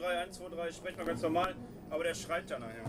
3, 1, 2, 3, sprecht mal ganz normal, aber der schreit ja nachher.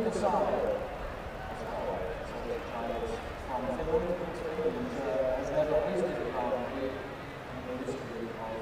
the side. Has never used to be part of the history of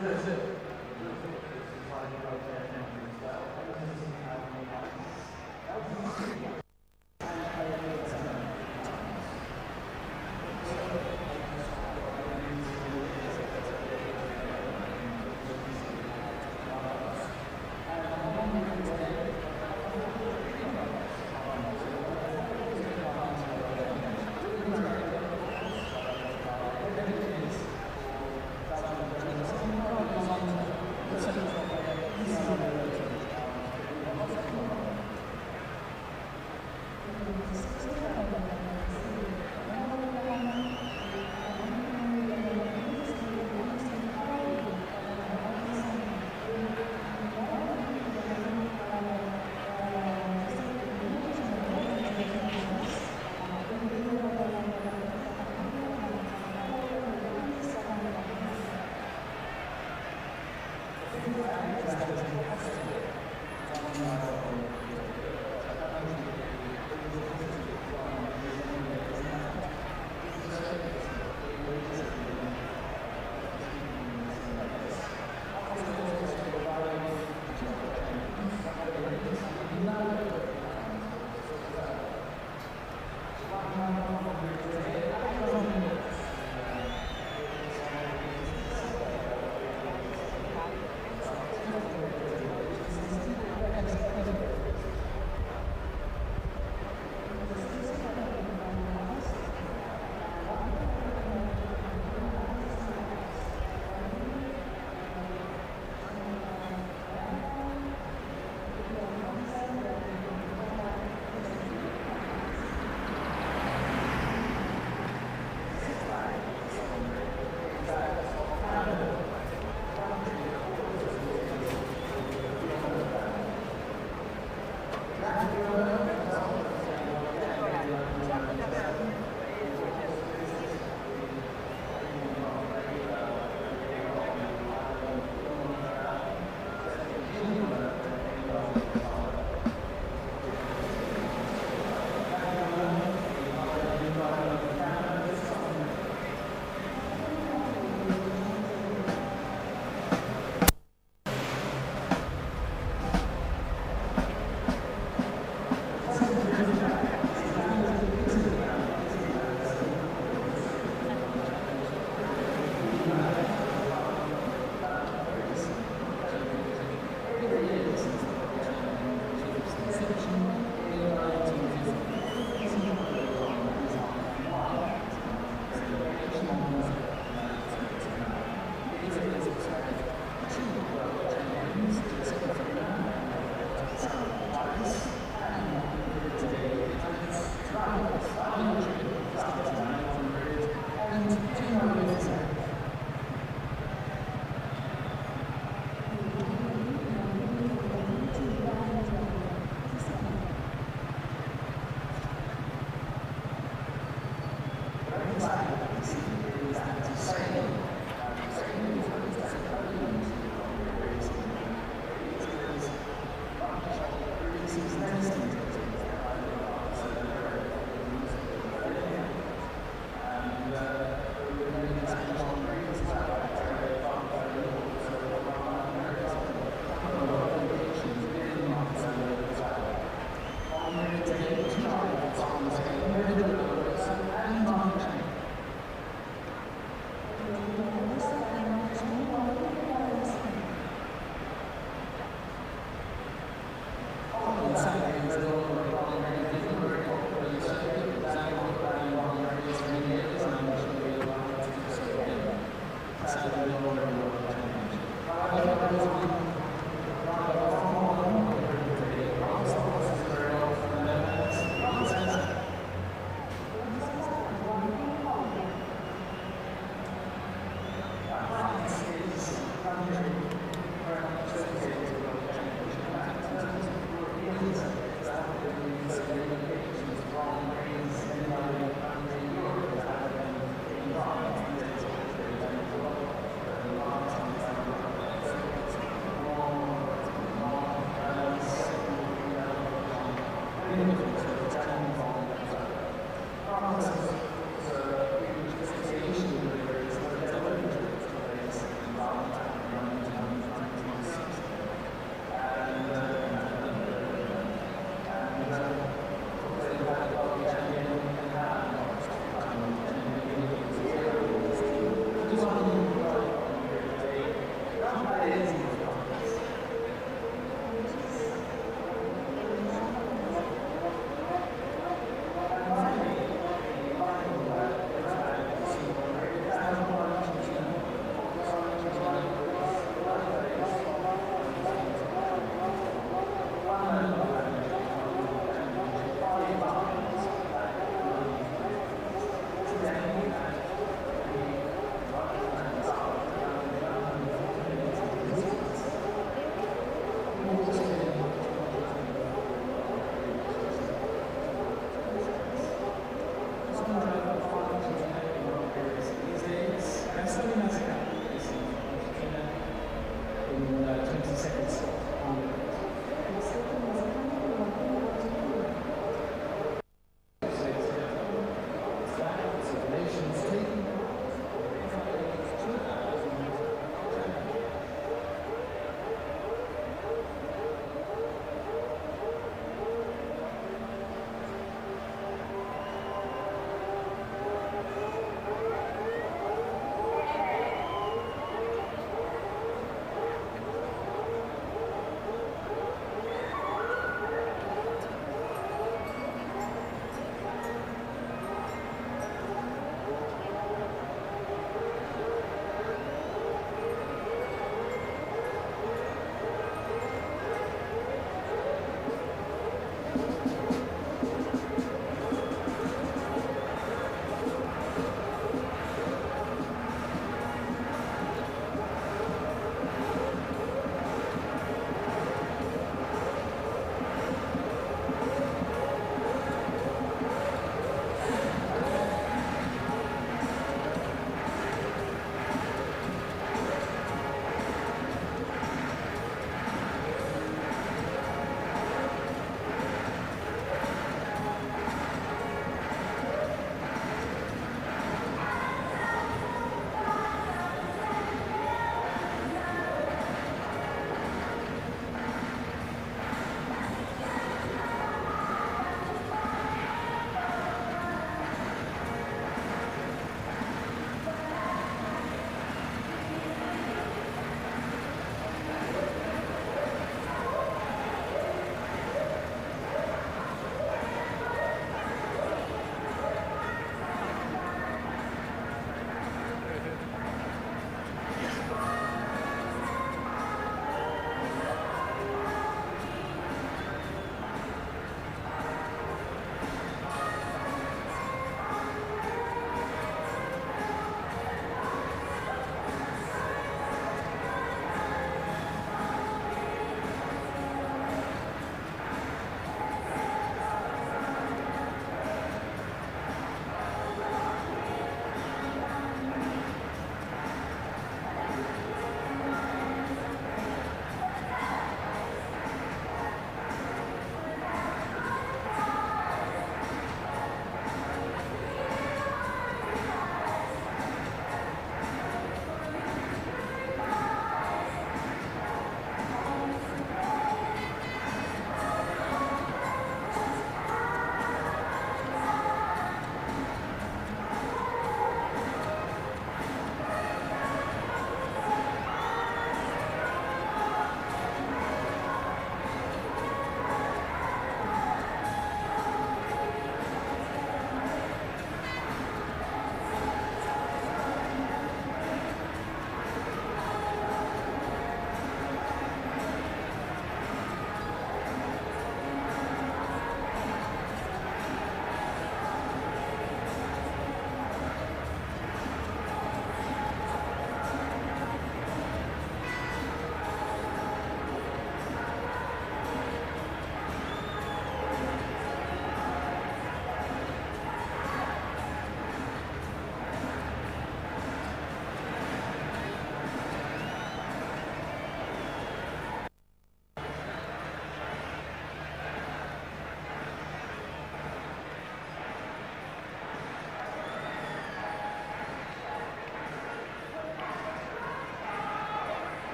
championship.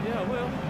Yeah, I will.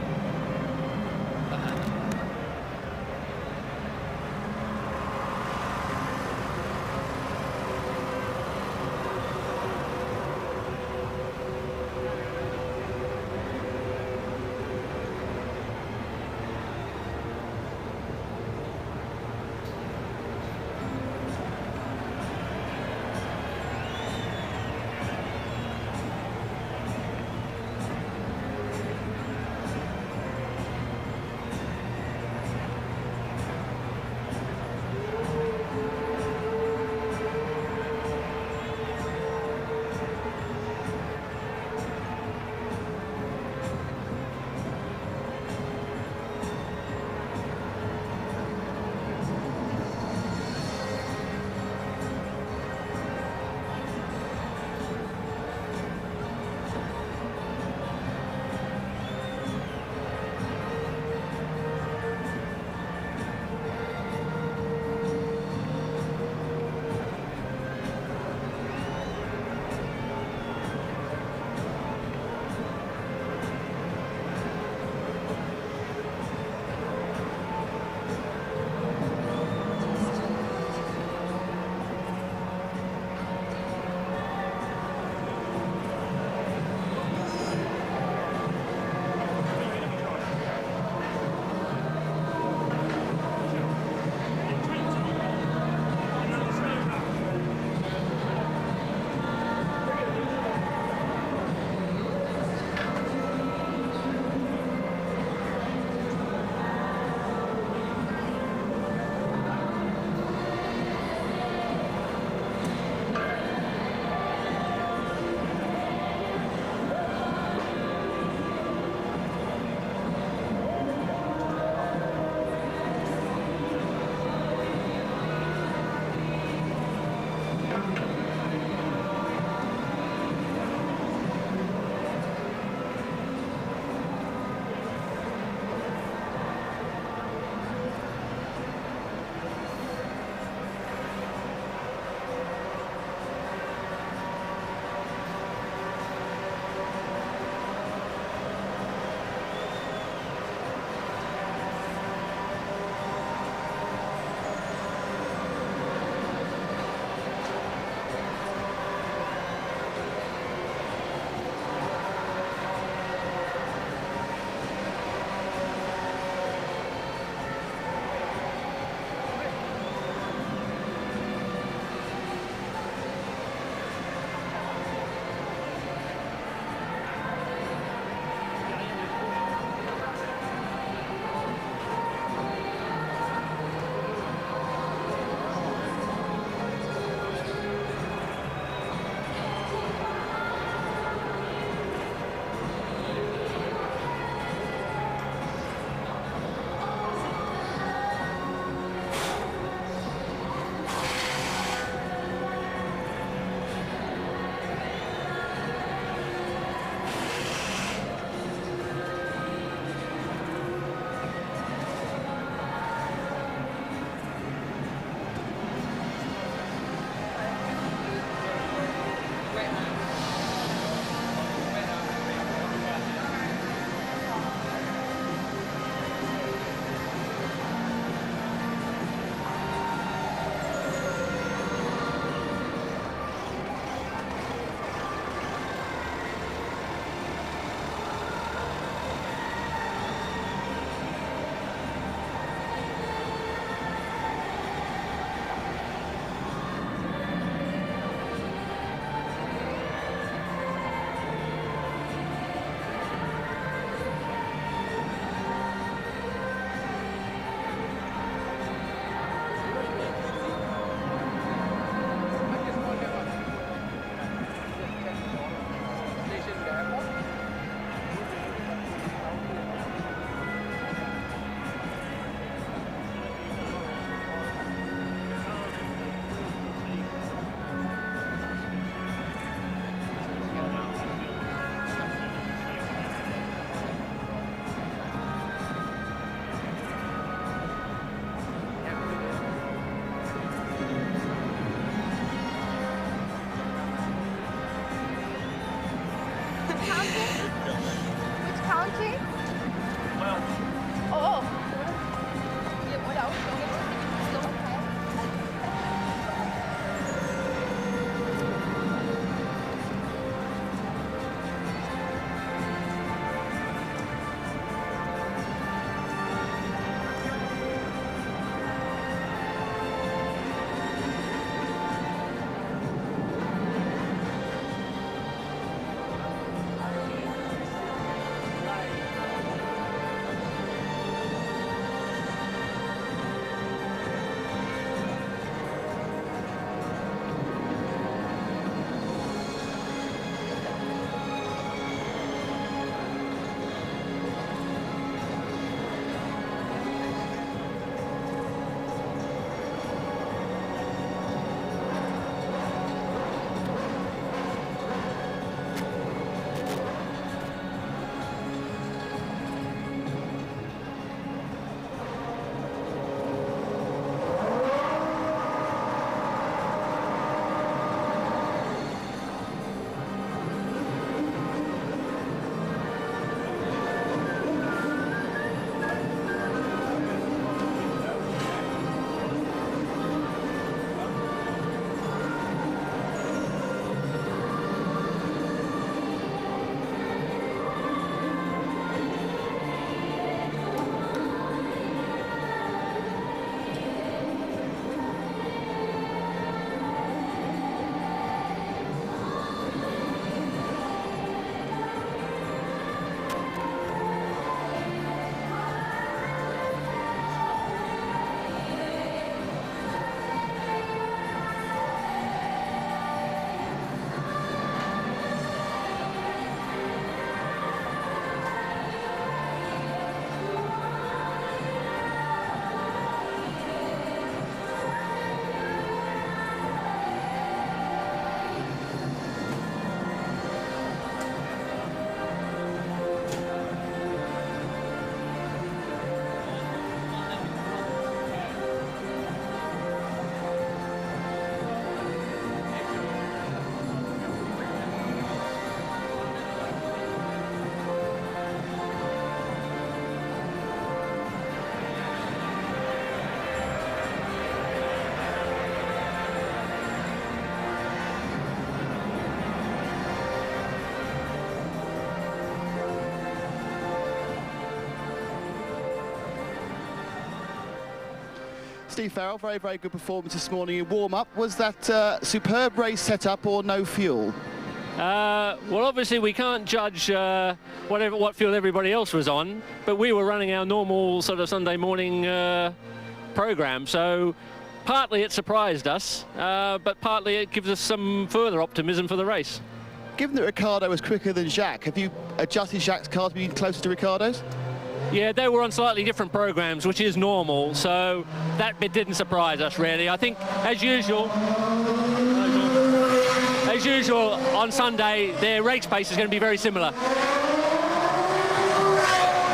Steve Farrell, very, very good performance this morning in warm-up. Was that superb race setup or no fuel? Well, obviously we can't judge what fuel everybody else was on, but we were running our normal sort of Sunday morning program, so partly it surprised us, but partly it gives us some further optimism for the race. Given that Ricardo was quicker than Jacques, have you adjusted Jacques' car to be closer to Ricardo's? Yeah, they were on slightly different programs, which is normal, so that bit didn't surprise us really. I think, as usual on Sunday, their race pace is going to be very similar.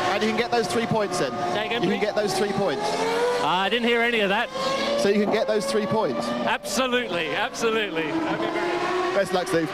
And you can get those 3 points then? Say again, you please? can get those 3 points? I didn't hear any of that. So you can get those 3 points? Absolutely, absolutely. Okay, best luck, Steve.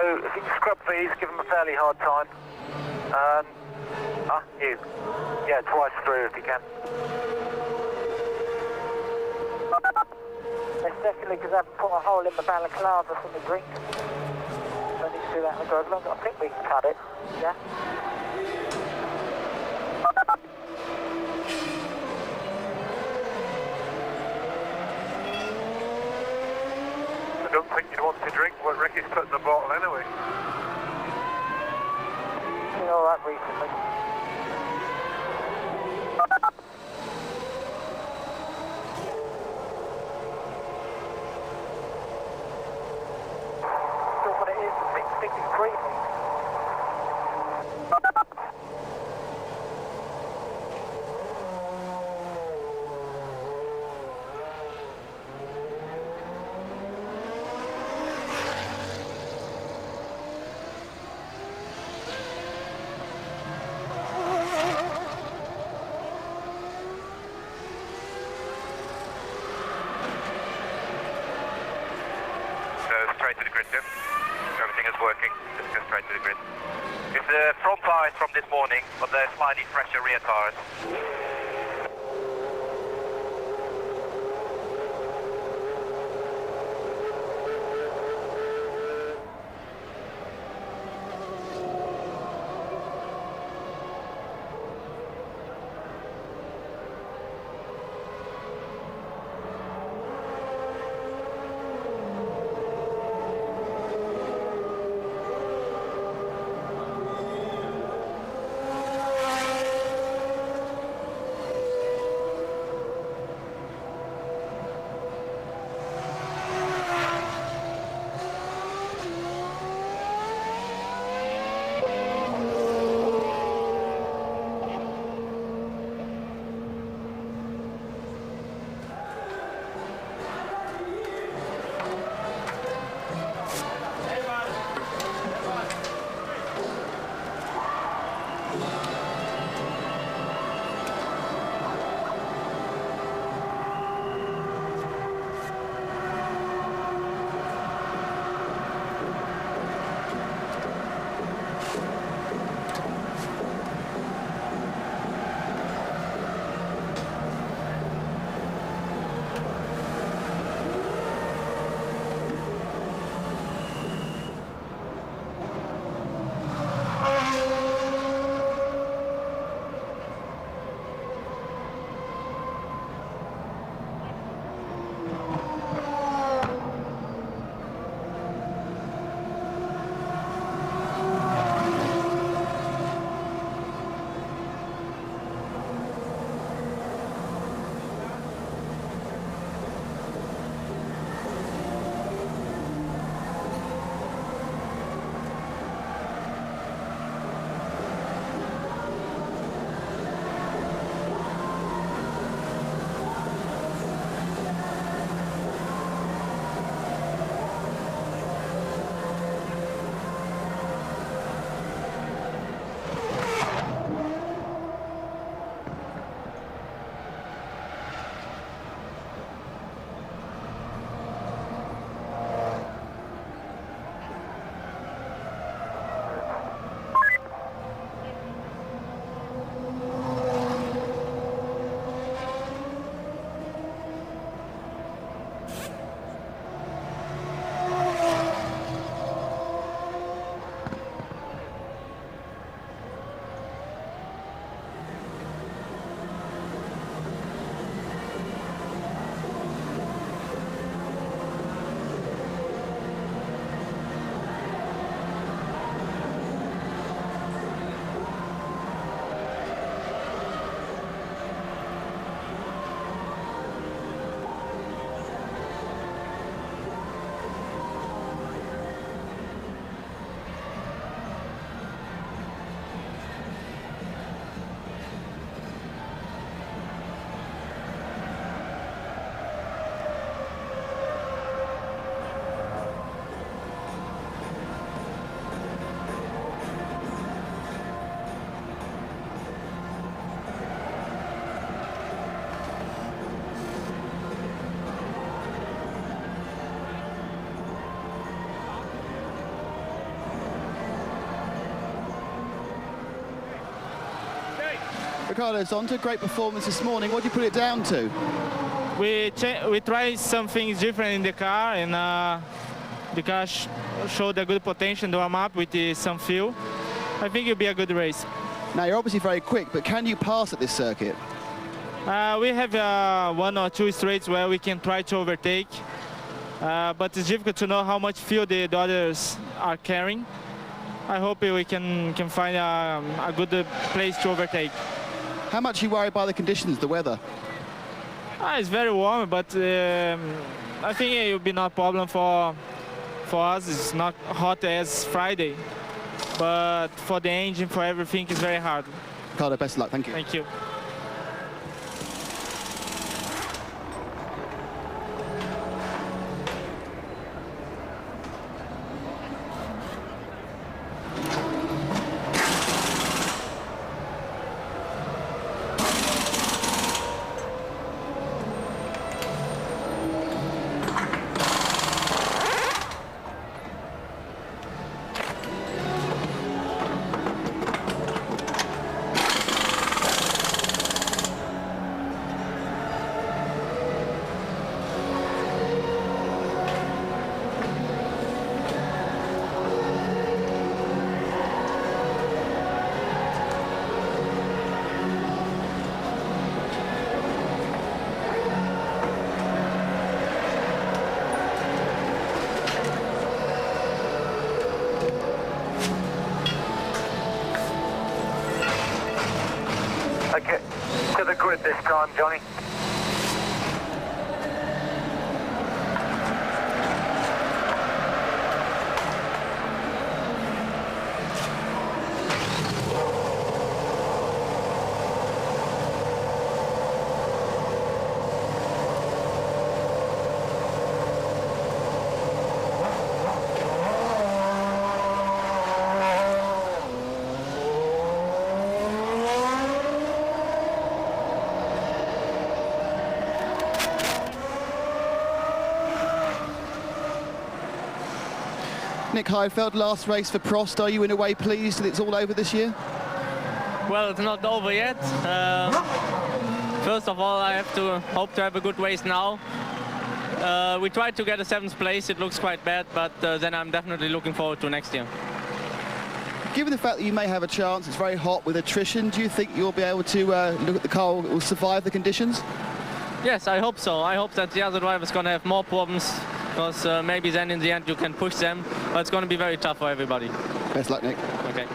If you can scrub these, give them a fairly hard time. Yeah, twice through if you can. Especially because I haven't put a hole in the balaclava for the drink. I need to do that in the drug. I think we can cut it. Yeah. I don't think you'd want to drink what Ricky's put in the bottle anyway. Been all right recently. Still what it is, 663. grid too. Everything is working. Just go straight to the grid. If the front tires from this morning, but the slightly fresher rear tires. Ricardo Zonta, great performance this morning. What do you put it down to? We tried some things different in the car, and the car showed a good potential to warm up with some fuel. I think it'll be a good race. Now, you're obviously very quick, but can you pass at this circuit? We have one or two straights where we can try to overtake, but it's difficult to know how much fuel the others are carrying. I hope we can find a good place to overtake. How much are you worried by the conditions, the weather? It's very warm, but I think it will be not a problem for us. It's not hot as Friday, but for the engine, for everything, it's very hard. Ricardo, best of luck. Thank you. Thank you. Okay, to the grid this time, Johnny. Nick Heidfeld, last race for Prost. Are you in a way pleased that it's all over this year? Well, it's not over yet. First of all, I have to hope to have a good race now. We tried to get a 7th place. It looks quite bad, but then I'm definitely looking forward to next year. Given the fact that you may have a chance, it's very hot with attrition, do you think you'll be able to look at the car will survive the conditions? Yes, I hope so. I hope that the other driver's going to have more problems, because maybe then in the end you can push them, but it's going to be very tough for everybody. Best luck, Nick. Okay.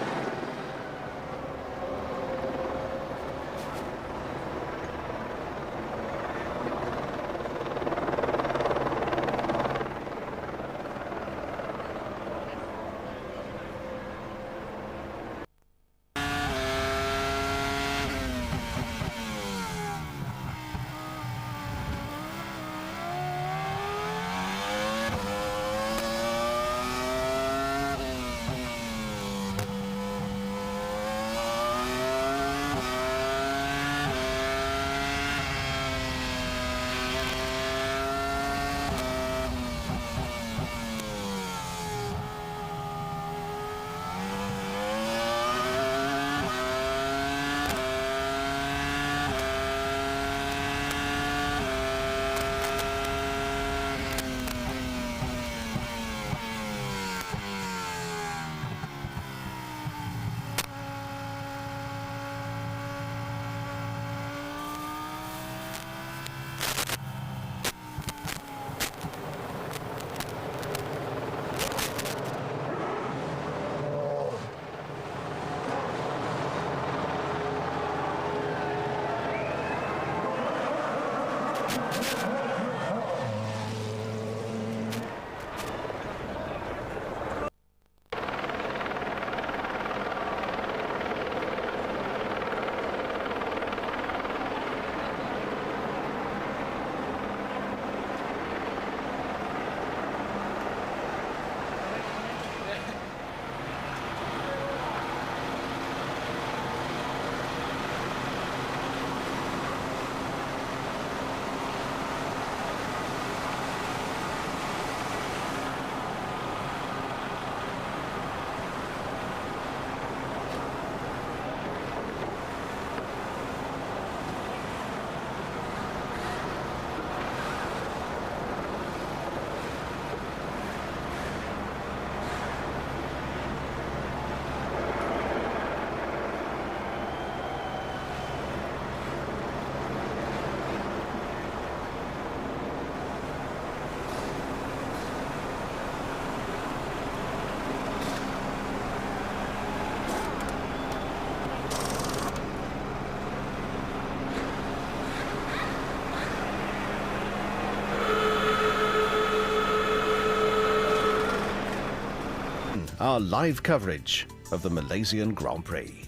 Our live coverage of the Malaysian Grand Prix.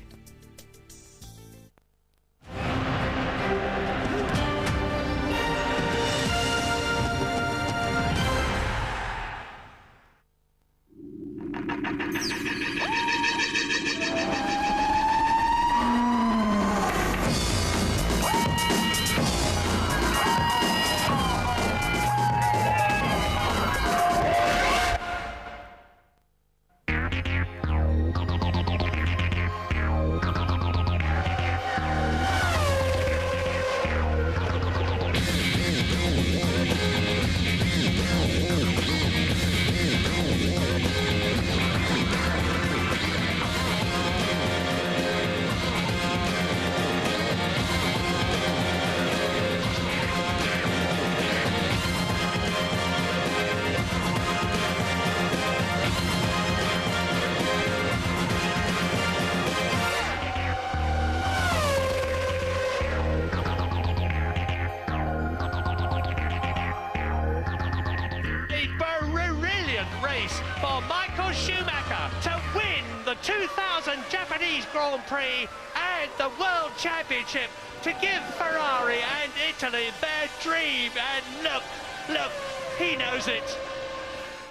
2000 Japanese Grand Prix and the World Championship to give Ferrari and Italy their dream. And look, he knows it.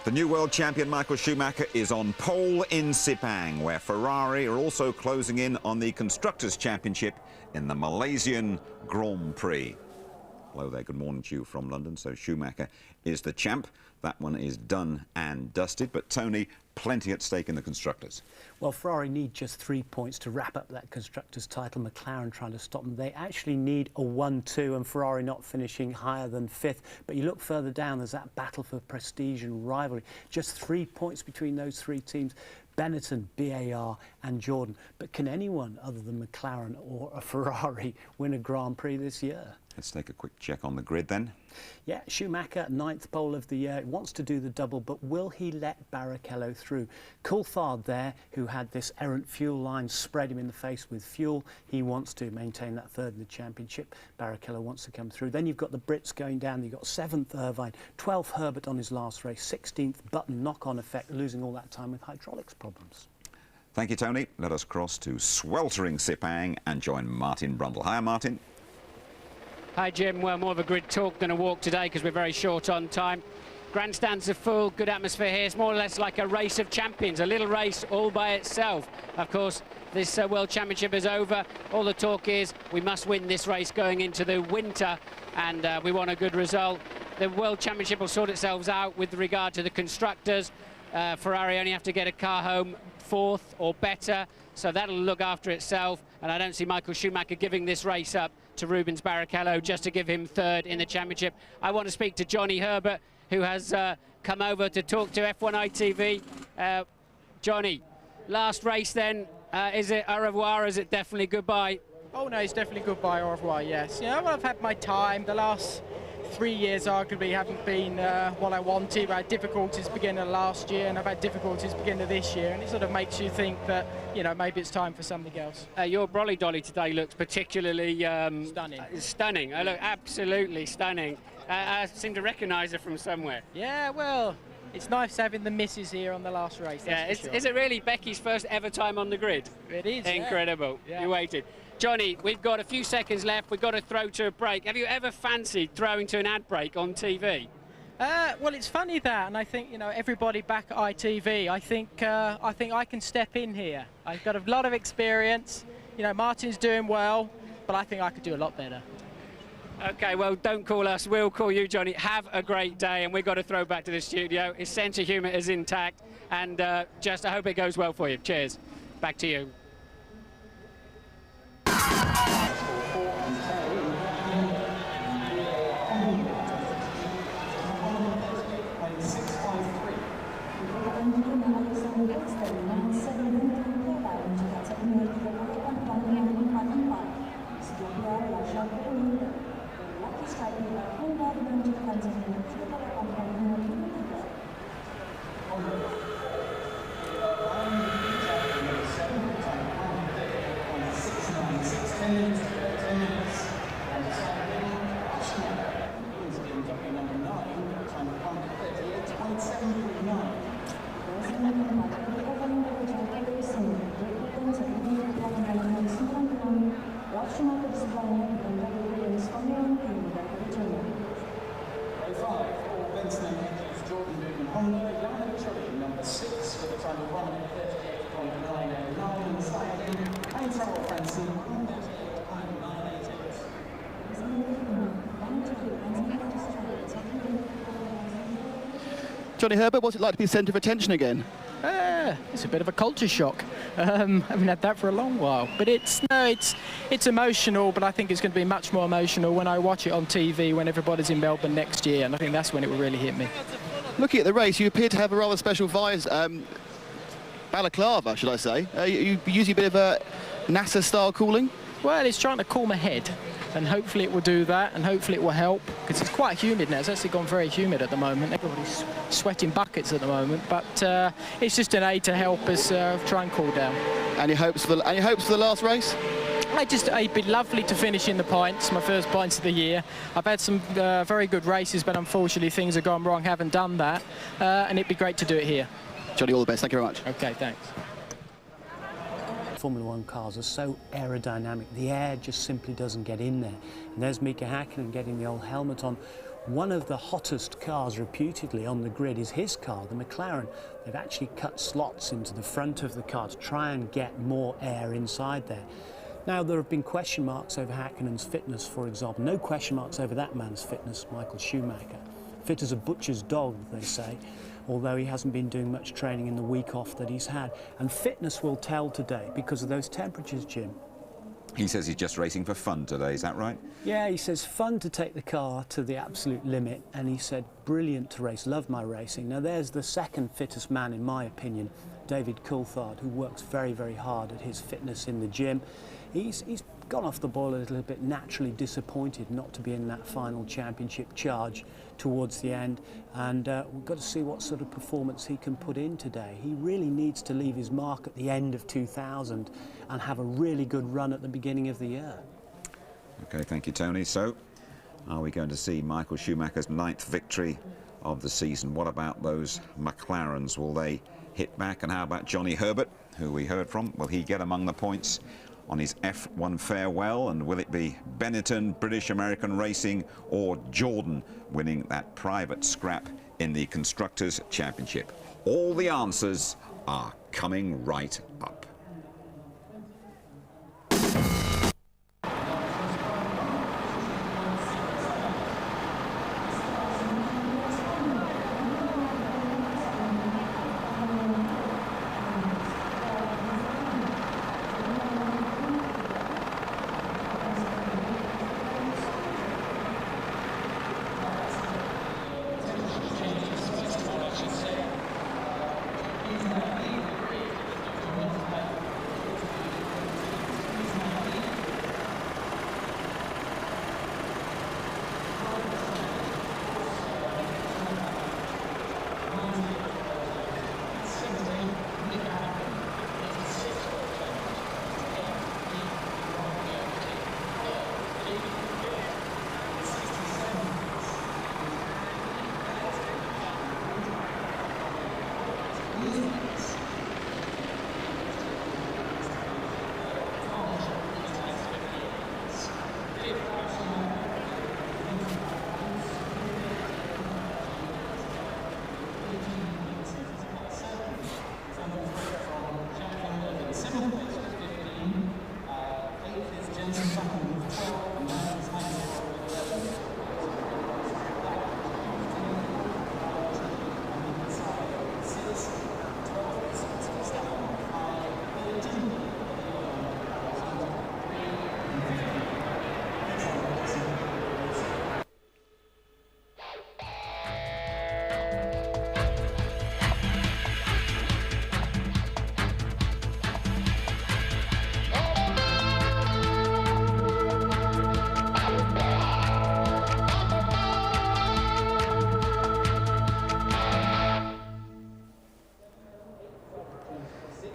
The new world champion Michael Schumacher is on pole in Sepang, where Ferrari are also closing in on the Constructors' Championship in the Malaysian Grand Prix. Hello there, good morning to you from London. So Schumacher is the champ. That one is done and dusted. But Tony, plenty at stake in the Constructors. Well, Ferrari need just 3 points to wrap up that Constructors' title. McLaren trying to stop them. They actually need a 1-2, and Ferrari not finishing higher than 5th. But you look further down, there's that battle for prestige and rivalry. Just 3 points between those three teams. Benetton, BAR and Jordan. But can anyone other than McLaren or a Ferrari win a Grand Prix this year? Let's take a quick check on the grid then. Yeah, Schumacher, 9th pole of the year, wants to do the double, but will he let Barrichello through? Coulthard there, who had this errant fuel line, spread him in the face with fuel. He wants to maintain that 3rd in the championship. Barrichello wants to come through. Then you've got the Brits going down. You've got 7th Irvine, 12th Herbert on his last race, 16th Button, knock-on effect, losing all that time with hydraulics problems. Thank you, Tony. Let us cross to sweltering Sepang and join Martin Brundle. Hi, Martin. Hi Jim, well, more of a grid talk than a walk today because we're very short on time. Grandstands are full, good atmosphere here. It's more or less like a race of champions, a little race all by itself. Of course, this World Championship is over. All the talk is we must win this race going into the winter, and we want a good result. The World Championship will sort itself out with regard to the constructors. Ferrari only have to get a car home 4th or better, so that'll look after itself, and I don't see Michael Schumacher giving this race up to Rubens Barrichello just to give him 3rd in the championship. I want to speak to Johnny Herbert, who has come over to talk to F1 ITV. Johnny, last race then, is it au revoir or is it definitely goodbye? Oh no, it's definitely goodbye, au revoir, yes. You know, I've had my time. The last 3 years arguably haven't been what I wanted. I had difficulties beginning of last year and I've had difficulties beginning of this year, and it sort of makes you think that, you know, maybe it's time for something else. Your brolly dolly today looks particularly stunning. Stunning. I look absolutely stunning. I seem to recognise her from somewhere. Yeah, well, it's nice having the missus here on the last race. Yeah, Sure. is it really Becky's first ever time on the grid? It is. Incredible. Yeah. You waited. Johnny, we've got a few seconds left. We've got to throw to a break. Have you ever fancied throwing to an ad break on TV? Well, it's funny that, and I think, you know, everybody back at ITV, I think I can step in here. I've got a lot of experience. You know, Martin's doing well, but I think I could do a lot better. Okay, well, don't call us. We'll call you, Johnny. Have a great day, and we've got to throw back to the studio. His sense of humour is intact, and I hope it goes well for you. Cheers. Back to you. Johnny Herbert, what's it like to be the centre of attention again? It's a bit of a culture shock. Haven't had that for a long while. But it's emotional, but I think it's going to be much more emotional when I watch it on TV when everybody's in Melbourne next year, and I think that's when it will really hit me. Looking at the race, you appear to have a rather special balaclava, should I say. You using a bit of a NASA-style cooling? Well, it's trying to cool my head, and hopefully it will do that, and hopefully it will help, because it's quite humid now. It's actually gone very humid at the moment. Everybody's sweating buckets at the moment, but it's just an aid to help us try and cool down. Any hopes for the last race? It'd be lovely to finish in the points, my first points of the year. I've had some very good races, but unfortunately things have gone wrong, haven't done that, and it'd be great to do it here. Johnny, all the best. Thank you very much. Okay, thanks. Formula One cars are so aerodynamic. The air just simply doesn't get in there. And there's Mika Häkkinen getting the old helmet on. One of the hottest cars reputedly on the grid is his car, the McLaren. They've actually cut slots into the front of the car to try and get more air inside there. Now, there have been question marks over Häkkinen's fitness, for example. No question marks over that man's fitness, Michael Schumacher. Fit as a butcher's dog, they say, although he hasn't been doing much training in the week off that he's had. And fitness will tell today because of those temperatures, Jim. He says he's just racing for fun today, is that right? Yeah, he says fun to take the car to the absolute limit, and he said brilliant to race, love my racing. Now there's the second fittest man in my opinion, David Coulthard, who works very, very hard at his fitness in the gym. He's gone off the ball a little bit, naturally disappointed not to be in that final championship charge towards the end, and we've got to see what sort of performance he can put in today. He really needs to leave his mark at the end of 2000 and have a really good run at the beginning of the year. OK, thank you, Tony. So, are we going to see Michael Schumacher's 9th victory of the season? What about those McLarens? Will they hit back? And how about Johnny Herbert, who we heard from? Will he get among the points on his F1 farewell? And will it be Benetton, British American Racing, or Jordan winning that private scrap in the Constructors' Championship? All the answers are coming right up.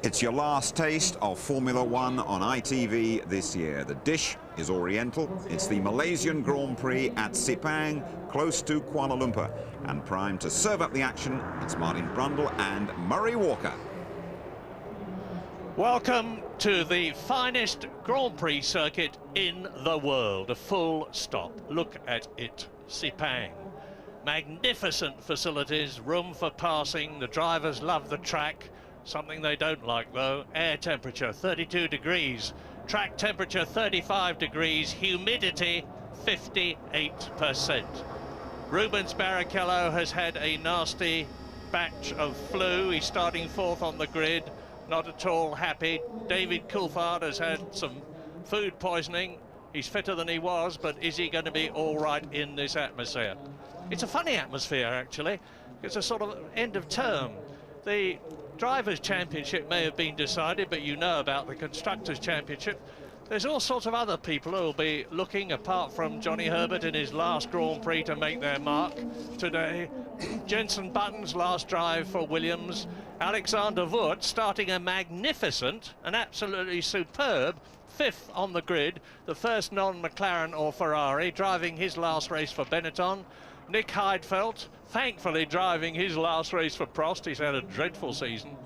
It's your last taste of Formula One on ITV this year. The dish is Oriental. It's the Malaysian Grand Prix at Sepang, close to Kuala Lumpur. And primed to serve up the action, it's Martin Brundle and Murray Walker. Welcome to the finest Grand Prix circuit in the world. A full stop. Look at it. Sepang. Magnificent facilities, room for passing. The drivers love the track. Something they don't like, though, air temperature 32 degrees, track temperature 35 degrees, humidity 58%. Rubens Barrichello has had a nasty batch of flu. He's starting 4th on the grid, not at all happy. David Coulthard has had some food poisoning. He's fitter than he was, but is he going to be all right in this atmosphere? It's a funny atmosphere, actually. It's a sort of end of term. The Drivers' Championship may have been decided, but you know about the Constructors' Championship. There's all sorts of other people who will be looking, apart from Johnny Herbert in his last Grand Prix, to make their mark today. Jenson Button's last drive for Williams. Alexander Wurz starting a magnificent and absolutely superb 5th on the grid, the first non-McLaren or Ferrari, driving his last race for Benetton. Nick Heidfeld, thankfully driving his last race for Prost. He's had a dreadful season.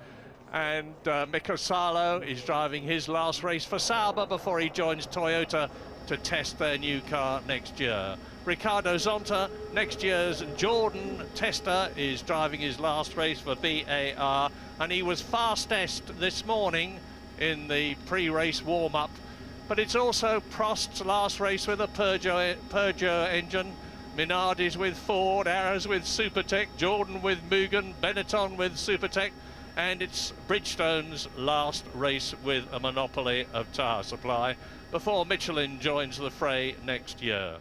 And Mikko Salo is driving his last race for Sauber before he joins Toyota to test their new car next year. Ricardo Zonta, next year's Jordan tester, is driving his last race for BAR, and he was fastest this morning in the pre-race warm-up. But it's also Prost's last race with a Peugeot engine. Minardi's with Ford, Arrows with Supertech, Jordan with Mugen, Benetton with Supertech, and it's Bridgestone's last race with a monopoly of tyre supply before Michelin joins the fray next year.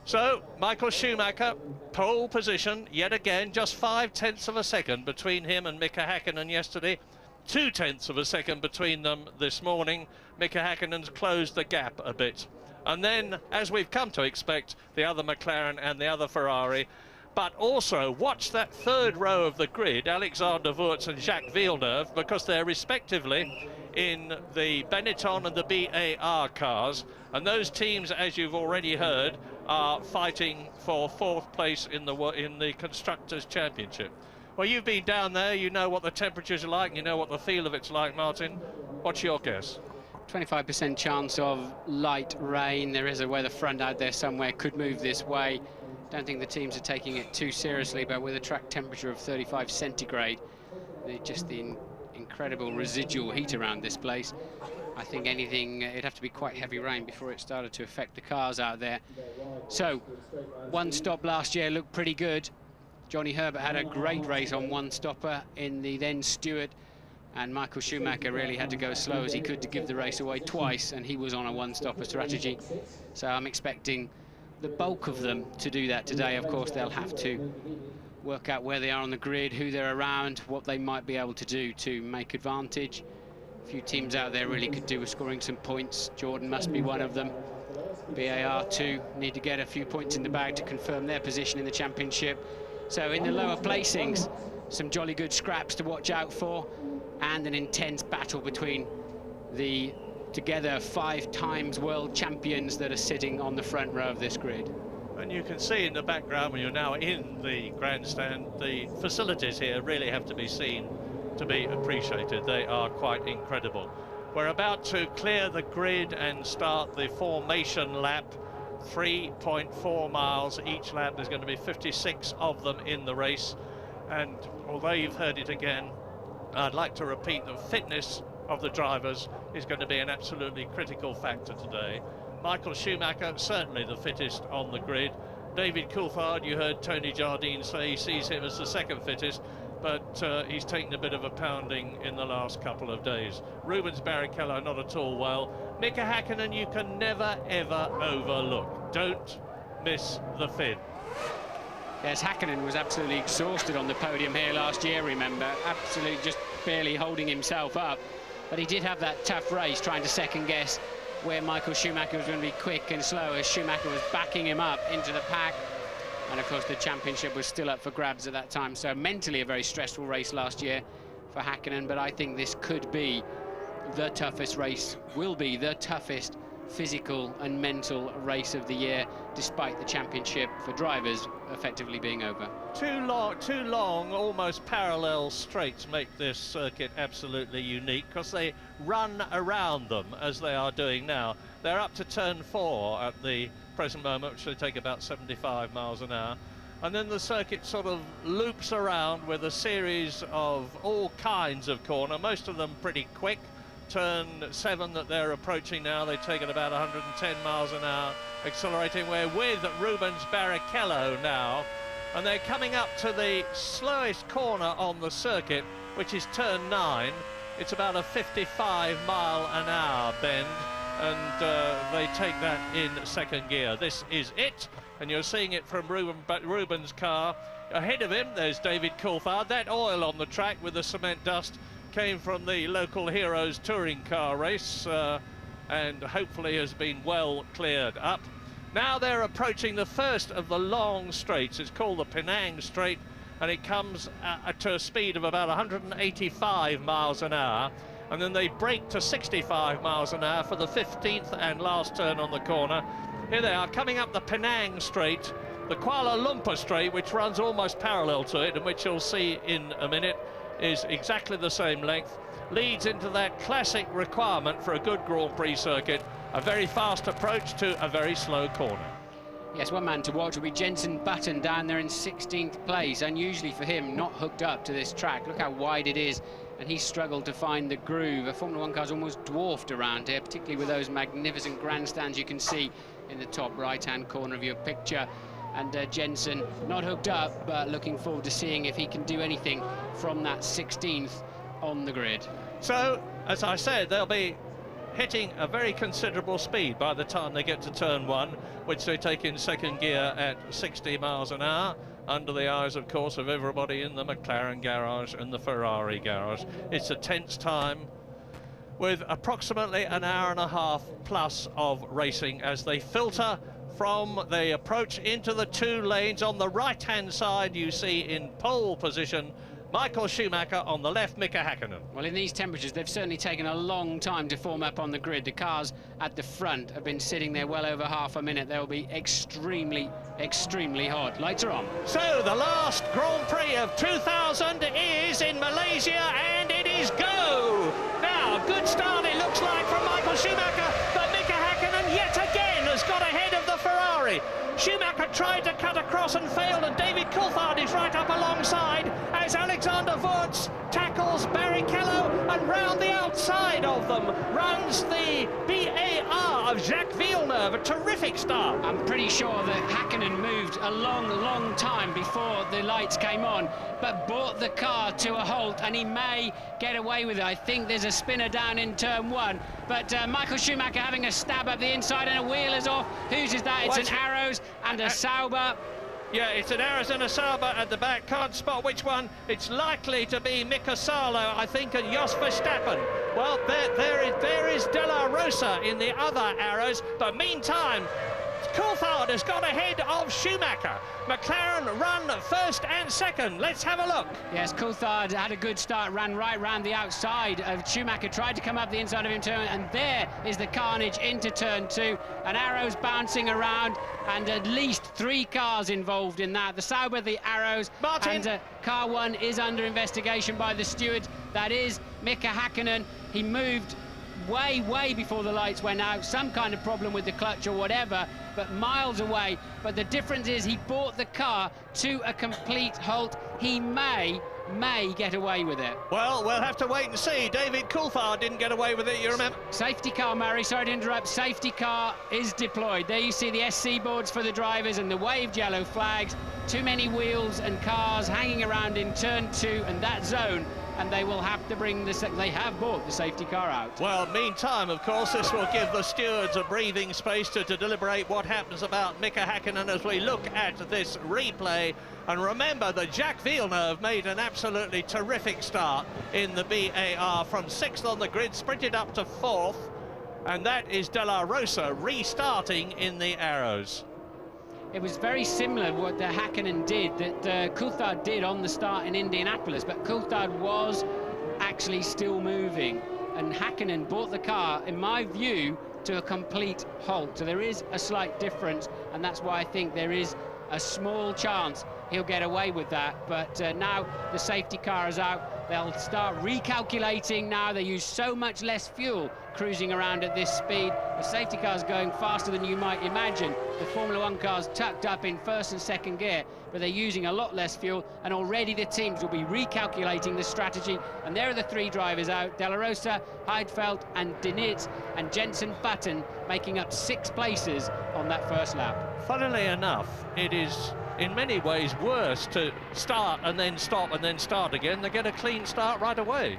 So, Michael Schumacher, pole position, yet again, just 0.5 of a second between him and Mika Häkkinen yesterday. 0.2 of a second between them this morning. Mika Häkkinen's closed the gap a bit. And then, as we've come to expect, the other McLaren and the other Ferrari. But also, watch that third row of the grid, Alexander Wurz and Jacques Villeneuve, because they're respectively in the Benetton and the BAR cars. And those teams, as you've already heard, are fighting for 4th place in the Constructors' Championship. Well, you've been down there, you know what the temperatures are like, you know what the feel of it's like, Martin. What's your guess? 25% chance of light rain. There is a weather front out there somewhere, could move this way. Don't think the teams are taking it too seriously, but with a track temperature of 35 centigrade, just the incredible residual heat around this place, I think anything, it'd have to be quite heavy rain before it started to affect the cars out there. So, one stop last year looked pretty good. Johnny Herbert had a great race on one stopper in the then Stewart, and Michael Schumacher really had to go as slow as he could to give the race away twice, and he was on a one-stopper strategy. So I'm expecting the bulk of them to do that today. Of course, they'll have to work out where they are on the grid, who they're around, what they might be able to do to make advantage. A few teams out there really could do with scoring some points. Jordan must be one of them. BAR too need to get a few points in the bag to confirm their position in the championship. So in the lower placings, some jolly good scraps to watch out for, and an intense battle between the together 5 times world champions that are sitting on the front row of this grid. And you can see in the background, when you're now in the grandstand, the facilities here really have to be seen to be appreciated. They are quite incredible. We're about to clear the grid and start the formation lap. 3.4 miles each lap. There's going to be 56 of them in the race. And although you've heard it again, I'd like to repeat that fitness of the drivers is going to be an absolutely critical factor today. Michael Schumacher, certainly the fittest on the grid. David Coulthard, you heard Tony Jardine say he sees him as the second fittest, but he's taken a bit of a pounding in the last couple of days. Rubens Barrichello not at all well. Mika Häkkinen you can never ever overlook. Don't miss the Finn. Yes, Häkkinen was absolutely exhausted on the podium here last year, remember. Absolutely just barely holding himself up. But he did have that tough race trying to second guess where Michael Schumacher was going to be quick and slow as Schumacher was backing him up into the pack. And of course the championship was still up for grabs at that time. So mentally a very stressful race last year for Häkkinen, but I think this could be the toughest race, will be the toughest physical and mental race of the year, despite the championship for drivers effectively being over. Two long, almost parallel straights make this circuit absolutely unique, because they run around them as they are doing now. They're up to turn 4 at the present moment, which they take about 75 miles an hour. And then the circuit sort of loops around with a series of all kinds of corner, most of them pretty quick. Turn 7 that they're approaching now, they take it about 110 miles an hour, accelerating. We're with Rubens Barrichello now, and they're coming up to the slowest corner on the circuit, which is turn 9. It's about a 55-mile-an-hour bend, and they take that in second gear. This is it, and you're seeing it from Rubens' car. Ahead of him, there's David Coulthard. That oil on the track with the cement dust came from the local Heroes touring car race, and hopefully has been well cleared up. Now they're approaching the first of the long straights. It's called the Penang Straight, and it comes to a speed of about 185 miles an hour, and then they brake to 65 miles an hour for the 15th and last turn on the corner. Here they are coming up the Penang Straight, the Kuala Lumpur Straight, which runs almost parallel to it, and which you'll see in a minute. is exactly the same length, leads into that classic requirement for a good Grand Prix circuit, a very fast approach to a very slow corner. Yes, one man to watch will be Jenson Button down there in 16th place. Unusually for him, not hooked up to this track. Look how wide it is, and he struggled to find the groove. A Formula One car's almost dwarfed around here, particularly with those magnificent grandstands you can see in the top right-hand corner of your picture. And Jenson not hooked up, but looking forward to seeing if he can do anything from that 16th on the grid. So, as I said, they'll be hitting a very considerable speed by the time they get to turn 1, which they take in second gear at 60 miles an hour, under the eyes, of course, of everybody in the McLaren garage and the Ferrari garage. It's a tense time with approximately an hour and a half plus of racing as they filter from the approach into the 2 lanes. On the right-hand side, you see in pole position Michael Schumacher, on the left, Mika Häkkinen. Well, in these temperatures, they've certainly taken a long time to form up on the grid. The cars at the front have been sitting there well over half a minute. They'll be extremely, extremely hot. Lights are on. So, the last Grand Prix of 2000 is in Malaysia, and it is go! Now, good start, it looks like, from Michael Schumacher, but Mika Häkkinen yet again has got ahead of the Ferrari. Schumacher tried to cut across and failed, and David Coulthard is right up alongside as Alexander Wurz tackles Barrichello, and round the outside of them runs the BAR of Jacques Villeneuve. A terrific start. I'm pretty sure that Häkkinen moved a long time before the lights came on, but brought the car to a halt, and he may get away with it. I think there's a spinner down in turn 1, but Michael Schumacher having a stab up the inside, and a wheel is off. Whose is that? It's an Arrows and a Sauber. Yeah, it's an Arrows and a Sauber at the back. Can't spot which one. It's likely to be Mika Salo, I think, and Jos Verstappen. Well, there is De La Rosa in the other Arrows, but meantime, Coulthard has got ahead of Schumacher. McLaren run first and second. Let's have a look. Yes, Coulthard had a good start, ran right round the outside of Schumacher, tried to come up the inside of him, and there is the carnage into turn 2. An Arrows bouncing around, and at least 3 cars involved in that. The Sauber, the Arrows, Martin. And car 1 is under investigation by the stewards. That is Mika Häkkinen. He moved way before the lights went out, some kind of problem with the clutch or whatever, but miles away. But the difference is he brought the car to a complete halt. He may get away with it. Well, we'll have to wait and see. David Coulthard didn't get away with it, you remember? Safety car, Murray, sorry to interrupt. Safety car is deployed. There you see the SC boards for the drivers and the waved yellow flags. Too many wheels and cars hanging around in turn 2 and that zone, and they will have to bring they have brought the safety car out. Well, meantime, of course, this will give the stewards a breathing space to deliberate what happens about Mika Häkkinen as we look at this replay. And remember that Jacques Villeneuve made an absolutely terrific start in the BAR from 6th on the grid, sprinted up to 4th, and that is De La Rosa restarting in the Arrows. It was very similar what Häkkinen did, that Coulthard did on the start in Indianapolis, but Coulthard was actually still moving, and Häkkinen brought the car, in my view, to a complete halt. So there is a slight difference, and that's why I think there is a small chance he'll get away with that. But now the safety car is out, they'll start recalculating now. They use so much less fuel cruising around at this speed. The safety car's going faster than you might imagine. The Formula One car's tucked up in 1st and 2nd gear, but they're using a lot less fuel, and already the teams will be recalculating the strategy. And there are the 3 drivers out: De La Rosa, Heidfeld and Dinitz, and Jenson Button making up 6 places on that first lap. Funnily enough, it is in many ways worse to start and then stop and then start again. They get a clean start right away.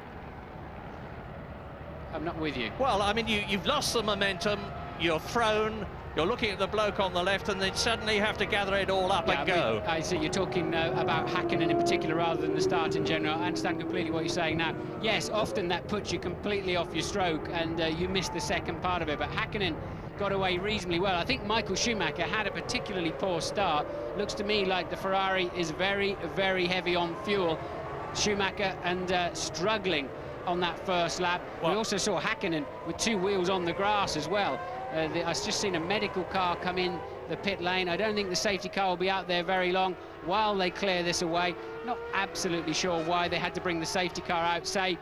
I'm not with you. Well, I mean, you've lost the momentum, you're thrown, you're looking at the bloke on the left, and then suddenly you have to gather it all up and go. I see you're talking about Häkkinen in particular rather than the start in general. I understand completely what you're saying now. Yes, often that puts you completely off your stroke, and you miss the second part of it, but Häkkinen got away reasonably well. I think Michael Schumacher had a particularly poor start. Looks to me like the Ferrari is very heavy on fuel. Schumacher and struggling on that first lap. We also saw Häkkinen with 2 wheels on the grass as well. I've just seen a medical car come in the pit lane. I don't think the safety car will be out there very long while they clear this away. Not absolutely sure why they had to bring the safety car out, say,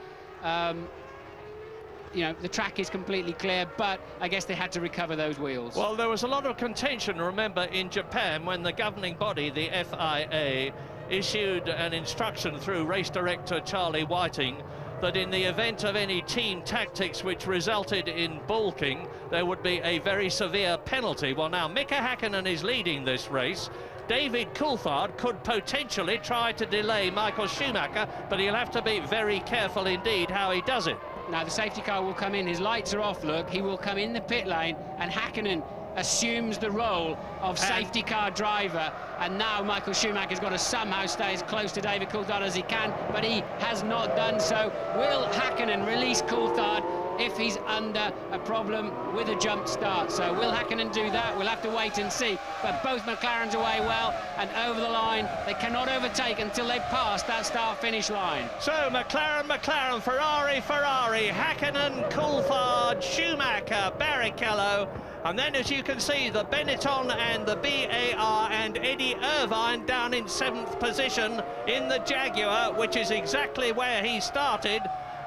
you know, the track is completely clear, but I guess they had to recover those wheels. Well, there was a lot of contention, remember, in Japan when the governing body, the FIA, issued an instruction through race director Charlie Whiting that in the event of any team tactics which resulted in balking, there would be a very severe penalty. Well, now Mika Häkkinen is leading this race. David Coulthard could potentially try to delay Michael Schumacher, but he'll have to be very careful indeed how he does it. Now the safety car will come in, his lights are off, look, he will come in the pit lane, and Häkkinen assumes the role of safety car driver, and now Michael Schumacher's got to somehow stay as close to David Coulthard as he can, but he has not done so. Will Häkkinen release Coulthard if he's under a problem with a jump start? So will Häkkinen do that? We'll have to wait and see. But both McLarens away well and over the line. They cannot overtake until they pass that start-finish line. So McLaren, Ferrari, Häkkinen, Coulthard, Schumacher, Barrichello, and then as you can see the Benetton and the BAR and Eddie Irvine down in 7th position in the Jaguar, which is exactly where he started.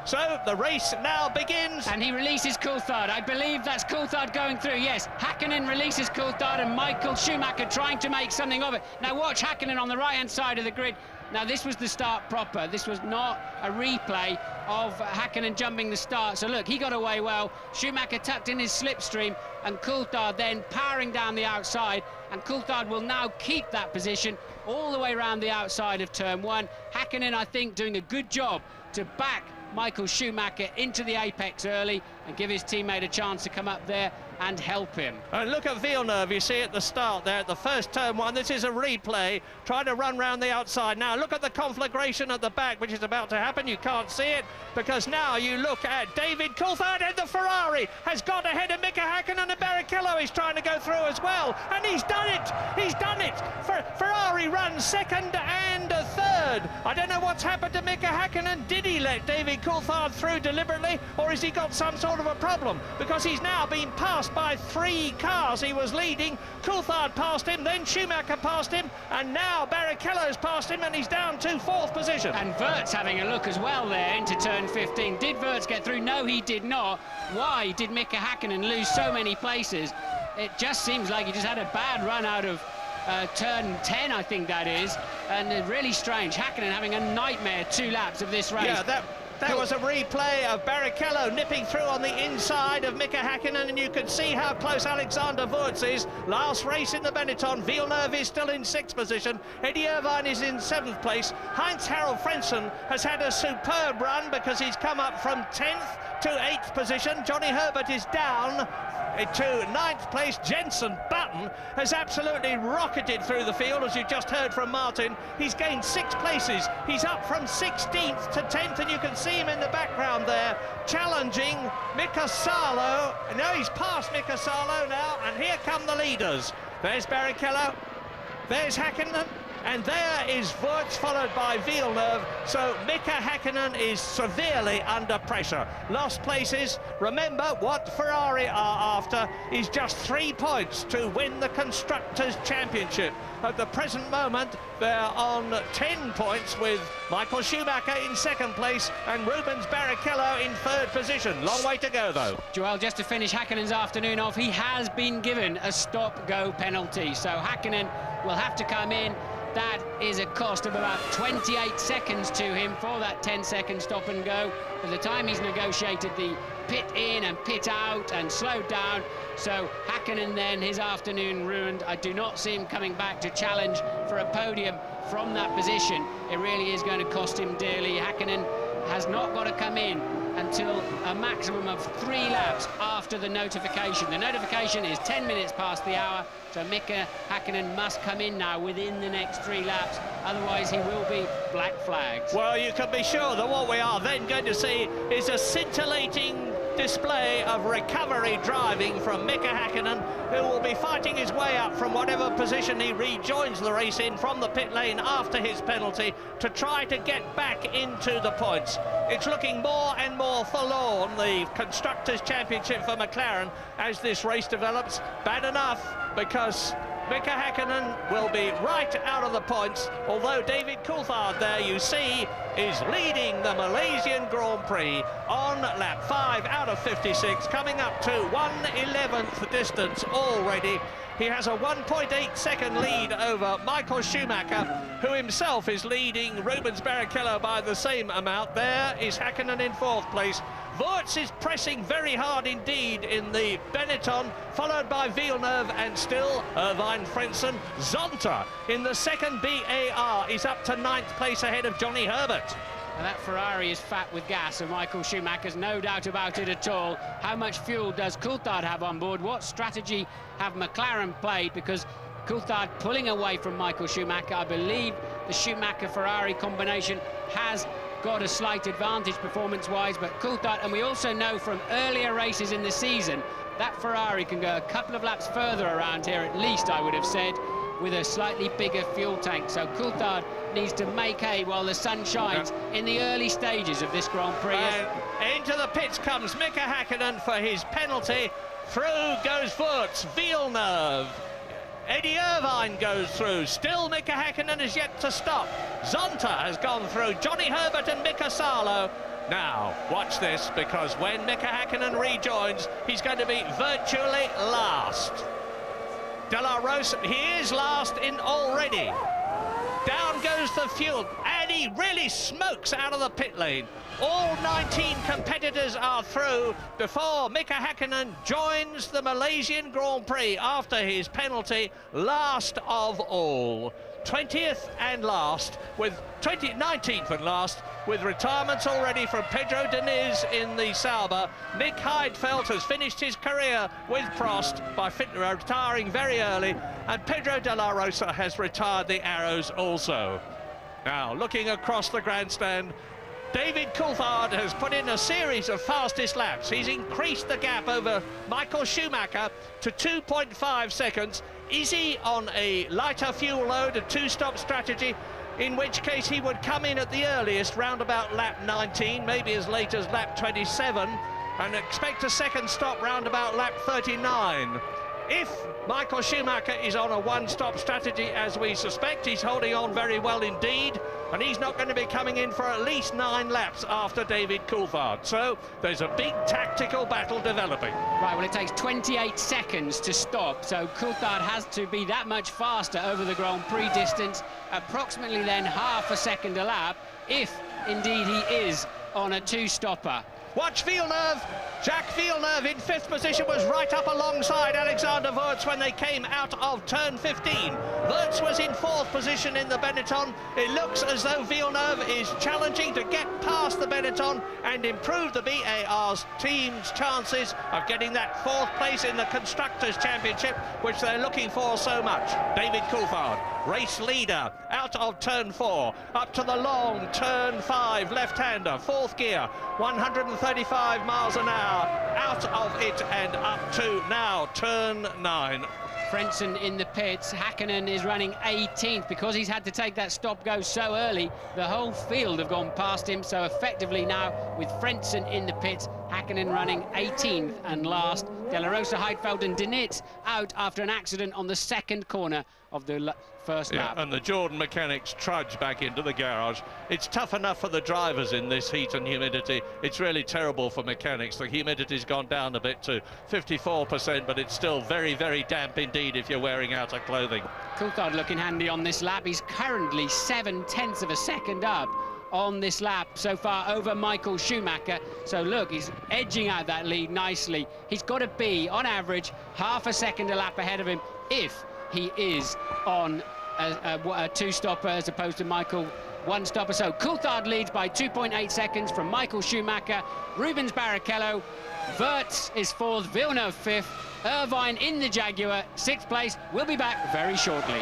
So the race now begins. And he releases Coulthard. I believe that's Coulthard going through. Yes, Häkkinen releases Coulthard and Michael Schumacher trying to make something of it. Now watch Häkkinen on the right-hand side of the grid. Now this was the start proper. This was not a replay of Häkkinen jumping the start. So look, he got away well. Schumacher tucked in his slipstream and Coulthard then powering down the outside. And Coulthard will now keep that position all the way around the outside of turn 1. Häkkinen, I think, doing a good job to back Michael Schumacher into the apex early and give his teammate a chance to come up there and help him. And look at Villeneuve, you see at the start there, at the first turn 1. This is a replay, trying to run round the outside. Now look at the conflagration at the back, which is about to happen. You can't see it, because now you look at David Coulthard, and the Ferrari has got ahead of Mika Häkkinen, and Barrichello is trying to go through as well. And he's done it! He's done it! Ferrari runs second and third. I don't know what's happened to Mika Häkkinen. Did he let David Coulthard through deliberately, or has he got some sort of a problem? Because he's now been passed by 3 cars. He was leading, Coulthard passed him, then Schumacher passed him, and now Barrichello's passed him, and he's down to 4th position. And Wirtz having a look as well there into turn 15. Did Wirtz get through? No, he did not. Why did Mika Häkkinen lose so many places? It just seems like he just had a bad run out of turn 10, I think that is, and really strange. Häkkinen having a nightmare 2 laps of this race. Yeah, that was a replay of Barrichello nipping through on the inside of Mika Häkkinen, and you can see how close Alexander Wurz is. Last race in the Benetton. Villeneuve is still in 6th position. Eddie Irvine is in 7th place. Heinz-Harald Frentzen has had a superb run because he's come up from 10th to 8th position. Johnny Herbert is down to 9th place. Jenson Button has absolutely rocketed through the field, as you just heard from Martin. He's gained 6 places. He's up from 16th to 10th, and you can see him in the background there challenging Mika Salo. No, he's past Mika Salo now, and here come the leaders. There's Barrichello, there's Häkkinen, and there is Wurz, followed by Villeneuve. So Mika Häkkinen is severely under pressure. Lost places. Remember, what Ferrari are after is just 3 points to win the Constructors' Championship. At the present moment, they're on 10 points, with Michael Schumacher in 2nd place and Rubens Barrichello in 3rd position. Long way to go, though. Joel, just to finish Häkkinen's afternoon off, he has been given a stop-go penalty. So Häkkinen will have to come in. That is a cost of about 28 seconds to him for that 10-second stop and go. By the time he's negotiated the pit in and pit out and slowed down, so Häkkinen then, his afternoon ruined. I do not see him coming back to challenge for a podium from that position. It really is going to cost him dearly. Häkkinen has not got to come in until a maximum of 3 laps after the notification. The notification is 10 minutes past the hour, so Mika Häkkinen must come in now within the next 3 laps, otherwise he will be black flagged. Well, you can be sure that what we are then going to see is a scintillating display of recovery driving from Mika Häkkinen, who will be fighting his way up from whatever position he rejoins the race in from the pit lane after his penalty to try to get back into the points. It's looking more and more forlorn, the Constructors' Championship for McLaren, as this race develops. Bad enough because Mika Häkkinen will be right out of the points, although David Coulthard there, you see, is leading the Malaysian Grand Prix on lap 5 out of 56, coming up to 1/11th distance already. He has a 1.8 second lead over Michael Schumacher, who himself is leading Rubens Barrichello by the same amount. There is Häkkinen in 4th place. Voorts is pressing very hard indeed in the Benetton, followed by Villeneuve and still Irvine Frentzen. Zonta in the 2nd BAR is up to 9th place ahead of Johnny Herbert. And that Ferrari is fat with gas, and Michael Schumacher's no doubt about it at all. How much fuel does Coulthard have on board? What strategy have McLaren played? Because Coulthard pulling away from Michael Schumacher. I believe the Schumacher-Ferrari combination has got a slight advantage performance-wise, but Coulthard, and we also know from earlier races in the season, that Ferrari can go a couple of laps further around here, at least I would have said, with a slightly bigger fuel tank. So Coulthard needs to make hay while the sun shines in the early stages of this Grand Prix. And into the pits comes Mika Häkkinen for his penalty. Through goes Voorts, Villeneuve. Eddie Irvine goes through. Still Mika Häkkinen is yet to stop. Zonta has gone through. Johnny Herbert and Mika Salo. Now, watch this, because when Mika Häkkinen rejoins, he's going to be virtually last. De La Rosa, he is last in already. Down goes the fuel, and he really smokes out of the pit lane. All 19 competitors are through before Mika Häkkinen joins the Malaysian Grand Prix after his penalty, last of all. 20th and last, with 19th and last, with retirements already from Pedro Diniz in the Sauber. Nick Heidfeld has finished his career with Prost by retiring very early, and Pedro de la Rosa has retired the Arrows also. Now, looking across the grandstand, David Coulthard has put in a series of fastest laps. He's increased the gap over Michael Schumacher to 2.5 seconds. Is he on a lighter fuel load, a two-stop strategy, in which case he would come in at the earliest round about lap 19, maybe as late as lap 27, and expect a second stop round about lap 39. If Michael Schumacher is on a one-stop strategy, as we suspect, he's holding on very well indeed, and he's not going to be coming in for at least 9 laps after David Coulthard. So there's a big tactical battle developing. Right, well, it takes 28 seconds to stop, so Coulthard has to be that much faster over the Grand Prix distance, approximately then half a second a lap, if indeed he is on a two-stopper. Watch Villeneuve. Jacques Villeneuve in 5th position was right up alongside Alexander Voorts when they came out of turn 15. Voorts was in 4th position in the Benetton. It looks as though Villeneuve is challenging to get past the Benetton and improve the BAR's team's chances of getting that 4th place in the Constructors' Championship, which they're looking for so much. David Coulthard, race leader, out of turn 4, up to the long turn 5, left-hander, 4th gear, 135 miles an hour, out of it and up to now turn 9. Frentzen in the pits. Häkkinen is running 18th because he's had to take that stop-go so early. The whole field have gone past him, so effectively now with Frentzen in the pits, Häkkinen running 18th and last. De La Rosa, Heidfeld and Diniz out after an accident on the 2nd corner of the first lap. And the Jordan mechanics trudge back into the garage. It's tough enough for the drivers in this heat and humidity. It's really terrible for mechanics. The humidity's gone down a bit to 54%, but it's still very, very damp indeed if you're wearing outer clothing. Coulthard looking handy on this lap. He's currently 0.7 of a second up on this lap so far over Michael Schumacher. So look, he's edging out that lead nicely. He's got to be, on average, half a second a lap ahead of him if he is on a two-stopper as opposed to Michael one-stopper. So Coulthard leads by 2.8 seconds from Michael Schumacher. Rubens Barrichello, Voorts is 4th, Villeneuve 5th, Irvine in the Jaguar 6th place. We'll be back very shortly.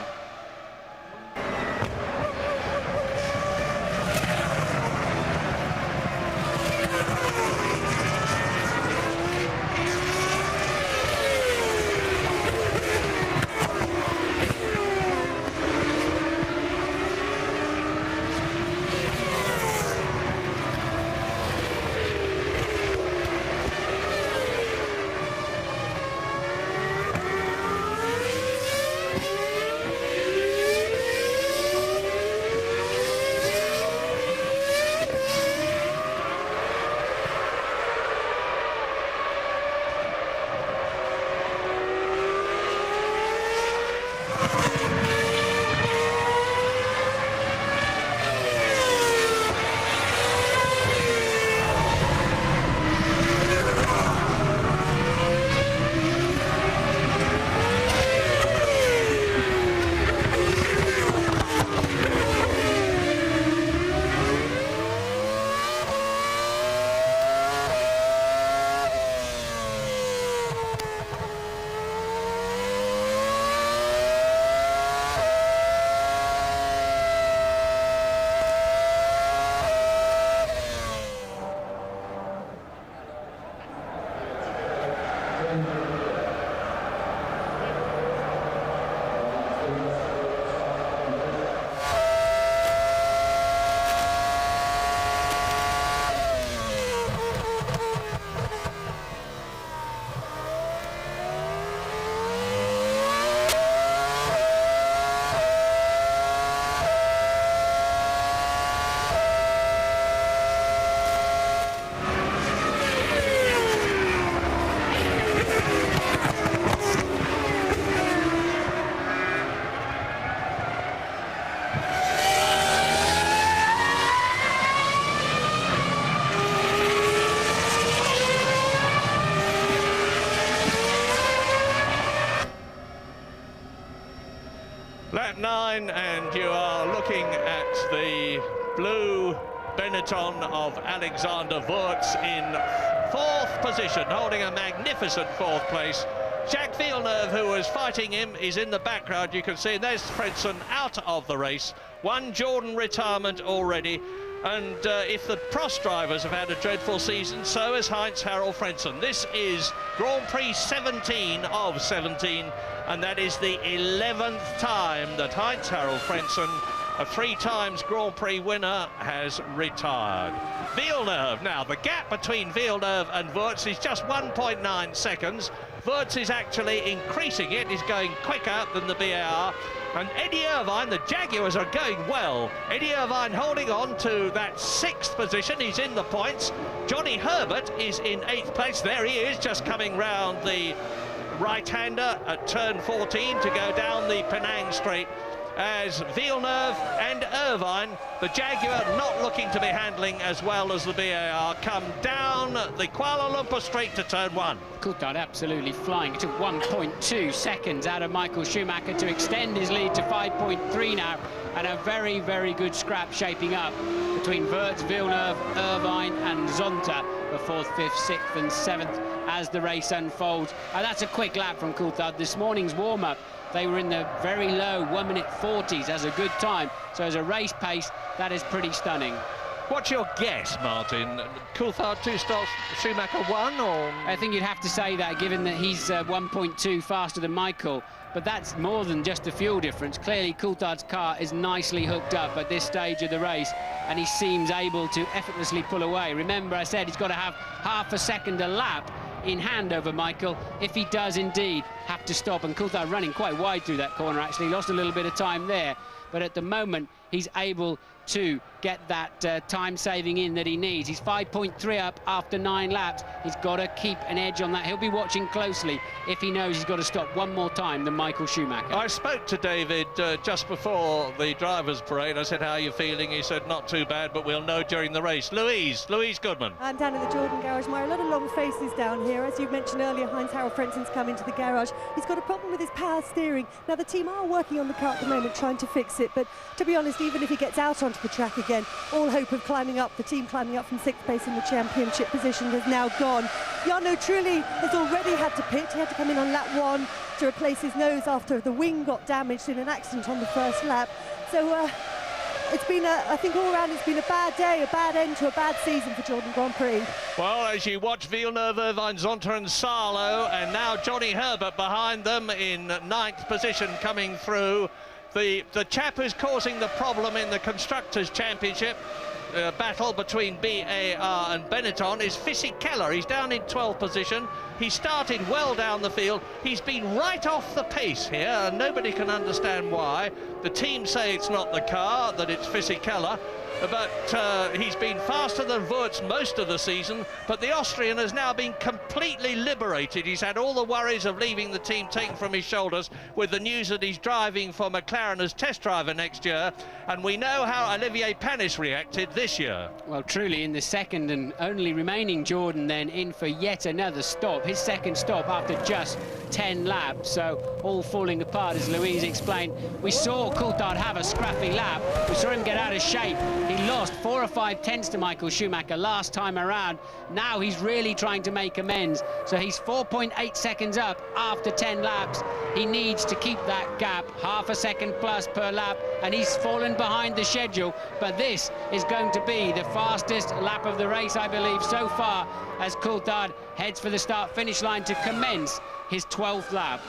Lap 9, and you are looking at the blue Benetton of Alexander Wurz in 4th position, holding a magnificent 4th place. Jacques Villeneuve, who was fighting him, is in the background. You can see there's Frentzen out of the race. One Jordan retirement already. And if the Prost drivers have had a dreadful season, so has Heinz-Harald Frentzen. This is Grand Prix 17 of 17, and that is the 11th time that Heinz-Harald Frentzen, a 3 times Grand Prix winner, has retired. Villeneuve, now the gap between Villeneuve and Wurz is just 1.9 seconds. Wurz is actually increasing it, he's going quicker than the BAR. And Eddie Irvine, the Jaguars are going well. Eddie Irvine holding on to that 6th position, he's in the points. Johnny Herbert is in 8th place, there he is, just coming round the right-hander at turn 14 to go down the Penang Straight, as Villeneuve and Irvine, the Jaguar not looking to be handling as well as the BAR, come down the Kuala Lumpur Straight to turn 1. Coulthard absolutely flying. It took 1.2 seconds out of Michael Schumacher to extend his lead to 5.3 now, and a very, very good scrap shaping up between Wurz, Villeneuve, Irvine and Zonta for 4th, 5th, 6th and 7th as the race unfolds. And that's a quick lap from Coulthard. This morning's warm-up, they were in the very low 1:40s as a good time. So as a race pace, that is pretty stunning. What's your guess, Martin? Coulthard 2 starts, Schumacher 1, or...? I think you'd have to say that, given that he's 1.2 faster than Michael. But that's more than just a fuel difference. Clearly, Coulthard's car is nicely hooked up at this stage of the race, and he seems able to effortlessly pull away. Remember, I said he's got to have half a second a lap in hand over Michael if he does indeed have to stop. And Coulthard running quite wide through that corner, actually lost a little bit of time there, but at the moment he's able to get that time saving in that he needs. He's 5.3 up after 9 laps. He's got to keep an edge on that. He'll be watching closely if he knows he's got to stop one more time than Michael Schumacher. I spoke to David just before the drivers' parade. I said, how are you feeling? He said, not too bad, but we'll know during the race. Louise Goodman. I'm down in the Jordan garage, Myra. A lot of long faces down here. As you mentioned earlier, Heinz-Harald Frentzen's come into the garage. He's got a problem with his power steering. Now, the team are working on the car at the moment, trying to fix it, but to be honest, even if he gets out onto the track again, all hope of climbing up, the team climbing up from 6th place in the championship position, has now gone. Jarno Trulli has already had to pit. He had to come in on lap 1 to replace his nose after the wing got damaged in an accident on the first lap. So it's been, I think all around it's been a bad day, a bad end to a bad season for Jordan Grand Prix. Well, as you watch Villeneuve, Irvine, Zonta and Sarlo, and now Johnny Herbert behind them in 9th position coming through. The chap who's causing the problem in the Constructors' Championship battle between BAR and Benetton is Fisichella. He's down in 12th position. He started well down the field. He's been right off the pace here, and nobody can understand why. The team say it's not the car, that it's Fisichella, but he's been faster than Wurz most of the season, but the Austrian has now been completely liberated. He's had all the worries of leaving the team taken from his shoulders with the news that he's driving for McLaren as test driver next year, and we know how Olivier Panis reacted this year. Well, truly in the second and only remaining Jordan then in for yet another stop, his second stop after just 10 laps, so all falling apart as Louise explained. We saw Coulthard have a scrappy lap, we saw him get out of shape. He lost 4 or 5 tenths to Michael Schumacher last time around. Now he's really trying to make amends. So he's 4.8 seconds up after 10 laps. He needs to keep that gap, half a second plus per lap, and he's fallen behind the schedule. But this is going to be the fastest lap of the race, I believe, so far, as Coulthard heads for the start-finish line to commence his 12th lap.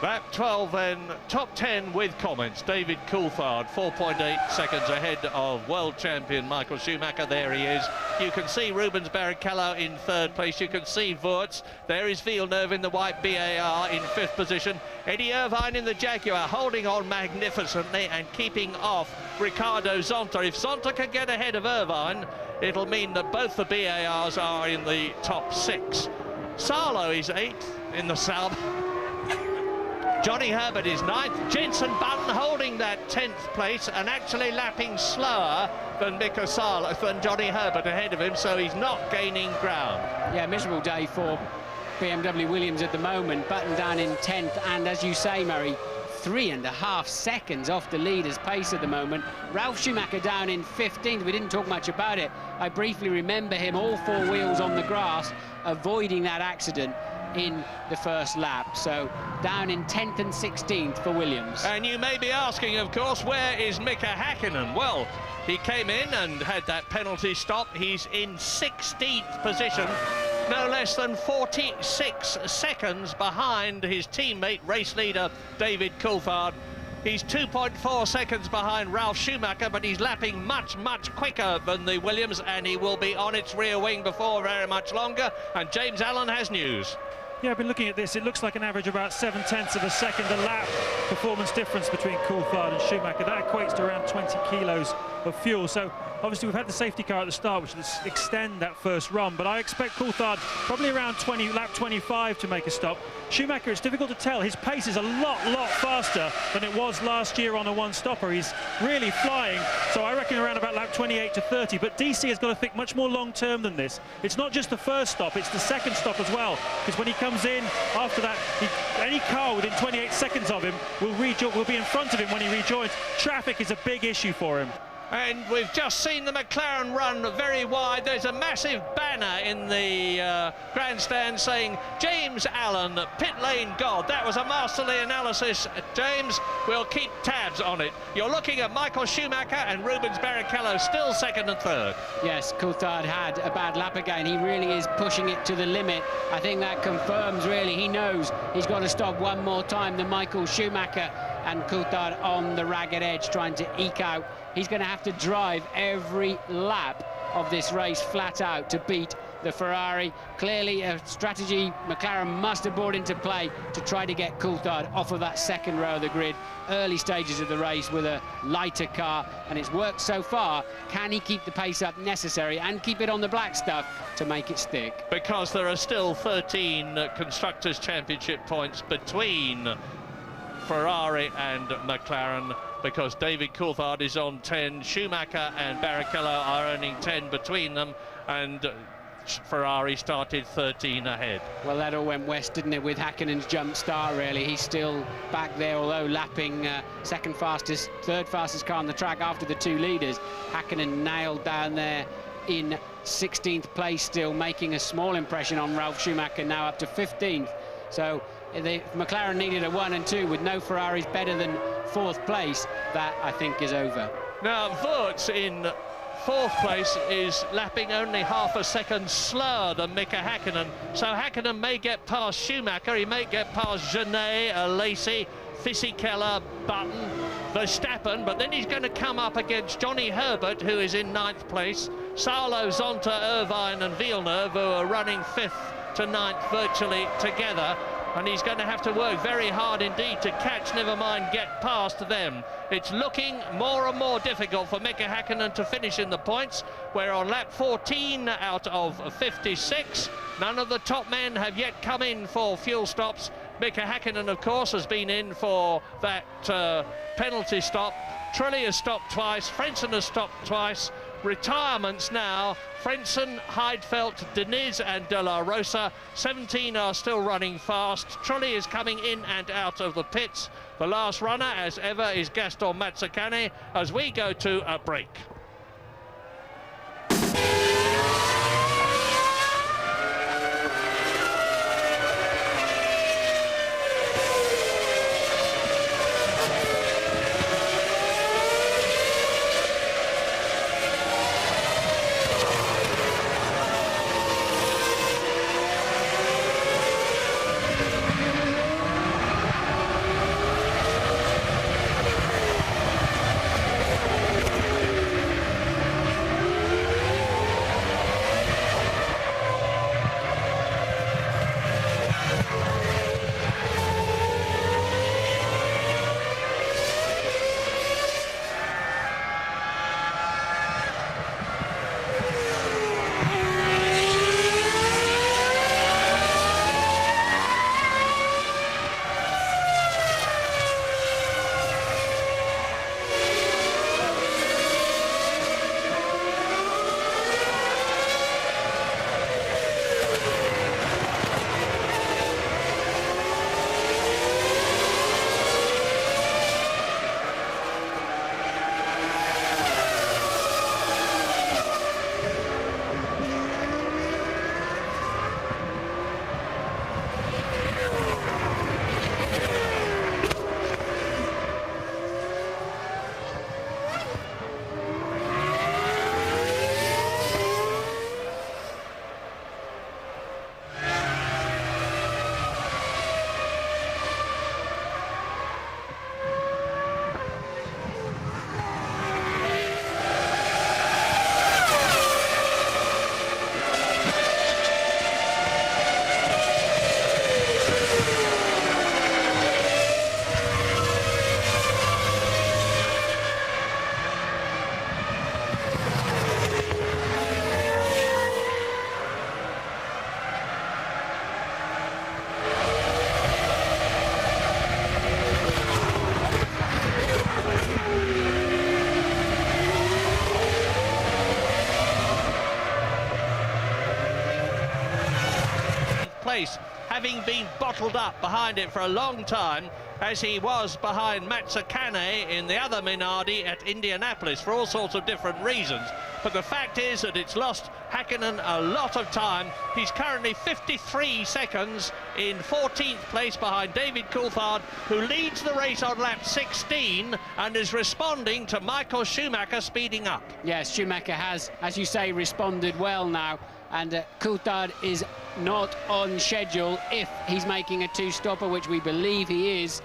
Lap 12 then, top 10 with comments. David Coulthard, 4.8 seconds ahead of world champion Michael Schumacher. There he is. You can see Rubens Barrichello in 3rd place. You can see Wurz. There is Villeneuve in the white BAR in 5th position. Eddie Irvine in the Jaguar holding on magnificently and keeping off Ricardo Zonta. If Zonta can get ahead of Irvine, it'll mean that both the BARs are in the top 6. Sarlo is 8th in the sub. Johnny Herbert is 9th. Jenson Button holding that 10th place and actually lapping slower than than Johnny Herbert ahead of him, so he's not gaining ground. Yeah, miserable day for BMW Williams at the moment. Button down in 10th, and as you say, Murray, 3.5 seconds off the leader's pace at the moment. Ralf Schumacher down in 15th. We didn't talk much about it. I briefly remember him all four wheels on the grass, avoiding that accident in the first lap. So down in 10th and 16th for Williams. And you may be asking, of course, where is Mika Häkkinen? Well, he came in and had that penalty stop. He's in 16th position, no less than 46 seconds behind his teammate, race leader David Coulthard. He's 2.4 seconds behind Ralf Schumacher, but he's lapping much, much quicker than the Williams, and he will be on its rear wing before very much longer. And James Allen has news. Yeah, I've been looking at this. It looks like an average of about 0.7 of a second a lap performance difference between Coulthard and Schumacher. That equates to around 20 kilos of fuel. So obviously we've had the safety car at the start, which will extend that first run, but I expect Coulthard probably around lap 25 to make a stop. Schumacher, it's difficult to tell. His pace is a lot faster than it was last year on a one-stopper. He's really flying, so I reckon around about lap 28 to 30, but DC has got to think much more long-term than this. It's not just the first stop, it's the second stop as well, because when he comes in after that, any car within 28 seconds of him will be in front of him when he rejoins. Traffic is a big issue for him. And we've just seen the McLaren run very wide. There's a massive banner in the grandstand saying James Allen, pit lane god. That was a masterly analysis, James. We'll keep tabs on it. You're looking at Michael Schumacher and Rubens Barrichello still second and third. Yes, Coulthard had a bad lap again. He really is pushing it to the limit. I think that confirms, really, he knows he's got to stop one more time than Michael Schumacher, and Coulthard on the ragged edge trying to eke out. He's going to have to drive every lap of this race flat out to beat the Ferrari. Clearly a strategy McLaren must have brought into play to try to get Coulthard off of that second row of the grid. Early stages of the race with a lighter car, and it's worked so far. Can he keep the pace up necessary and keep it on the black stuff to make it stick? Because there are still 13 Constructors' Championship points between Ferrari and McLaren, because David Coulthard is on 10, Schumacher and Barrichello are earning 10 between them, and Ferrari started 13 ahead. Well, that all went west, didn't it, with Häkkinen's jump start, really. He's still back there, although lapping third fastest car on the track after the two leaders. Häkkinen nailed down there in 16th place still, making a small impression on Ralf Schumacher, now up to 15th. So if McLaren needed a 1 and 2 with no Ferraris better than 4th place, that I think is over. Now Wurz in 4th place is lapping only half a second slower than Mika Häkkinen, so Häkkinen may get past Schumacher, he may get past Genet, Lacey, Fisichella, Button, Verstappen, but then he's going to come up against Johnny Herbert, who is in 9th place, Salo, Zonta, Irvine and Villeneuve, who are running 5th to 9th virtually together, and he's going to have to work very hard indeed to catch, never mind get past them. It's looking more and more difficult for Mika Häkkinen to finish in the points. We're on lap 14 out of 56. None of the top men have yet come in for fuel stops. Mika Häkkinen, of course, has been in for that penalty stop. Trulli has stopped twice, Frentzen has stopped twice. Retirements now, Frentzen, Heidfeld, Diniz and De La Rosa. 17 are still running fast. Trulli is coming in and out of the pits. The last runner, as ever, is Gaston Mazzacane, as we go to a break. race, having been bottled up behind it for a long time, as he was behind Matsukane in the other Minardi at Indianapolis for all sorts of different reasons. But the fact is that it's lost Häkkinen a lot of time. He's currently 53 seconds in 14th place behind David Coulthard, who leads the race on lap 16 and is responding to Michael Schumacher speeding up. Yes, Schumacher has, as you say, responded well now, and Coulthard is not on schedule if he's making a two-stopper, which we believe he is.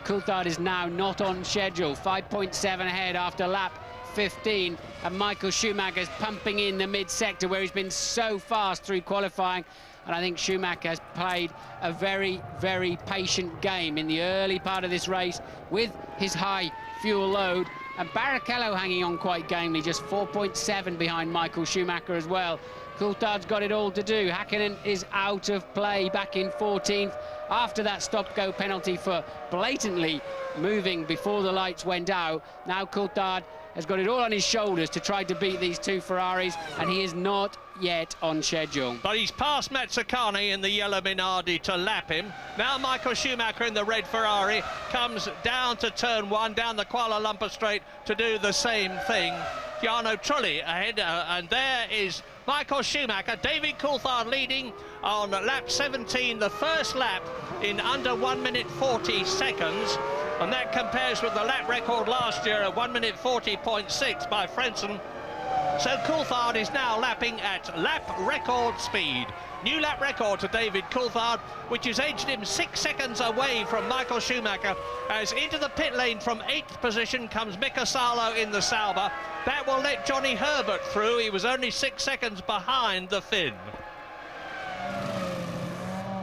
Coulthard is now not on schedule, 5.7 ahead after lap 15, and Michael Schumacher's pumping in the mid-sector where he's been so fast through qualifying, and I think Schumacher has played a very, very patient game in the early part of this race with his high fuel load, and Barrichello hanging on quite gamely, just 4.7 behind Michael Schumacher as well. Coulthard's got it all to do. Häkkinen is out of play, back in 14th after that stop-go penalty for blatantly moving before the lights went out. Now Coulthard has got it all on his shoulders to try to beat these two Ferraris, and he is not yet on schedule. But he's passed Matsukane in the yellow Minardi to lap him. Now Michael Schumacher in the red Ferrari comes down to turn 1, down the Kuala Lumpur straight to do the same thing. Jarno Trulli ahead, and there is Michael Schumacher. David Coulthard leading on lap 17, the first lap in under 1 minute 40 seconds. And that compares with the lap record last year at 1 minute 40.6 by Frentzen. So Coulthard is now lapping at lap record speed. New lap record to David Coulthard, which has edged him 6 seconds away from Michael Schumacher, as into the pit lane from 8th position comes Mika Salo in the Sauber. That will let Johnny Herbert through. He was only 6 seconds behind the Finn.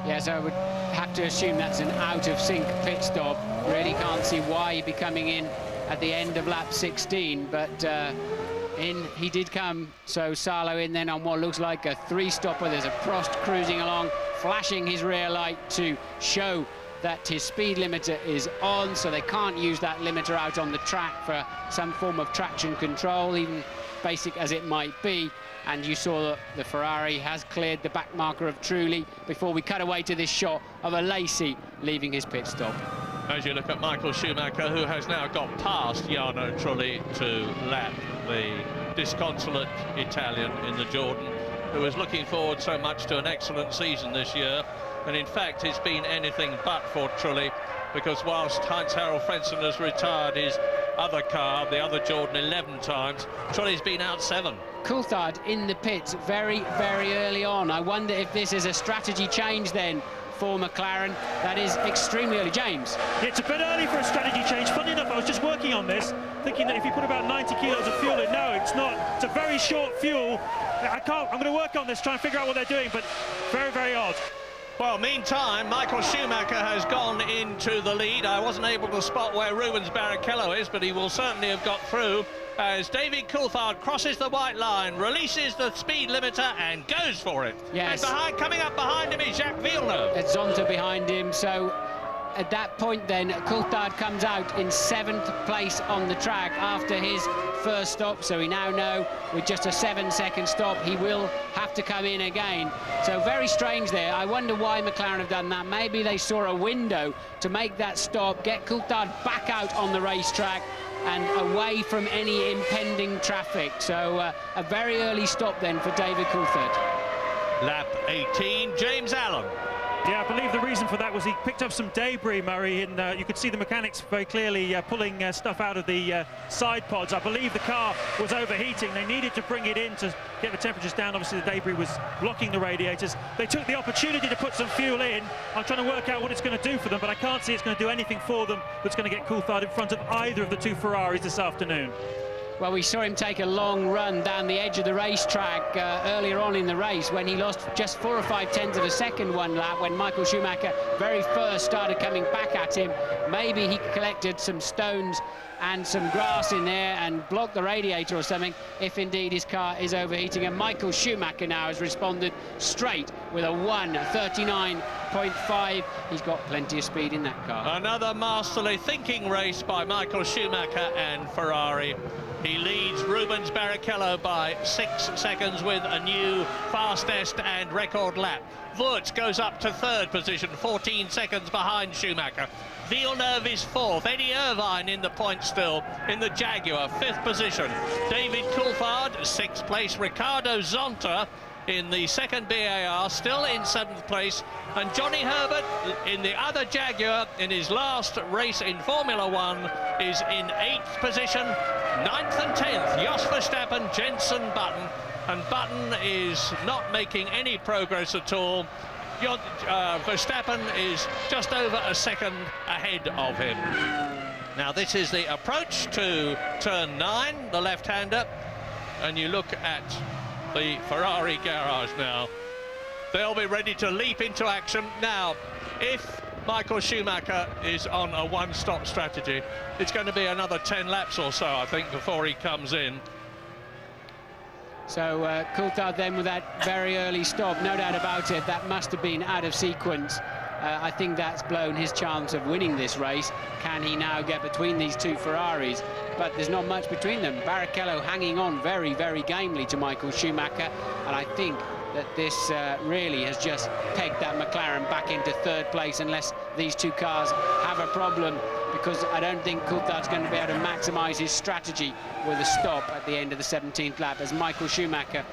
Yes, I would have to assume that's an out-of-sync pit stop. Really can't see why he'd be coming in at the end of lap 16, but in he did come. So Salo in then on what looks like a three-stopper. There's a Prost cruising along, flashing his rear light to show that his speed limiter is on, so they can't use that limiter out on the track for some form of traction control, even basic as it might be. And you saw that the Ferrari has cleared the back marker of Trulli before we cut away to this shot of a Lacey leaving his pit stop. As you look at Michael Schumacher, who has now got past Jarno Trulli to lap the disconsolate Italian in the Jordan, who was looking forward so much to an excellent season this year. And in fact, it's been anything but for Trulli, because whilst Heinz-Harald Frentzen has retired his other car, the other Jordan, 11 times, Trulli's been out 7. Coulthard in the pits very, very early on. I wonder if this is a strategy change then for McLaren. That is extremely early. James? Yeah, it's a bit early for a strategy change. Funny enough, I was just working on this, thinking that if you put about 90 kilos of fuel in, no, it's not. It's a very short fuel. I'm going to work on this, try and figure out what they're doing, but very, very odd. Well, meantime, Michael Schumacher has gone into the lead. I wasn't able to spot where Rubens Barrichello is, but he will certainly have got through as David Coulthard crosses the white line, releases the speed limiter and goes for it. Yes. And coming up behind him is Jacques Villeneuve. It's Zonta behind him, so at that point then Coulthard comes out in 7th place on the track after his first stop, so we now know with just a 7-second stop he will have to come in again. So very strange there. I wonder why McLaren have done that. Maybe they saw a window to make that stop, get Coulthard back out on the racetrack and away from any impending traffic. So a very early stop then for David Coulthard. Lap 18, James Allen. Yeah, I believe the reason for that was he picked up some debris, Murray, and you could see the mechanics very clearly pulling stuff out of the side pods. I believe the car was overheating. They needed to bring it in to get the temperatures down. Obviously, the debris was blocking the radiators. They took the opportunity to put some fuel in. I'm trying to work out what it's going to do for them, but I can't see it's going to do anything for them that's going to get Coulthard in front of either of the two Ferraris this afternoon. Well, we saw him take a long run down the edge of the racetrack earlier on in the race when he lost just 4 or 5 tenths of a second one lap when Michael Schumacher very first started coming back at him. Maybe he collected some stones and some grass in there and blocked the radiator or something if indeed his car is overheating. And Michael Schumacher now has responded straight with a 1:39 0.5. He's got plenty of speed in that car. Another masterly thinking race by Michael Schumacher and Ferrari. He leads Rubens Barrichello by 6 seconds with a new fastest and record lap. Wurz goes up to 3rd position, 14 seconds behind Schumacher. Villeneuve is 4th. Eddie Irvine in the point still in the Jaguar, 5th position. David Coulthard, 6th place. Ricardo Zonta in the 2nd BAR, still in 7th place. And Johnny Herbert in the other Jaguar in his last race in Formula 1 is in 8th position. 9th and 10th, Jos Verstappen, Jenson Button. And Button is not making any progress at all. Verstappen is just over a second ahead of him. Now this is the approach to turn 9, the left-hander, and you look at the Ferrari garage now. They'll be ready to leap into action. Now, if Michael Schumacher is on a one-stop strategy, it's going to be another 10 laps or so, I think, before he comes in. So Coulthard then with that very early stop, no doubt about it, that must have been out of sequence. I think that's blown his chance of winning this race. Can he now get between these two Ferraris? But there's not much between them. Barrichello hanging on very, very gamely to Michael Schumacher, and I think that this really has just pegged that McLaren back into 3rd place unless these two cars have a problem, because I don't think Coulthard's going to be able to maximise his strategy with a stop at the end of the 17th lap as Michael Schumacher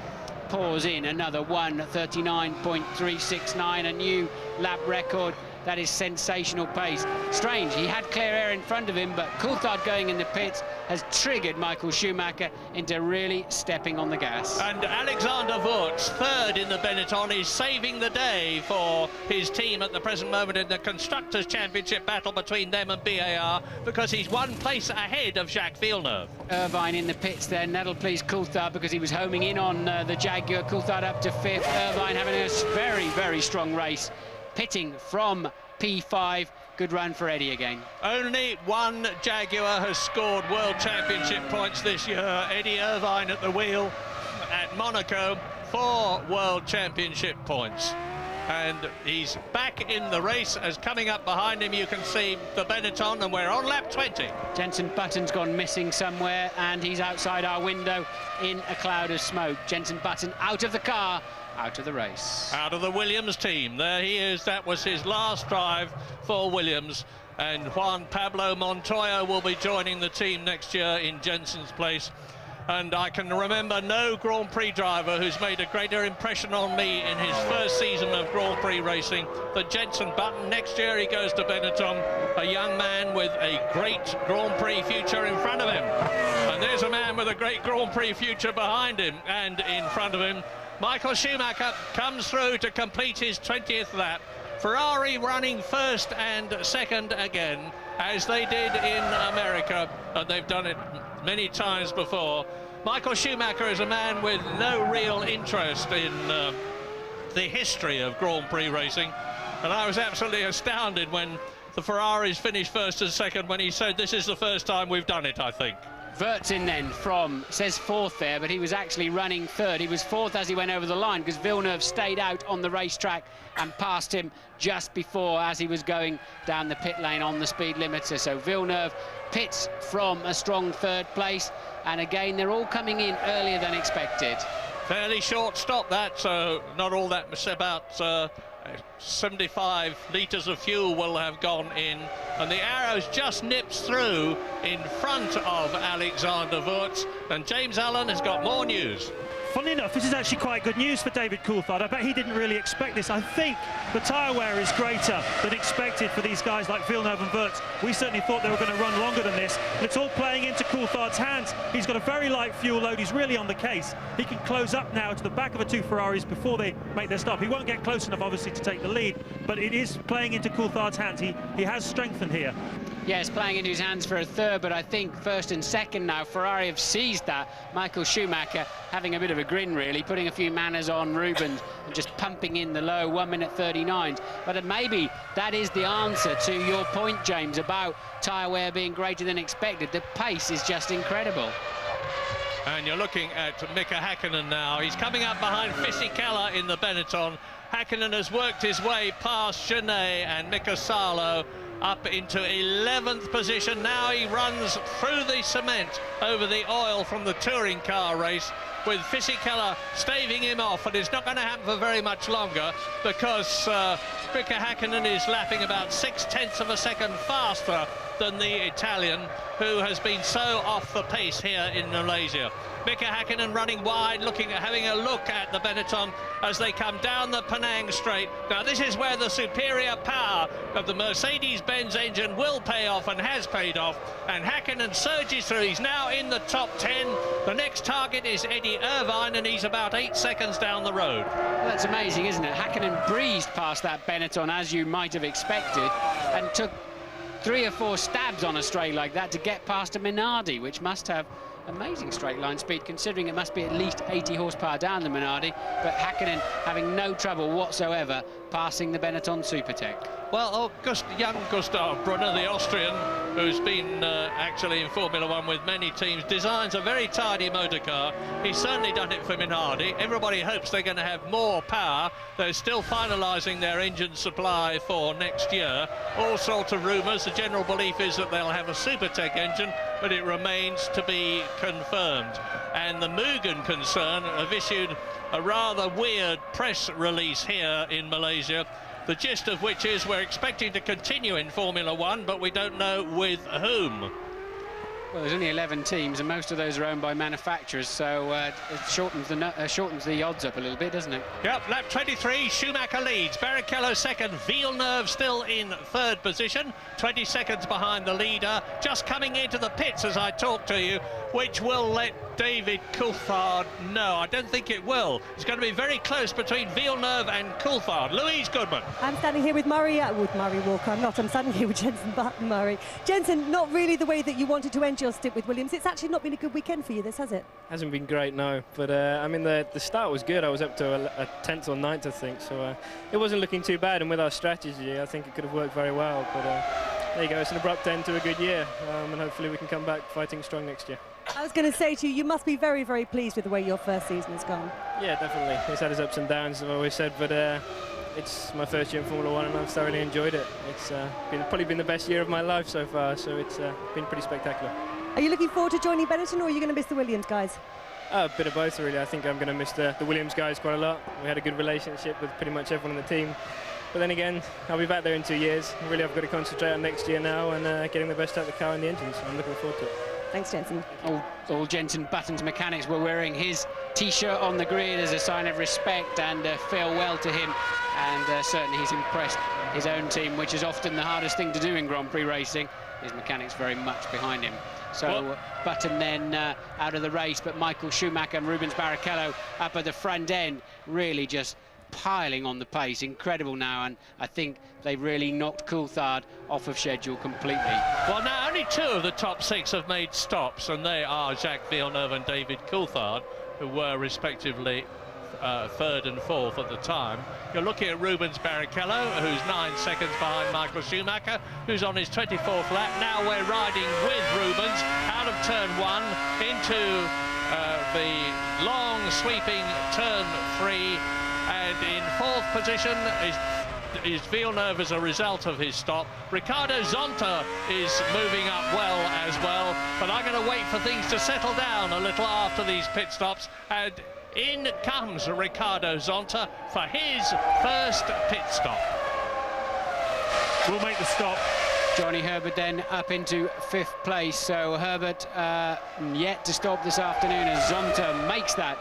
pours in another 1:39.369, a new lap record. That is sensational pace. Strange, he had clear air in front of him, but Coulthard going in the pits has triggered Michael Schumacher into really stepping on the gas. And Alexander Wurz, 3rd in the Benetton, is saving the day for his team at the present moment in the Constructors' Championship battle between them and BAR, because he's 1 place ahead of Jacques Villeneuve. Irvine in the pits then, that'll please Coulthard because he was homing in on the Jaguar. Coulthard up to 5th, Irvine having a very, very strong race. Pitting from P5, good run for Eddie again. Only one Jaguar has scored World Championship points this year. Eddie Irvine at the wheel at Monaco, 4 World Championship points. And he's back in the race as coming up behind him you can see the Benetton, and we're on lap 20. Jenson Button's gone missing somewhere and he's outside our window in a cloud of smoke. Jenson Button out of the car, out of the race. Out of the Williams team. There he is. That was his last drive for Williams. And Juan Pablo Montoya will be joining the team next year in Jenson's place. And I can remember no Grand Prix driver who's made a greater impression on me in his first season of Grand Prix racing than Jenson Button. Next year he goes to Benetton, a young man with a great Grand Prix future in front of him. And there's a man with a great Grand Prix future behind him and in front of him. Michael Schumacher comes through to complete his 20th lap. Ferrari running 1st and 2nd again, as they did in America, and they've done it many times before. Michael Schumacher is a man with no real interest in the history of Grand Prix racing, and I was absolutely astounded when the Ferraris finished 1st and 2nd when he said this is the first time we've done it, I think. Wurz in then from, says 4th there, but he was actually running 3rd. He was 4th as he went over the line because Villeneuve stayed out on the racetrack and passed him just before as he was going down the pit lane on the speed limiter. So Villeneuve pits from a strong 3rd place, and again they're all coming in earlier than expected. Fairly short stop that, so not all that much, about 75 litres of fuel will have gone in, and the Arrows just nips through in front of Alexander Wurz, and James Allen has got more news. Funnily enough, this is actually quite good news for David Coulthard. I bet he didn't really expect this. I think the tyre wear is greater than expected for these guys like Villeneuve and Wurz. We certainly thought they were going to run longer than this, but it's all playing into Coulthard's hands. He's got a very light fuel load. He's really on the case. He can close up now to the back of the 2 Ferraris before they make their stop. He won't get close enough, obviously, to take the lead, but it is playing into Coulthard's hands. He has strengthened here. Yes, playing into his hands for a 3rd, but I think 1st and 2nd now, Ferrari have seized that. Michael Schumacher having a bit of a grin, really, putting a few manners on Rubens and just pumping in the low 1:39. But maybe that is the answer to your point, James, about tyre wear being greater than expected. The pace is just incredible. And you're looking at Mika Häkkinen now. He's coming up behind Fisichella in the Benetton. Häkkinen has worked his way past Genet and Mika Salo up into 11th position. Now he runs through the cement over the oil from the touring car race, with Fisichella staving him off, and it's not going to happen for very much longer, because Mika Häkkinen is lapping about 0.6 of a second faster than the Italian, who has been so off the pace here in Malaysia. Mika Häkkinen running wide, having a look at the Benetton as they come down the Penang Straight. Now this is where the superior power of the Mercedes-Benz engine will pay off, and has paid off, and Häkkinen surges through. He's now in the top 10. The next target is Eddie Irvine, and he's about 8 seconds down the road. Well, that's amazing, isn't it? Häkkinen breezed past that Benetton, as you might have expected, and took 3 or 4 stabs on a straight like that to get past a Minardi, which must have amazing straight line speed, considering it must be at least 80 horsepower down the Minardi, but Häkkinen having no trouble whatsoever passing the Benetton Supertech. Well, young Gustav Brunner, the Austrian, who's been actually in Formula One with many teams, designs a very tidy motor car. He's certainly done it for Minardi. Everybody hopes they're going to have more power. They're still finalising their engine supply for next year. All sorts of rumours. The general belief is that they'll have a Supertech engine, but it remains to be confirmed. And the Mugen concern have issued a rather weird press release here in Malaysia, the gist of which is we're expecting to continue in Formula One, but we don't know with whom. Well, there's only 11 teams, and most of those are owned by manufacturers, so it shortens the odds up a little bit, doesn't it? Yep, lap 23, Schumacher leads, Barrichello second, Villeneuve still in 3rd position, 20 seconds behind the leader, just coming into the pits as I talk to you, which will let David Coulthard know. I don't think it will. It's going to be very close between Villeneuve and Coulthard. Louise Goodman. I'm standing here with Murray Walker. I'm standing here with Jensen Button, Murray. Jensen, not really the way that you wanted to end your stint with Williams. It's actually not been a good weekend for you, this, has it? Hasn't been great, no. But, I mean, the start was good. I was up to a 10th or 9th, I think. So it wasn't looking too bad. And with our strategy, I think it could have worked very well. But there you go. It's an abrupt end to a good year. And hopefully we can come back fighting strong next year. I was going to say to you, you must be very, very pleased with the way your first season has gone. Yeah, definitely. It's had its ups and downs, I've always said, but it's my first year in Formula One and I've thoroughly enjoyed it. It's probably been the best year of my life so far, so it's been pretty spectacular. Are you looking forward to joining Benetton, or are you going to miss the Williams guys? A bit of both, really. I think I'm going to miss the Williams guys quite a lot. We had a good relationship with pretty much everyone on the team. But then again, I'll be back there in 2 years. Really, I've got to concentrate on next year now and getting the best out of the car and the engine, so I'm looking forward to it. Thanks, Jensen. All Jensen Button's mechanics were wearing his T-shirt on the grid as a sign of respect and farewell to him. And certainly he's impressed his own team, which is often the hardest thing to do in Grand Prix racing. His mechanics very much behind him. So Button then out of the race, but Michael Schumacher and Rubens Barrichello up at the front end, really just piling on the pace. Incredible now, and I think they really knocked Coulthard off of schedule completely. Well, now only 2 of the top 6 have made stops, and they are Jacques Villeneuve and David Coulthard, who were respectively 3rd and 4th at the time. You're looking at Rubens Barrichello, who's 9 seconds behind Michael Schumacher, who's on his 24th lap. Now we're riding with Rubens out of turn 1 into the long sweeping turn 3. And in 4th position is Villeneuve as a result of his stop. Ricardo Zonta is moving up well as well, but I'm going to wait for things to settle down a little after these pit stops. And in comes Ricardo Zonta for his first pit stop. We'll make the stop. Johnny Herbert then up into 5th place. So Herbert yet to stop this afternoon as Zonta makes that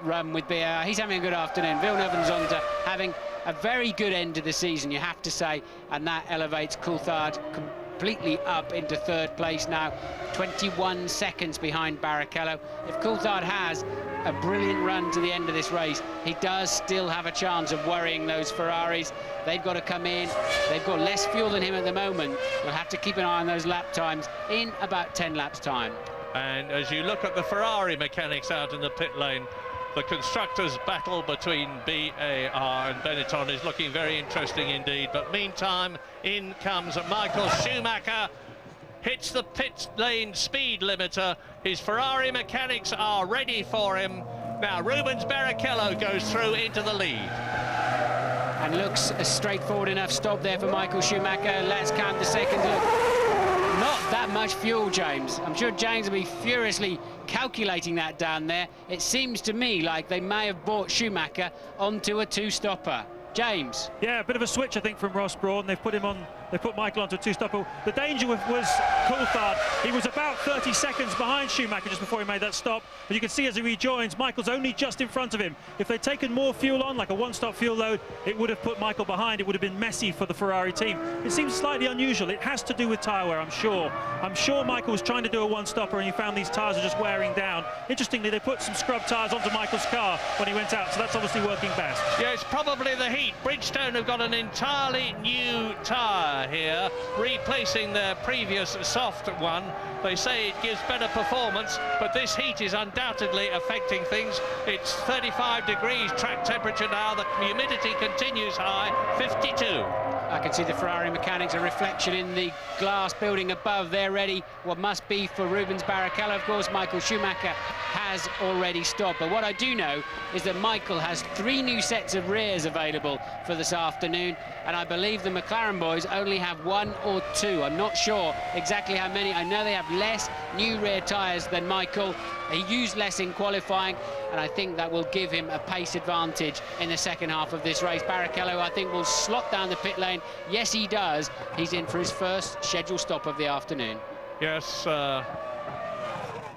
run with BAR. He's having a good afternoon. Villeneuve and Zonta having a very good end to the season, you have to say, and that elevates Coulthard completely up into 3rd place now, 21 seconds behind Barrichello. If Coulthard has a brilliant run to the end of this race, he does still have a chance of worrying those Ferraris. They've got to come in. They've got less fuel than him at the moment. We'll have to keep an eye on those lap times in about 10 laps time. And as you look at the Ferrari mechanics out in the pit lane, the constructors' battle between BAR and Benetton is looking very interesting indeed. But meantime, in comes Michael Schumacher, hits the pit lane speed limiter. His Ferrari mechanics are ready for him. Now Rubens Barrichello goes through into the lead. and looks a straightforward enough stop there for Michael Schumacher. Let's count the seconds. Look, not that much fuel, James. I'm sure James will be furiously calculating that down there. It seems to me like they may have brought Schumacher onto a two-stopper. James. Yeah, a bit of a switch, I think, from Ross Brawn. They've put him on. They put Michael onto a two-stopper. The danger was Coulthard. He was about 30 seconds behind Schumacher just before he made that stop. But you can see as he rejoins, Michael's only just in front of him. If they'd taken more fuel on, like a one-stop fuel load, it would have put Michael behind. It would have been messy for the Ferrari team. It seems slightly unusual. It has to do with tyre wear, I'm sure. I'm sure Michael was trying to do a one-stopper and he found these tyres are just wearing down. Interestingly, they put some scrub tyres onto Michael's car when he went out, so that's obviously working best. Yeah, it's probably the heat. Bridgestone have got an entirely new tyre here, replacing their previous soft one. They say it gives better performance, but this heat is undoubtedly affecting things. It's 35 degrees track temperature now. The humidity continues high, 52. I can see the Ferrari mechanics, a reflection in the glass building above. They're ready. What must be for Rubens Barrichello. Of course, Michael Schumacher has already stopped. But what I do know is that Michael has 3 new sets of rears available for this afternoon. And I believe the McLaren boys only have 1 or 2. I'm not sure exactly how many. I know they have less new rear tyres than Michael. He used less in qualifying, and I think that will give him a pace advantage in the second half of this race. Barrichello, I think, will slot down the pit lane. Yes, he does. He's in for his first scheduled stop of the afternoon. Yes,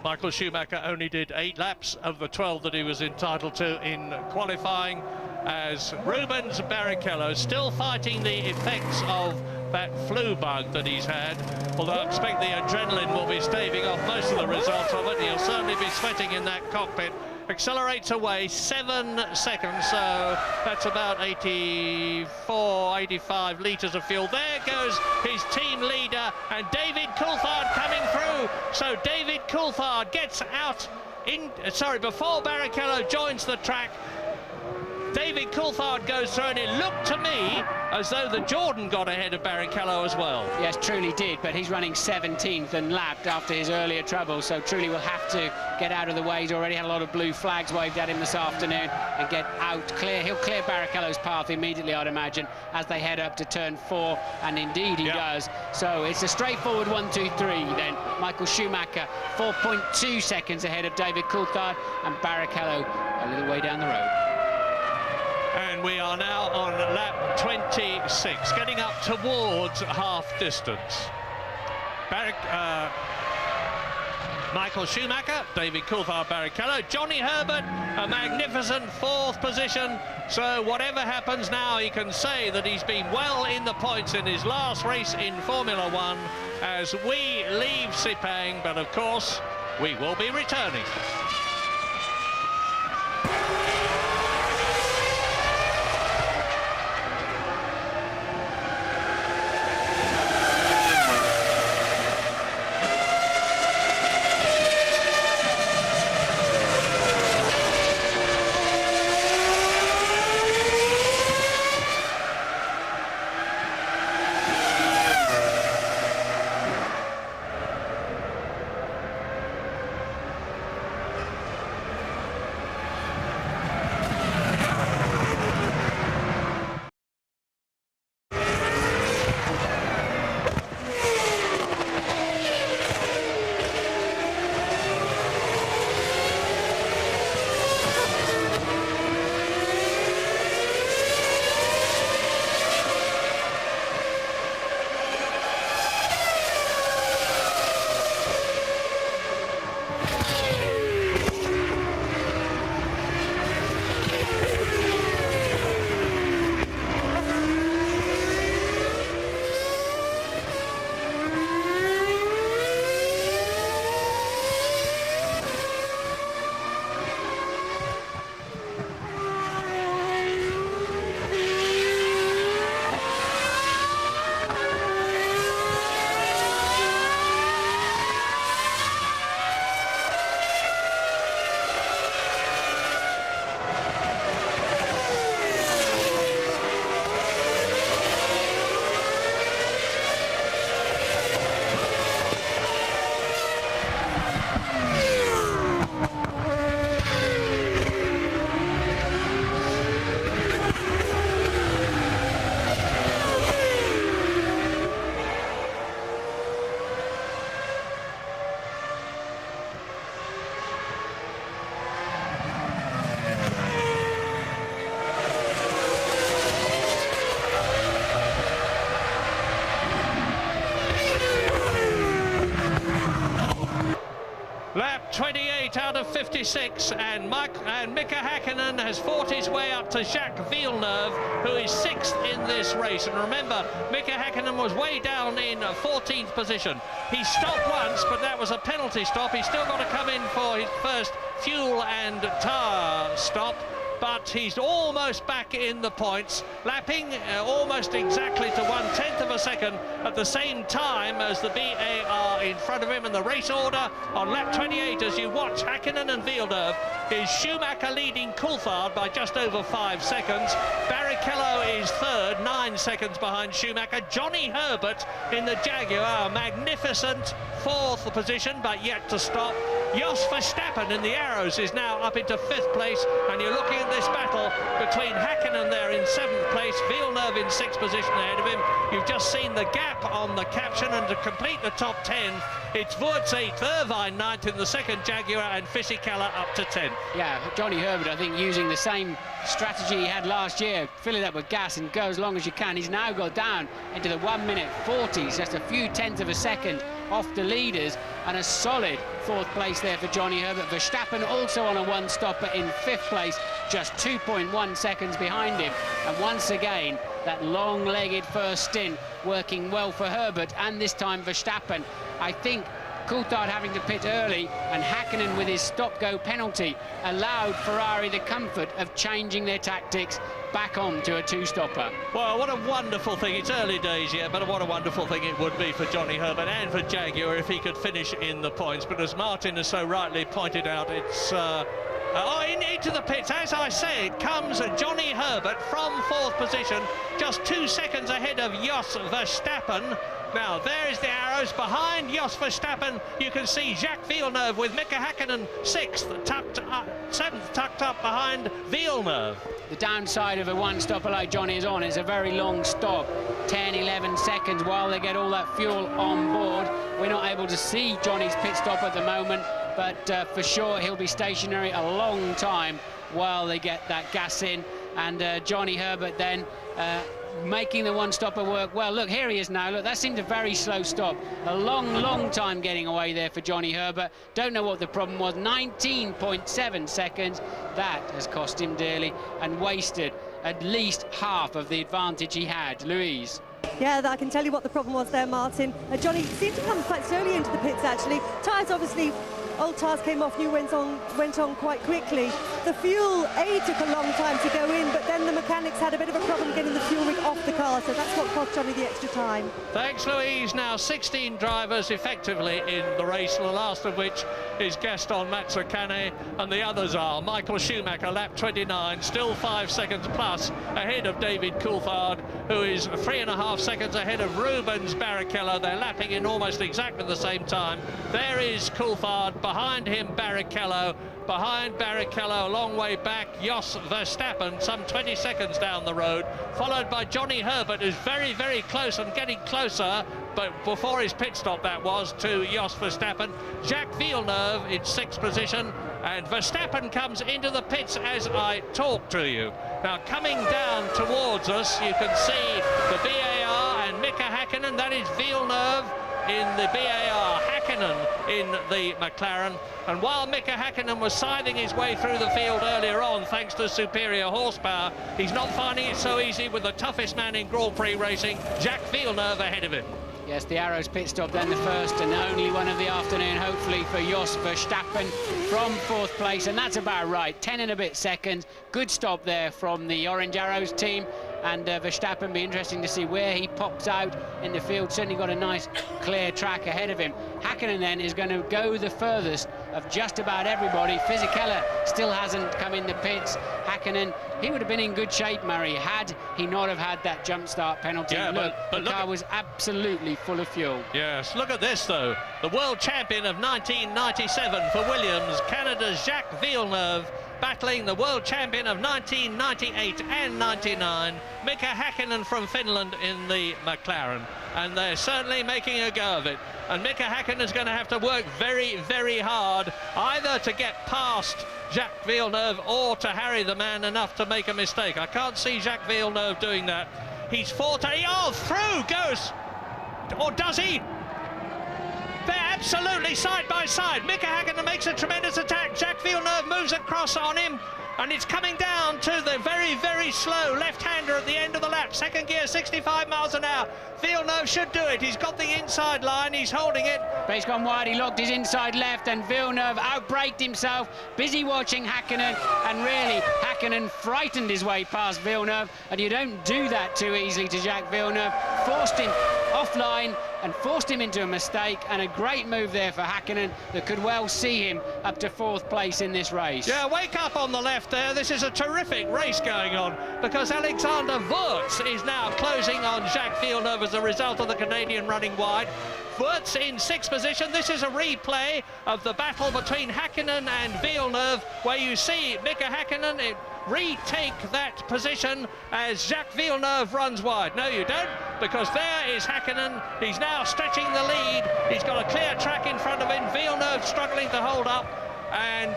Michael Schumacher only did 8 laps of the 12 that he was entitled to in qualifying, as Rubens Barrichello still fighting the effects of that flu bug that he's had, although I expect the adrenaline will be staving off most of the results of it. He'll certainly be sweating in that cockpit. Accelerates away 7 seconds, so that's about 84, 85 litres of fuel. There goes his team leader, and David Coulthard coming through. So David Coulthard gets out before Barrichello joins the track. David Coulthard goes through, and it looked to me as though the Jordan got ahead of Barrichello as well. Yes, truly did, but he's running 17th and lapped after his earlier trouble, so truly will have to get out of the way. He's already had a lot of blue flags waved at him this afternoon and get out clear. He'll clear Barrichello's path immediately, I'd imagine, as they head up to turn 4, and indeed he does. So it's a straightforward 1, 2, 3 then. Michael Schumacher 4.2 seconds ahead of David Coulthard, and Barrichello a little way down the road. And we are now on lap 26, getting up towards half distance. Michael Schumacher, David Coulthard, Barrichello, Johnny Herbert, a magnificent 4th position. So whatever happens now, he can say that he's been well in the points in his last race in Formula 1 as we leave Sepang, but of course, we will be returning. lap 28 out of 56, and Mika Häkkinen has fought his way up to Jacques Villeneuve, who is 6th in this race. And remember, Mika Häkkinen was way down in 14th position. He stopped once, but that was a penalty stop. He's still got to come in for his first fuel and tyre stop, but he's almost back in the points, lapping almost exactly to 1/10 of a second at the same time as the BAR in front of him. And the race order on lap 28, as you watch Häkkinen and Villeneuve, is Schumacher leading Coulthard by just over 5 seconds. Barrichello is third, 9 seconds behind Schumacher. Johnny Herbert in the Jaguar, magnificent 4th position, but yet to stop. Jos Verstappen in the Arrows is now up into 5th place, and you're looking at this battle between Häkkinen there in 7th place, Villeneuve in 6th position ahead of him. You've just seen the gap on the caption, and to complete the top 10, it's Wurtz 8th, Irvine 9th in the second Jaguar, and Fisichella up to 10th. Yeah, Johnny Herbert, I think, using the same strategy he had last year, fill it up with gas and go as long as you can. He's now got down into the 1 minute 40s, just a few tenths of a second off the leaders, and a solid 4th place there for Johnny Herbert. Verstappen also on a one-stopper in 5th place, just 2.1 seconds behind him. And once again, that long-legged first stint working well for Herbert, and this time Verstappen. I think Coulthard having to pit early and Häkkinen with his stop-go penalty allowed Ferrari the comfort of changing their tactics back on to a 2-stopper. Well, what a wonderful thing. It's early days yet, but what a wonderful thing it would be for Johnny Herbert and for Jaguar if he could finish in the points. But as Martin has so rightly pointed out, it's into the pits. As I say, it comes Johnny Herbert from 4th position, just 2 seconds ahead of Jos Verstappen. Now, there is the Arrows. Behind Jos Verstappen, you can see Jacques Villeneuve with Mika Häkkinen 6th, 7th, tucked up behind Villeneuve. The downside of a one-stopper like Johnny is on is a very long stop, 10, 11 seconds while they get all that fuel on board. We're not able to see Johnny's pit stop at the moment, but for sure he'll be stationary a long time while they get that gas in. And Johnny Herbert then making the one-stopper work well. Look, here he is now. Look, that seemed a very slow stop. A long time getting away there for Johnny Herbert. Don't know what the problem was. 19.7 seconds. That has cost him dearly and wasted at least half of the advantage he had. Louise. Yeah, I can tell you what the problem was there, Martin. Johnny seemed to come quite slowly into the pits, actually. Tyres, obviously, old tyres came off, new went on quite quickly. The fuel, took a long time to go in, but then the mechanics had a bit of a problem getting the fuel rig off the car, so that's what cost Johnny the extra time. Thanks, Louise. Now 16 drivers effectively in the race, the last of which is Gaston Mazzacane, and the others are Michael Schumacher, lap 29, still 5 seconds plus ahead of David Coulthard, who is 3.5 seconds ahead of Rubens Barrichello. They're lapping in almost exactly the same time. There is Coulthard, behind him Barrichello, behind Barrichello a long way back Jos Verstappen, some 20 seconds down the road, followed by Johnny Herbert, who's very close and getting closer, but before his pit stop that was, to Jos Verstappen. Jacques Villeneuve in 6th position, and Verstappen comes into the pits as I talk to you. Now coming down towards us, you can see the BAR and Mika Häkkinen. That is Villeneuve in the BAR, Häkkinen in the McLaren. And while Mika Häkkinen was scything his way through the field earlier on, thanks to superior horsepower, he's not finding it so easy with the toughest man in Grand Prix racing, Jacques Villeneuve, ahead of him. Yes, the Arrows pit stop, then the first and only one of the afternoon, hopefully, for Jos Verstappen from 4th place, and that's about right, 10 and a bit seconds. Good stop there from the Orange Arrows team, and Verstappen, be interesting to see where he pops out in the field. Certainly got a nice clear track ahead of him. Häkkinen then is going to go the furthest of just about everybody. Fisichella still hasn't come in the pits. Häkkinen, he would have been in good shape, Murray, had he not have had that jump start penalty. Yeah, look, the car was absolutely full of fuel. Yes, look at this though. The world champion of 1997 for Williams, Canada's Jacques Villeneuve, battling the world champion of 1998 and 99, Mika Häkkinen from Finland in the McLaren. And they're certainly making a go of it. And Mika Häkkinen is going to have to work very hard, either to get past Jacques Villeneuve or to harry the man enough to make a mistake. I can't see Jacques Villeneuve doing that. He's through goes, or does he? They're absolutely side by side. Mika Häkkinen makes a tremendous attack. Jacques Villeneuve moves across on him, and it's coming down to the very, very slow left-hander at the end of the lap. Second gear, 65 miles an hour. Villeneuve should do it. He's got the inside line. He's holding it. But he's gone wide. He locked his inside left, and Villeneuve outbraked himself. Busy watching Häkkinen, and really, Häkkinen frightened his way past Villeneuve, and you don't do that too easily to Jacques Villeneuve. Forced him offline and forced him into a mistake, and a great move there for Häkkinen that could well see him up to 4th place in this race. Yeah, wake up on the left there. This is a terrific race going on, because Alexander Wurz is now closing on Jacques Villeneuve as a result of the Canadian running wide. Wurz in 6th position. This is a replay of the battle between Häkkinen and Villeneuve, where you see Mika Häkkinen retake that position as Jacques Villeneuve runs wide. No, you don't, because there is Häkkinen. He's now stretching the lead. He's got a clear track in front of him. Villeneuve struggling to hold up, and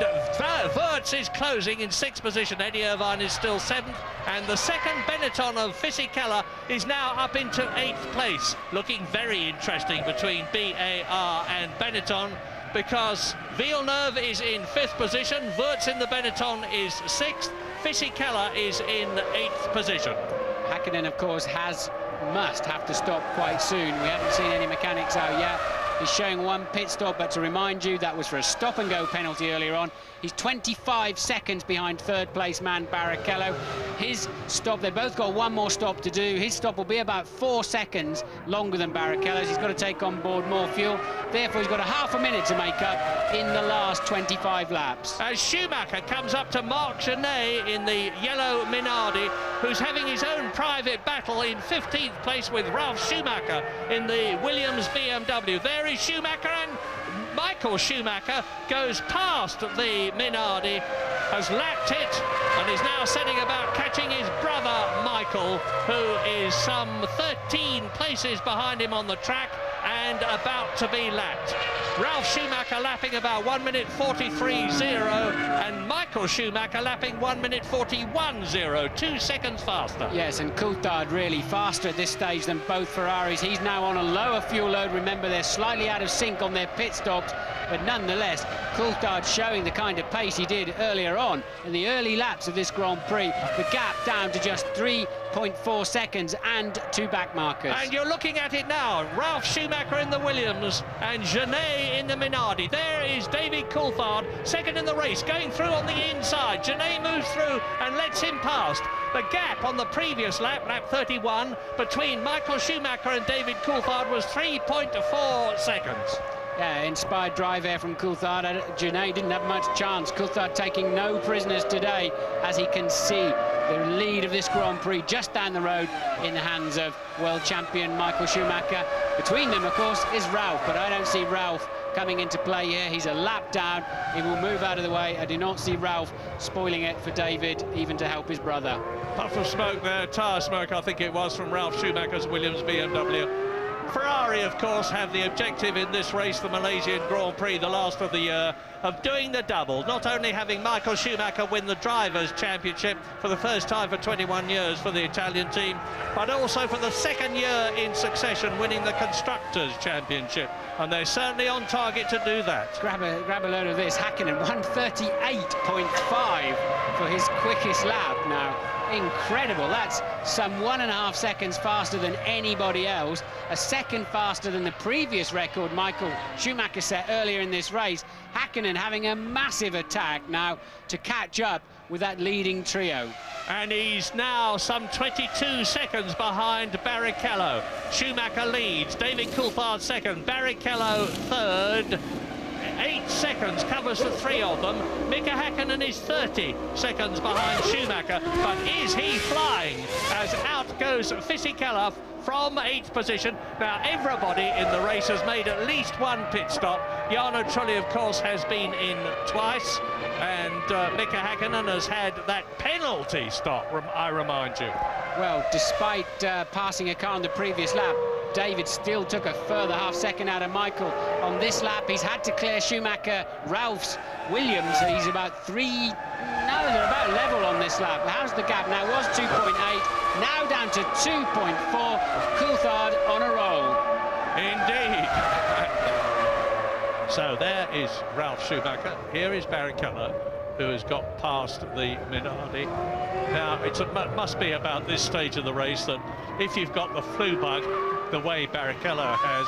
Wurz is closing in 6th position. Eddie Irvine is still 7th, and the second Benetton of Fisichella is now up into 8th place. Looking very interesting between BAR and Benetton, because Villeneuve is in 5th position, Wurz in the Benetton is 6th, Fisichella is in 8th position. Häkkinen, of course, must have to stop quite soon. We haven't seen any mechanics out yet. He's showing one pit stop, but to remind you, that was for a stop-and-go penalty earlier on. He's 25 seconds behind 3rd place man Barrichello. His stop, they both got one more stop to do. His stop will be about 4 seconds longer than Barrichello's. He's got to take on board more fuel. Therefore, he's got a half a minute to make up in the last 25 laps. As Schumacher comes up to Marc Genet in the yellow Minardi, who's having his own private battle in 15th place with Ralf Schumacher in the Williams BMW. There is Schumacher, and Michael Schumacher goes past the Minardi, has lapped it, and is now setting about catching his brother Michael, who is some 13 places behind him on the track and about to be lapped. Ralf Schumacher lapping about 1 minute 43.0, and Michael Schumacher lapping 1 minute 41.0, 2 seconds faster. Yes, and Coulthard really faster at this stage than both Ferraris. He's now on a lower fuel load. Remember, they're slightly out of sync on their pit stops, but nonetheless, Coulthard showing the kind of pace he did earlier on in the early laps of this Grand Prix. The gap down to just 3.4 seconds and 2 back markers. And you're looking at it now. Ralf Schumacher in the Williams and Genet in the Minardi. There is David Coulthard, second in the race, going through on the inside. Genet moves through and lets him past. The gap on the previous lap, lap 31, between Michael Schumacher and David Coulthard was 3.4 seconds. Yeah, inspired drive there from Coulthard. Genet didn't have much chance. Coulthard taking no prisoners today, as he can see the lead of this Grand Prix just down the road in the hands of world champion Michael Schumacher. Between them, of course, is Ralf, but I don't see Ralf coming into play here. He's a lap down. He will move out of the way. I do not see Ralf spoiling it for David, even to help his brother. Puff of smoke there, tyre smoke, I think it was, from Ralf Schumacher's Williams BMW. Ferrari, of course, have the objective in this race, the Malaysian Grand Prix, the last of the year, of doing the double. Not only having Michael Schumacher win the Drivers' Championship for the first time for 21 years for the Italian team, but also for the second year in succession winning the Constructors' Championship. And they're certainly on target to do that. Grab a load of this. Häkkinen, 1:38.5 for his quickest lap now. Incredible. That's some 1.5 seconds faster than anybody else, a second faster than the previous record Michael Schumacher set earlier in this race. Häkkinen having a massive attack now to catch up with that leading trio. And he's now some 22 seconds behind Barrichello. Schumacher leads, David Coulthard second, Barrichello third. 8 seconds covers the 3 of them. Mika Häkkinen is 30 seconds behind Schumacher, but is he flying as out goes Fisichella from 8th position. Now everybody in the race has made at least one pit stop. Jarno Trulli, of course, has been in twice, and Mika Häkkinen has had that penalty stop, I remind you. Well, despite passing a car on the previous lap, David still took a further half second out of Michael on this lap. He's had to clear Schumacher, Ralph's Williams. He's about they're about level on this lap. How's the gap now? It was 2.8, now down to 2.4. Coulthard on a roll. Indeed. So there is Ralf Schumacher. Here is Barrichello, who has got past the Minardi. Now, it must be about this stage of the race that if you've got the flu bug, the way Barrichello has,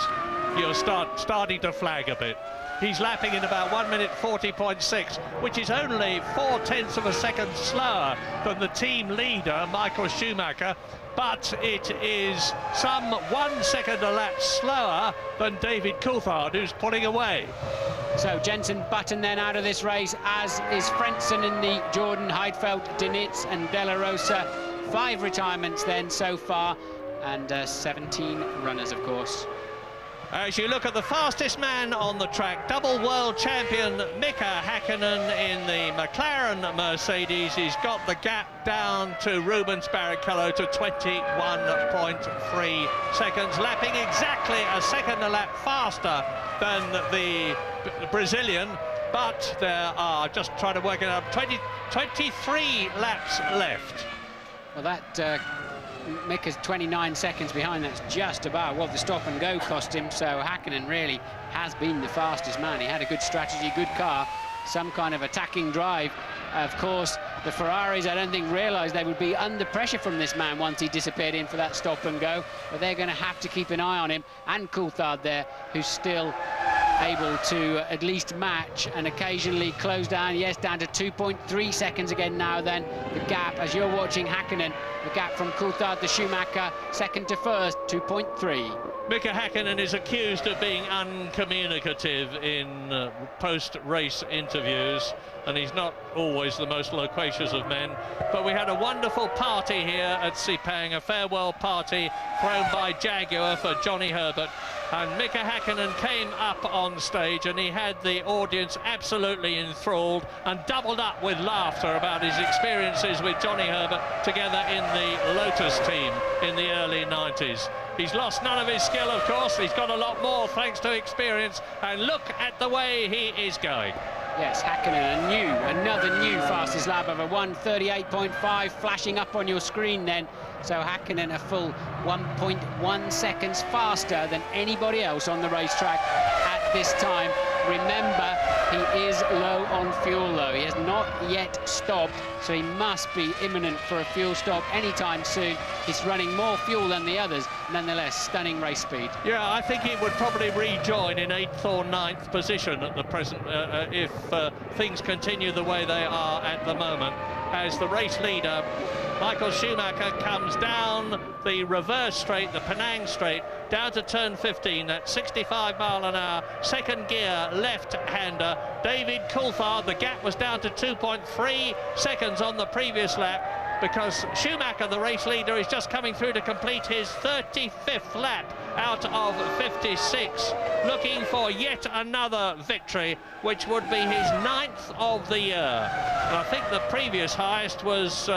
you're starting to flag a bit. He's lapping in about 1 minute 40.6, which is only 0.4 of a second slower than the team leader, Michael Schumacher, but it is some 1 second a lap slower than David Coulthard, who's pulling away. So Jensen Button then out of this race, as is Frentzen in the Jordan, Heidfeld, Dinitz and De La Rosa. 5 retirements then so far, and 17 runners, of course. As you look at the fastest man on the track, double world champion Mika Hakkinen in the McLaren Mercedes. He's got the gap down to Rubens Barrichello to 21.3 seconds, lapping exactly a second a lap faster than the Brazilian. But there are, just trying to work it out, 23 laps left. Well, that Mika's 29 seconds behind. That's just about what the stop and go cost him. So Hakkinen really has been the fastest man. He had a good strategy, good car, some kind of attacking drive. Of course, the Ferraris, I don't think, realised they would be under pressure from this man once he disappeared in for that stop and go. But they're going to have to keep an eye on him, and Coulthard there, who's still able to at least match and occasionally close down. Yes, down to 2.3 seconds again now. Then the gap, as you're watching Hakkinen, the gap from Coulthard to Schumacher, second to first, 2.3. Mika Hakkinen is accused of being uncommunicative in post-race interviews, and he's not always the most loquacious of men. But we had a wonderful party here at Sepang, a farewell party thrown by Jaguar for Johnny Herbert. And Mika Hakkinen came up on stage, and he had the audience absolutely enthralled and doubled up with laughter about his experiences with Johnny Herbert together in the Lotus team in the early 90s. He's lost none of his skill, of course. He's got a lot more thanks to experience, and look at the way he is going. Yes, Hakkinen, another new fastest lap of a 1:38.5 flashing up on your screen then. So Hakkinen a full 1.1 seconds faster than anybody else on the racetrack at this time. Remember, he is low on fuel though. He has not yet stopped, so he must be imminent for a fuel stop anytime soon. He's running more fuel than the others. Nonetheless, stunning race speed. Yeah, I think he would probably rejoin in 8th or 9th position at the present if things continue the way they are at the moment. As the race leader, Michael Schumacher, comes down the reverse straight, the Penang straight, down to turn 15 at 65 mile an hour, second gear, left-hander. David Coulthard, the gap was down to 2.3 seconds on the previous lap, because Schumacher, the race leader, is just coming through to complete his 35th lap out of 56, looking for yet another victory, which would be his 9th of the year. And I think the previous highest was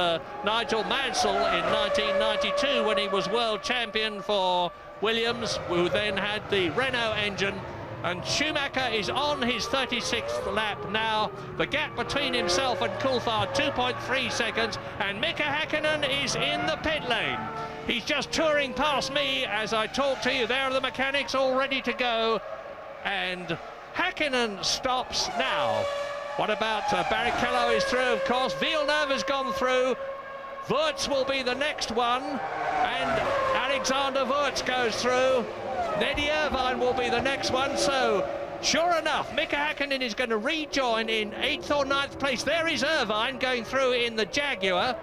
Nigel Mansell in 1992, when he was world champion for Williams, who then had the Renault engine. And Schumacher is on his 36th lap now. The gap between himself and Coulthard, 2.3 seconds, and Mika Hakkinen is in the pit lane. He's just touring past me as I talk to you. There are the mechanics all ready to go, and Hakkinen stops now. What about Barrichello is through, of course. Villeneuve has gone through. Wurz will be the next one, and Alexander Wurz goes through. Neddy Irvine will be the next one. So sure enough, Mika Hakkinen is going to rejoin in 8th or 9th place. There is Irvine going through in the Jaguar.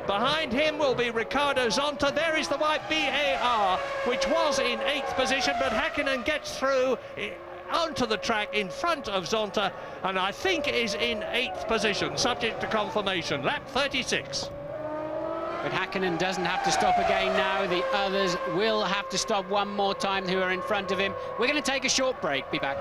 Behind him will be Ricardo Zonta. There is the white BAR, which was in 8th position, but Hakkinen gets through onto the track in front of Zonta, and I think is in 8th position, subject to confirmation. Lap 36. But Hakkinen doesn't have to stop again now. The others will have to stop one more time who are in front of him. We're going to take a short break. Be back.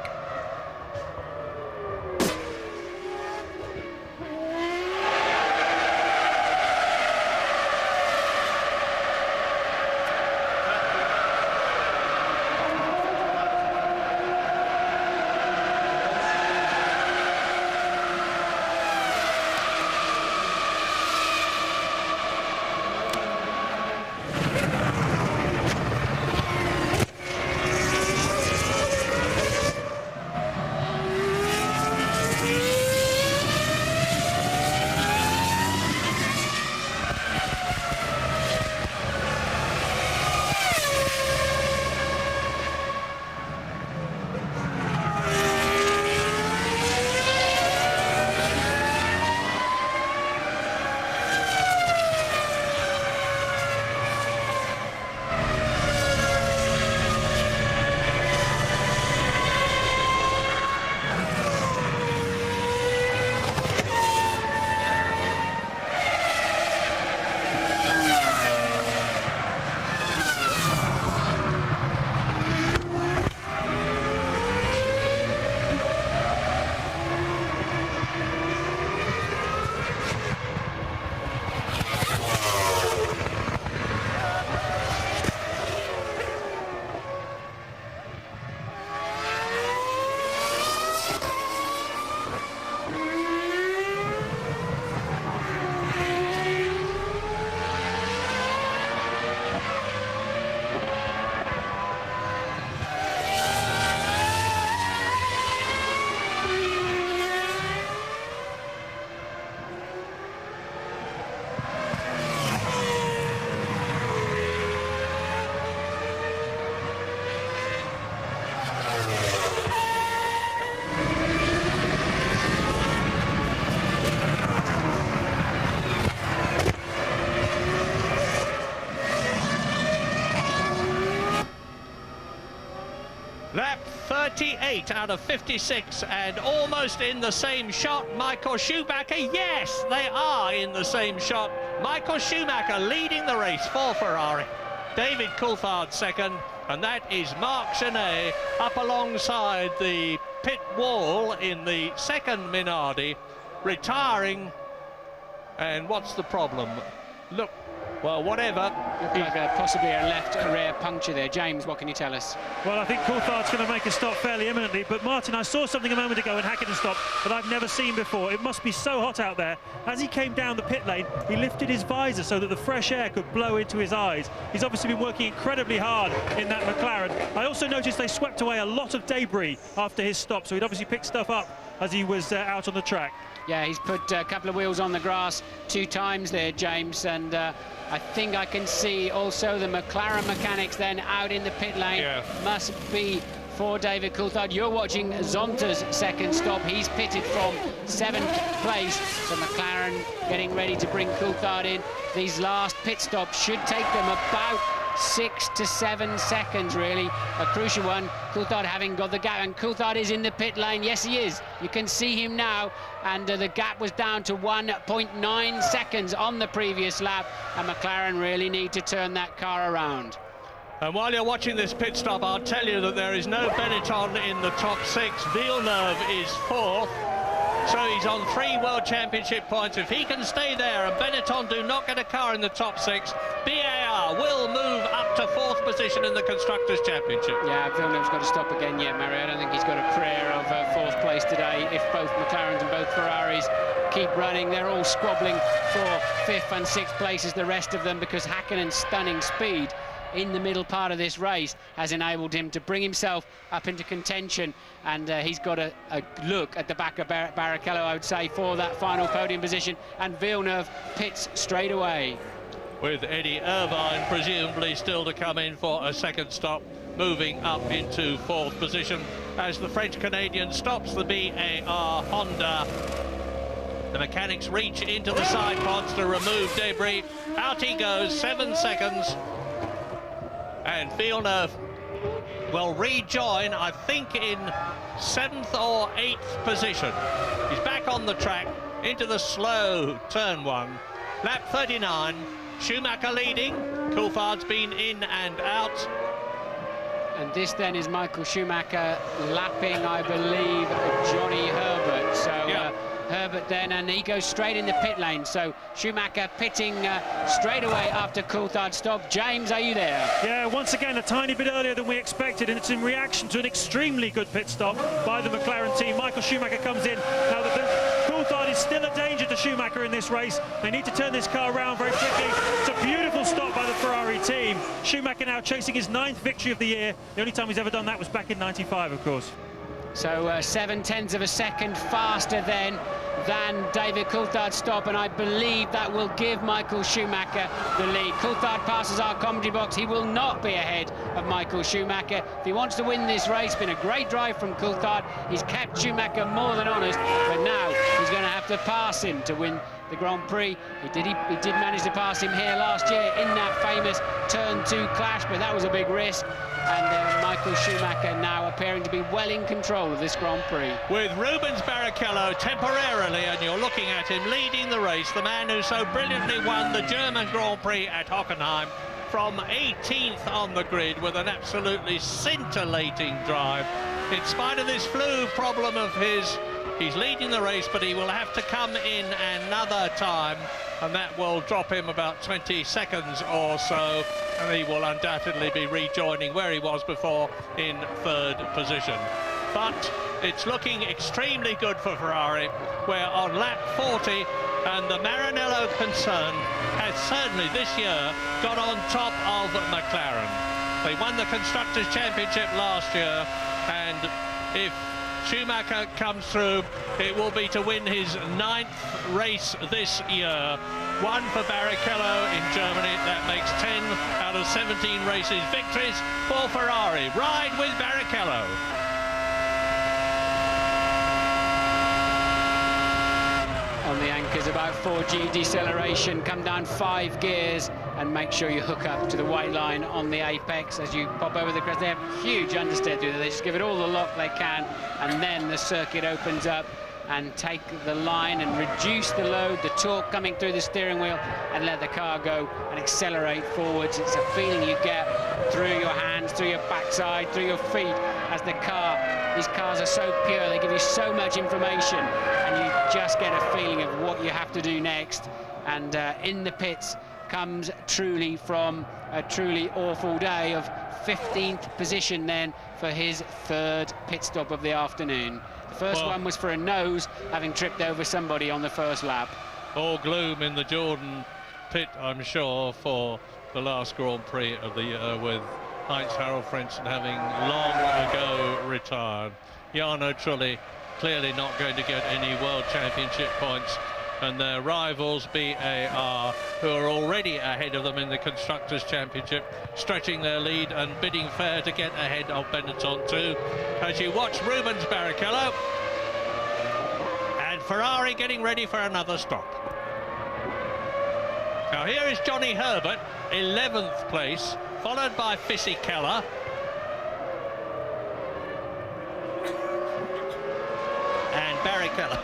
Lap 38 out of 56 and almost in the same shot. Michael Schumacher, yes, they are in the same shot. Michael Schumacher leading the race for Ferrari. David Coulthard second, and that is Marc Genet up alongside the pit wall in the second Minardi, retiring. And what's the problem? Look, well, whatever. Looked like possibly a left rear puncture there. James, what can you tell us? Well, I think Coulthard's going to make a stop fairly imminently, but Martin, I saw something a moment ago in Hackett stop that I've never seen before. It must be so hot out there. As he came down the pit lane, he lifted his visor so that the fresh air could blow into his eyes. He's obviously been working incredibly hard in that McLaren. I also noticed they swept away a lot of debris after his stop, so he'd obviously picked stuff up as he was out on the track. Yeah, he's put a couple of wheels on the grass 2 times there, James, and I think I can see also the McLaren mechanics then out in the pit lane. Yeah. Must be for David Coulthard. You're watching Zonta's second stop. He's pitted from 7th place, so McLaren getting ready to bring Coulthard in. These last pit stops should take them about 6 to 7 seconds, really. A crucial one. Coulthard having got the gap, and Coulthard is in the pit lane. Yes, he is. You can see him now, and the gap was down to 1.9 seconds on the previous lap, and McLaren really need to turn that car around. And while you're watching this pit stop, I'll tell you that there is no Benetton in the top 6. Villeneuve is 4th. So he's on 3 World Championship points. If he can stay there and Benetton do not get a car in the top 6, BAR will move up to 4th position in the Constructors' Championship. Yeah, Villeneuve's got to stop again yet, Mario. I don't think he's got a prayer of 4th place today. If both McLarens and both Ferraris keep running, they're all squabbling for 5th and 6th places, the rest of them, because Häkkönen's stunning speed in the middle part of this race has enabled him to bring himself up into contention, and he's got a look at the back of Barrichello, I would say, for that final podium position, and Villeneuve pits straight away. With Eddie Irvine presumably still to come in for a second stop, moving up into 4th position as the French-Canadian stops the BAR Honda. The mechanics reach into the side pods to remove debris. Out he goes, 7 seconds. And Villeneuve will rejoin, I think, in 7th or 8th position. He's back on the track into the slow turn 1. Lap 39, Schumacher leading. Coulthard's been in and out. And this then is Michael Schumacher lapping, I believe, Johnny Herbert. So yeah. Herbert then, and he goes straight in the pit lane. So Schumacher pitting straight away after Coulthard stop. James, are you there? Yeah, once again, a tiny bit earlier than we expected, and it's in reaction to an extremely good pit stop by the McLaren team. Michael Schumacher comes in. Now, Coulthard is still a danger to Schumacher in this race. They need to turn this car around very quickly. It's a beautiful stop by the Ferrari team. Schumacher now chasing his 9th victory of the year. The only time he's ever done that was back in '95, of course. So 0.7 of a second faster then than David Coulthard's stop, and I believe that will give Michael Schumacher the lead. Coulthard passes our commentary box. He will not be ahead of Michael Schumacher. If he wants to win this race, been a great drive from Coulthard. He's kept Schumacher more than honest, but now he's going to have to pass him to win the Grand Prix. He did manage to pass him here last year in that famous turn 2 clash, but that was a big risk. And Michael Schumacher now appearing to be well in control of this Grand Prix. With Rubens Barrichello temporarily, and you're looking at him leading the race, the man who so brilliantly won the German Grand Prix at Hockenheim from 18th on the grid with an absolutely scintillating drive. In spite of this flu problem of his, he's leading the race, but he will have to come in another time, and that will drop him about 20 seconds or so, and he will undoubtedly be rejoining where he was before in 3rd position. But it's looking extremely good for Ferrari. We're on lap 40, and the Maranello concern has certainly this year got on top of McLaren. They won the Constructors' Championship last year, and if Schumacher comes through, it will be to win his 9th race this year. 1 for Barrichello in Germany. That makes 10 out of 17 races victories for Ferrari. Ride with Barrichello. On the anchors, about 4G deceleration, come down 5 gears, and make sure you hook up to the white line on the apex as you pop over the crest. They have huge understeer through there. They just give it all the lock they can, and then the circuit opens up and take the line and reduce the load, the torque coming through the steering wheel, and let the car go and accelerate forwards. It's a feeling you get through your hands, through your backside, through your feet as the car. These cars are so pure, they give you so much information, and you just get a feeling of what you have to do next. And in the pits comes truly from a truly awful day of 15th position then for his third pit stop of the afternoon. The first one was for a nose, having tripped over somebody on the first lap. All gloom in the Jordan pit, I'm sure, for the last Grand Prix of the year, with Heinz-Harald Frentzen having long ago retired. Jarno Trulli clearly not going to get any World Championship points, and their rivals BAR, who are already ahead of them in the Constructors' Championship, stretching their lead and bidding fair to get ahead of Benetton too. As you watch Rubens Barrichello and Ferrari getting ready for another stop. Now here is Johnny Herbert, 11th place, followed by Fisichella. And Barrichello.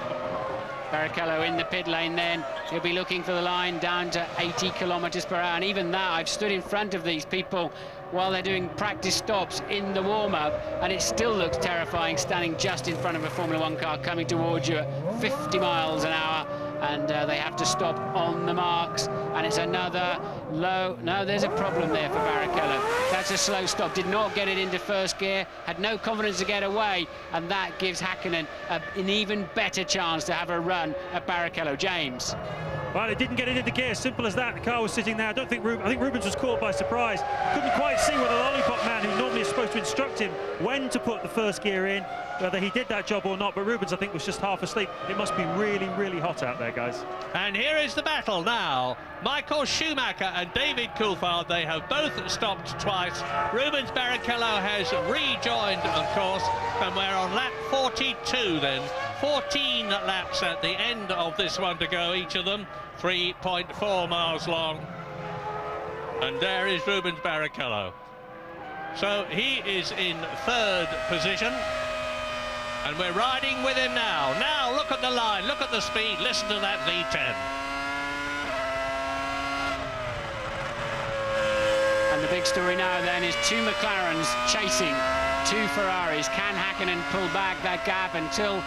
Barrichello in the pit lane then. He'll be looking for the line down to 80 kilometers per hour. And even that, I've stood in front of these people while they're doing practice stops in the warm-up, and it still looks terrifying standing just in front of a Formula One car coming towards you at 50 miles an hour. And they have to stop on the marks, and it's another low. No, there's a problem there for Barrichello. That's a slow stop. Did not get it into first gear, had no confidence to get away, and that gives Häkkinen an even better chance to have a run at Barrichello. James. Well, it didn't get it into gear, simple as that. The car was sitting there. I think Rubens was caught by surprise. Couldn't quite see whether the lollipop man, who normally is supposed to instruct him when to put the first gear in, whether he did that job or not. But Rubens, I think, was just half asleep. It must be really, really hot out there, guys. And here is the battle now. Michael Schumacher and David Coulthard, they have both stopped twice. Rubens Barrichello has rejoined, of course, and we're on lap 42 then. 14 laps at the end of this one to go, each of them 3.4 miles long. And there is Rubens Barrichello. So he is in third position, and we're riding with him now. Now look at the line, look at the speed, listen to that V10. And the big story now then is two McLarens chasing two Ferraris. Can Häkkinen pull back that gap until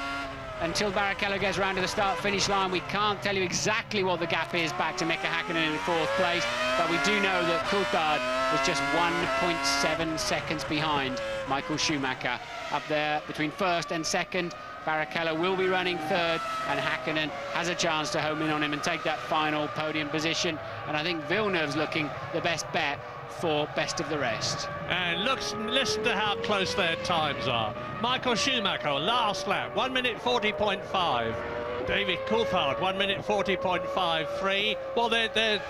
Barrichello gets round to the start-finish line? We can't tell you exactly what the gap is back to Mika Häkkinen in fourth place, but we do know that Coulthard was just 1.7 seconds behind Michael Schumacher. Up there between first and second, Barrichello will be running third, and Häkkinen has a chance to home in on him and take that final podium position. And I think Villeneuve's looking the best bet for best of the rest. And listen to how close their times are. Michael Schumacher, last lap, 1 minute 40.5. David Coulthard, 1 minute 40.53. Well, they're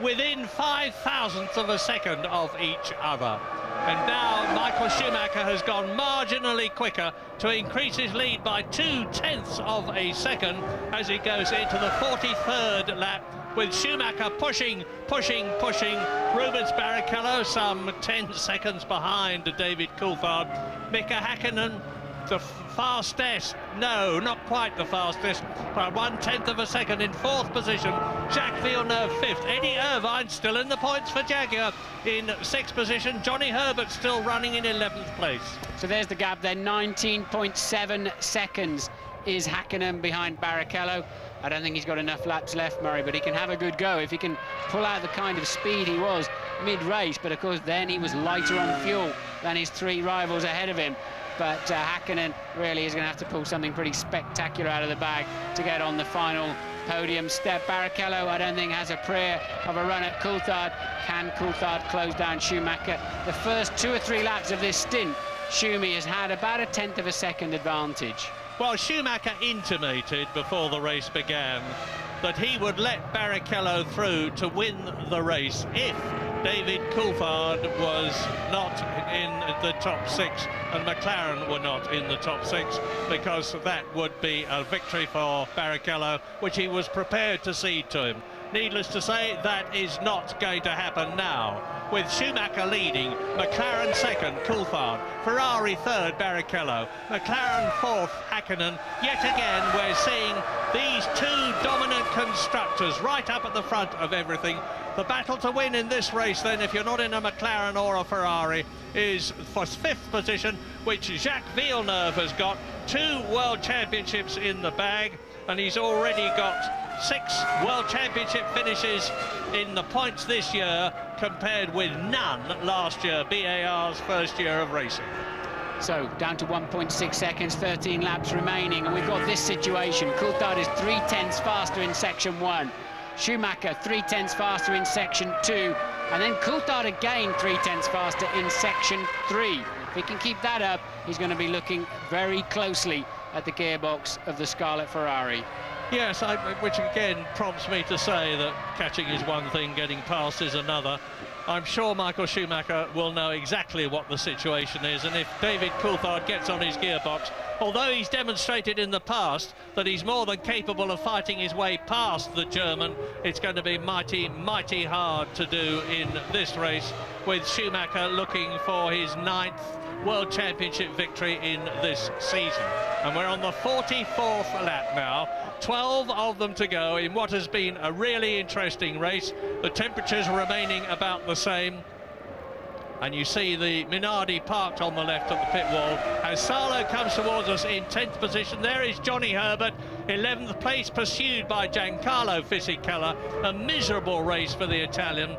within 5 thousandths of a second of each other. And now Michael Schumacher has gone marginally quicker to increase his lead by 0.2 of a second as he goes into the 43rd lap, with Schumacher pushing Rubens Barrichello some 10 seconds behind David Coulthard. Mika Häkkinen, the fastest, no, not quite the fastest, by 1/10 of a second in fourth position. Jacques Villeneuve fifth. Eddie Irvine still in the points for Jaguar in sixth position. Johnny Herbert still running in 11th place. So there's the gap then, 19.7 seconds is Häkkinen behind Barrichello. I don't think he's got enough laps left, Murray, but he can have a good go if he can pull out the kind of speed he was mid-race. But of course then he was lighter on fuel than his three rivals ahead of him. But Häkkinen really is going to have to pull something pretty spectacular out of the bag to get on the final podium step. Barrichello, I don't think, has a prayer of a run at Coulthard. Can Coulthard close down Schumacher? The first 2 or 3 laps of this stint, Schumi has had about 1/10 of a second advantage. Well, Schumacher intimated before the race began that he would let Barrichello through to win the race if David Coulthard was not in the top 6 and McLaren were not in the top 6, because that would be a victory for Barrichello, which he was prepared to cede to him. needless to say, that is not going to happen now. With Schumacher leading, McLaren second, Coulthard, Ferrari third, Barrichello, McLaren fourth, Hakkinen. Yet again, we're seeing these two dominant constructors right up at the front of everything. The battle to win in this race, then, if you're not in a McLaren or a Ferrari, is for fifth position, which Jacques Villeneuve has got. 2 World Championships in the bag, and he's already got 6 World Championship finishes in the points this year, compared with none last year, BAR's first year of racing. So down to 1.6 seconds, 13 laps remaining, and we've got this situation. Coulthard is 3/10 faster in section 1. Schumacher 3/10 faster in section 2, and then Coulthard again 3/10 faster in section 3. If he can keep that up, he's going to be looking very closely at the gearbox of the Scarlet Ferrari. Yes, which again prompts me to say that catching is one thing, getting past is another. I'm sure Michael Schumacher will know exactly what the situation is, and if David Coulthard gets on his gearbox, although he's demonstrated in the past that he's more than capable of fighting his way past the German, it's going to be mighty, mighty hard to do in this race, with Schumacher looking for his 9th World Championship victory in this season. And we're on the 44th lap now, 12 of them to go in what has been a really interesting race. The temperatures remaining about the same. And you see the Minardi parked on the left of the pit wall as Salo comes towards us in 10th position. There is Johnny Herbert, 11th place, pursued by Giancarlo Fisichella. A miserable race for the Italian,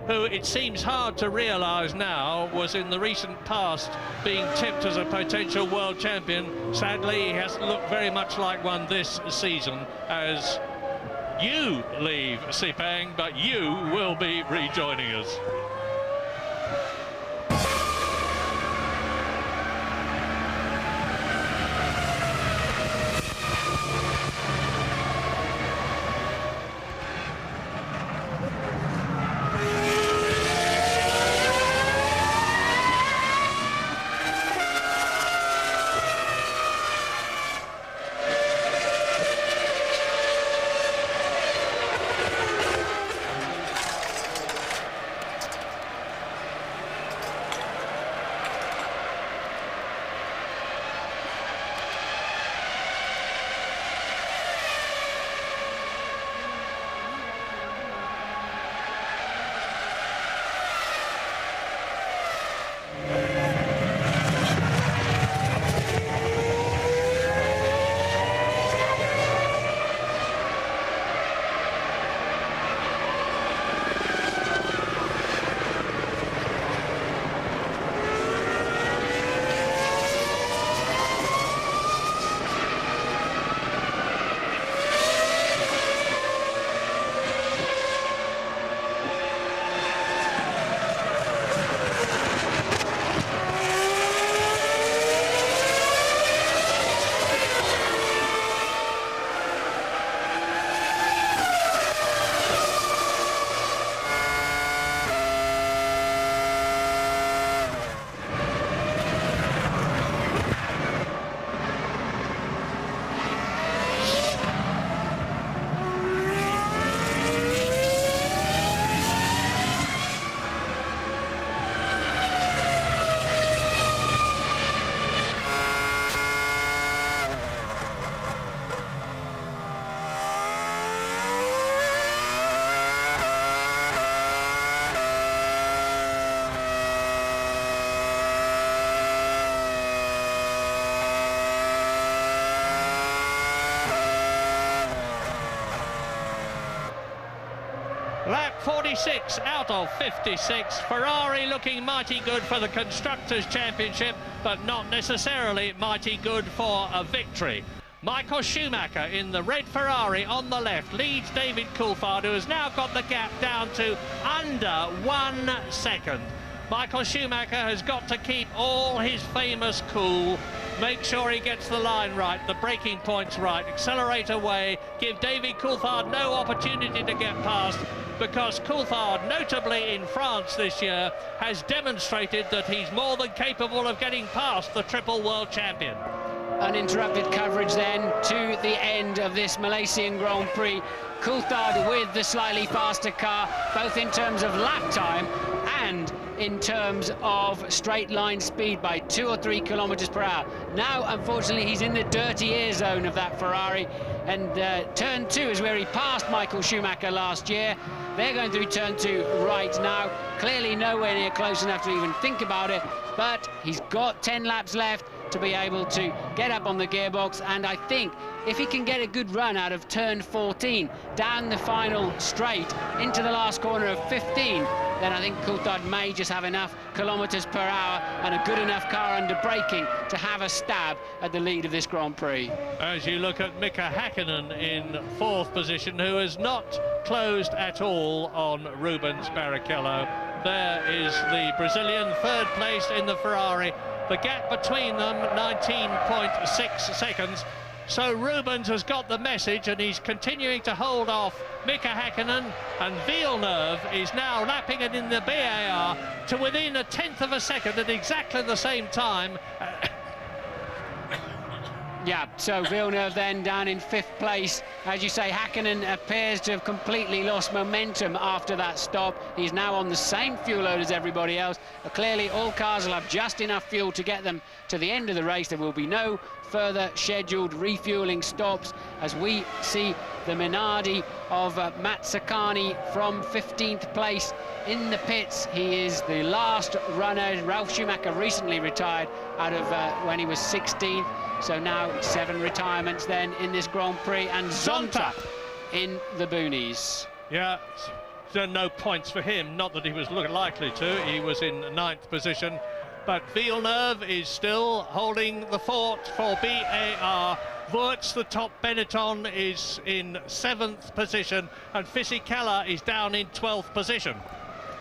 who it seems hard to realise now was in the recent past being tipped as a potential world champion. Sadly, he hasn't looked very much like one this season as you leave Sepang, but you will be rejoining us. Lap 46 out of 56. Ferrari looking mighty good for the Constructors' Championship, but not necessarily mighty good for a victory. Michael Schumacher in the red Ferrari on the left leads David Coulthard, who has now got the gap down to under 1 second. Michael Schumacher has got to keep all his famous cool, make sure he gets the line right, the braking points right, accelerate away, give David Coulthard no opportunity to get past, because Coulthard, notably in France this year, has demonstrated that he's more than capable of getting past the triple world champion. uninterrupted coverage then to the end of this Malaysian Grand Prix. Coulthard with the slightly faster car, both in terms of lap time and in terms of straight line speed by 2 or 3 kilometers per hour. Now, unfortunately, he's in the dirty air zone of that Ferrari, and turn 2 is where he passed Michael Schumacher last year. They're going through turn 2 right now. Clearly nowhere near close enough to even think about it, but he's got 10 laps left to be able to get up on the gearbox, and I think if he can get a good run out of turn 14 down the final straight into the last corner of 15, then I think Coulthard may just have enough kilometers per hour and a good enough car under braking to have a stab at the lead of this Grand Prix. As you look at Mika Häkkinen in 4th position, who has not closed at all on Rubens Barrichello. There is the Brazilian 3rd place in the Ferrari. The gap between them, 19.6 seconds. So Rubens has got the message, and he's continuing to hold off Mika Häkkinen, and Villeneuve is now lapping it in the BAR to within 1/10 of a second at exactly the same time. Yeah, so Villeneuve then down in 5th place. As you say, Häkkinen appears to have completely lost momentum after that stop. He's now on the same fuel load as everybody else. Clearly, all cars will have just enough fuel to get them to the end of the race. There will be no further scheduled refueling stops as we see the Minardi of Matt Saccani from 15th place in the pits. He is the last runner. Ralf Schumacher recently retired out of when he was 16th. So now 7 retirements then in this Grand Prix, and Zonta in the boonies. Yeah, so no points for him, not that he was likely to. He was in 9th position, but Villeneuve is still holding the fort for BAR. Wurtz, the top Benetton, is in 7th position, and Fisichella is down in 12th position.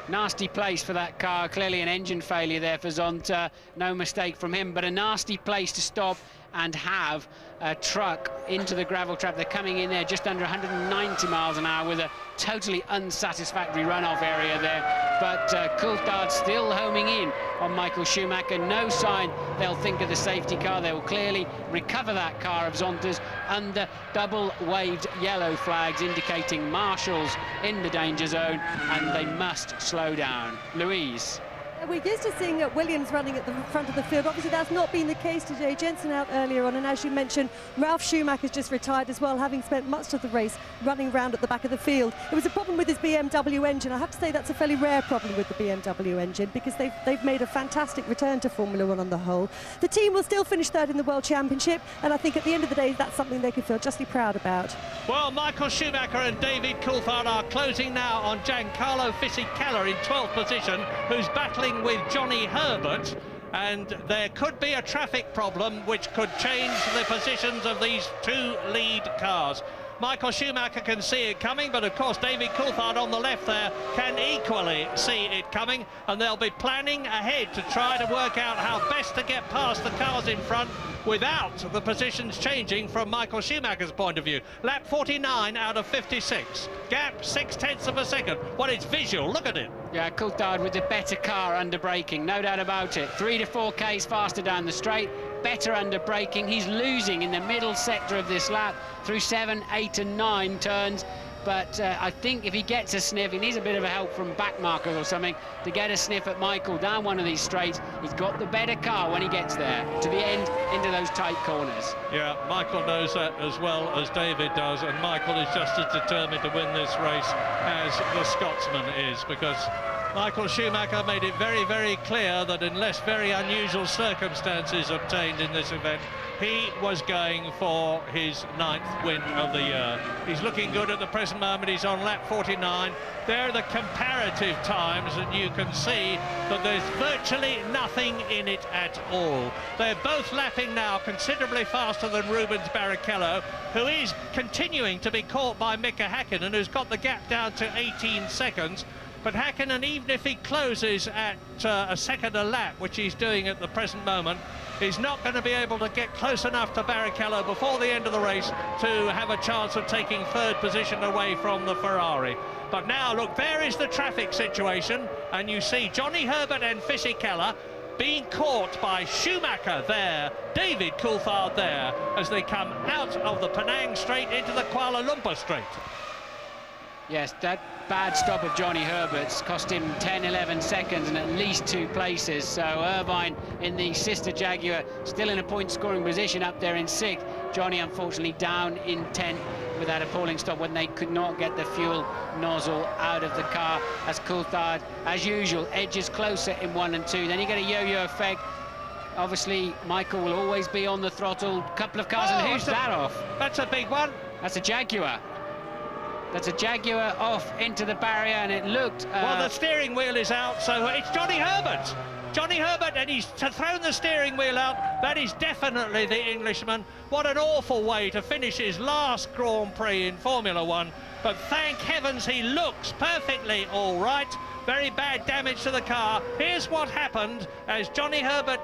Nasty place for that car, clearly an engine failure there for Zonta, no mistake from him, but a nasty place to stop and have a truck into the gravel trap. They're coming in there just under 190 miles an hour with a totally unsatisfactory runoff area there, but Coulthard still homing in on Michael Schumacher. No sign they'll think of the safety car. They will clearly recover that car of Zonta's under double waved yellow flags indicating marshals in the danger zone, and they must slow down. Louise. We're used to seeing Williams running at the front of the field. Obviously, that's not been the case today. Jensen out earlier on, and as you mentioned, Ralf Schumacher's just retired as well, having spent much of the race running around at the back of the field. It was a problem with his BMW engine. I have to say that's a fairly rare problem with the BMW engine, because they've made a fantastic return to Formula One on the whole. The team will still finish 3rd in the World Championship, and I think at the end of the day, that's something they can feel justly proud about. Well, Michael Schumacher and David Coulthard are closing now on Giancarlo Fisichella in 12th position, who's battling with Johnny Herbert, and there could be a traffic problem which could change the positions of these 2 lead cars. Michael Schumacher can see it coming, but of course David Coulthard on the left there can equally see it coming, and they'll be planning ahead to try to work out how best to get past the cars in front without the positions changing from Michael Schumacher's point of view. Lap 49 out of 56. Gap 0.6 of a second. Well, it's visual, look at it. Yeah, Coulthard with the better car under braking, no doubt about it. 3 to 4 Ks faster down the straight, better under braking. He's losing in the middle sector of this lap through 7, 8 and 9 turns. But I think if he gets a sniff, he needs a bit of a help from back markers or something to get a sniff at Michael down one of these straights. He's got the better car when he gets there, to the end, into those tight corners. Yeah, Michael knows that as well as David does, and Michael is just as determined to win this race as the Scotsman is, because Michael Schumacher made it very, very clear that unless very unusual circumstances obtained in this event, he was going for his 9th win of the year. He's looking good at the present moment. He's on lap 49. There are the comparative times, and you can see that there's virtually nothing in it at all. They're both lapping now considerably faster than Rubens Barrichello, who is continuing to be caught by Mika Häkkinen, who's got the gap down to 18 seconds. But Häkkinen, even if he closes at a second a lap, which he's doing at the present moment, is not going to be able to get close enough to Barrichello before the end of the race to have a chance of taking 3rd position away from the Ferrari. But now, look, there is the traffic situation, and you see Johnny Herbert and Fisichella being caught by Schumacher there, David Coulthard there, as they come out of the Penang Straight into the Kuala Lumpur Straight. Yes, that bad stop of Johnny Herbert's cost him 10, 11 seconds and at least 2 places. So Irvine in the sister Jaguar still in a point-scoring position up there in 6th. Johnny unfortunately down in 10th with that appalling stop when they could not get the fuel nozzle out of the car, as Coulthard, as usual, edges closer in 1 and 2. Then you get a yo-yo effect. Obviously, Michael will always be on the throttle. Couple of cars, and who's that off? That's a big one. That's a Jaguar. That's a Jaguar off into the barrier, and it looked... well, the steering wheel is out, so it's Johnny Herbert. Johnny Herbert, and he's thrown the steering wheel out. That is definitely the Englishman. What an awful way to finish his last Grand Prix in Formula One. But thank heavens he looks perfectly all right. Very bad damage to the car. Here's what happened as Johnny Herbert...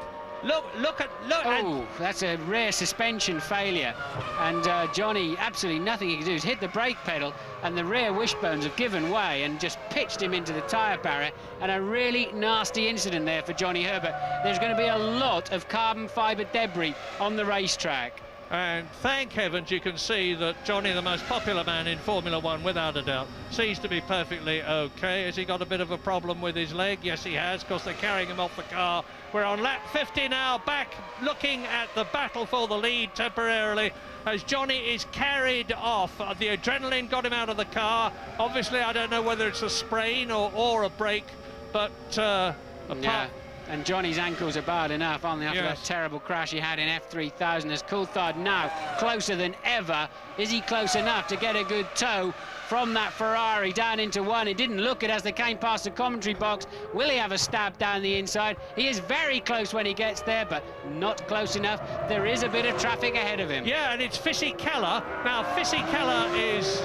Look. Oh, that's a rare suspension failure. And Johnny, absolutely nothing he can do is hit the brake pedal, and the rear wishbones have given way and just pitched him into the tyre barrier. And a really nasty incident there for Johnny Herbert. There's going to be a lot of carbon fibre debris on the racetrack. And thank heavens you can see that Johnny, the most popular man in Formula One, without a doubt, seems to be perfectly okay. Has he got a bit of a problem with his leg? Yes, he has, because they're carrying him off the car. We're on lap 50 now, back looking at the battle for the lead temporarily, as Johnny is carried off. The adrenaline got him out of the car. Obviously, I don't know whether it's a sprain or a break, but yeah. And Johnny's ankles are bad enough, aren't they, after that terrible crash he had in F3000, as Coulthard now closer than ever. Is he close enough to get a good tow from that Ferrari down into 1? It didn't look it as they came past the commentary box. Will he have a stab down the inside? He is very close when he gets there, but not close enough. There is a bit of traffic ahead of him. Yeah, and it's Fisichella. Now, Fisichella is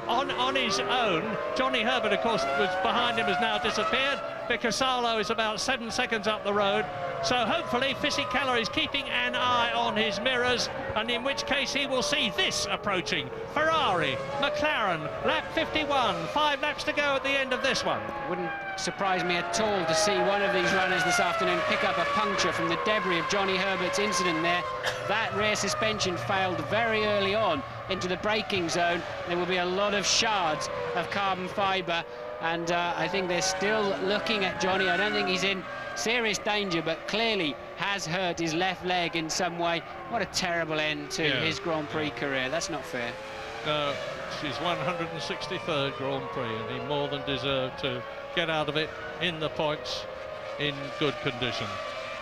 on his own. Johnny Herbert, of course, was behind him, has now disappeared. Picasalo is about 7 seconds up the road. So hopefully Fisichella is keeping an eye on his mirrors, and in which case he will see this approaching. Ferrari, McLaren, lap 51, 5 laps to go at the end of this one. Wouldn't surprise me at all to see one of these runners this afternoon pick up a puncture from the debris of Johnny Herbert's incident there. That rear suspension failed very early on into the braking zone. There will be a lot of shards of carbon fibre, and I think they're still looking at Johnny. I don't think he's in serious danger, but clearly has hurt his left leg in some way. What a terrible end to his Grand Prix career. That's not fair. No, she's 163rd Grand Prix, and he more than deserved to get out of it in the points in good condition.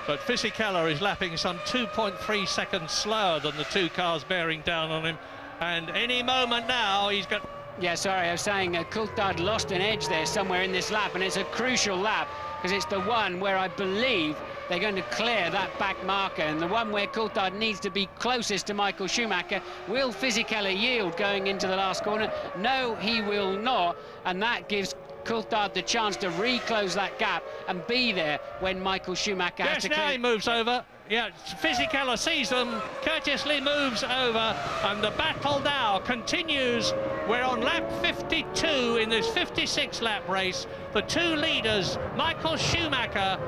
But Fisichella is lapping some 2.3 seconds slower than the 2 cars bearing down on him, and any moment now he's got... Yeah, sorry, I was saying Coulthard lost an edge there somewhere in this lap, and it's a crucial lap because it's the one where I believe they're going to clear that back marker, and the one where Coulthard needs to be closest to Michael Schumacher. Will Fisichella yield going into the last corner? No, he will not, and that gives Coulthard the chance to reclose that gap and be there when Michael Schumacher has to clear. Yes, now he moves over. Yeah, Fisichella sees them, courteously moves over, and the battle now continues. We're on lap 52 in this 56 lap race. The 2 leaders, Michael Schumacher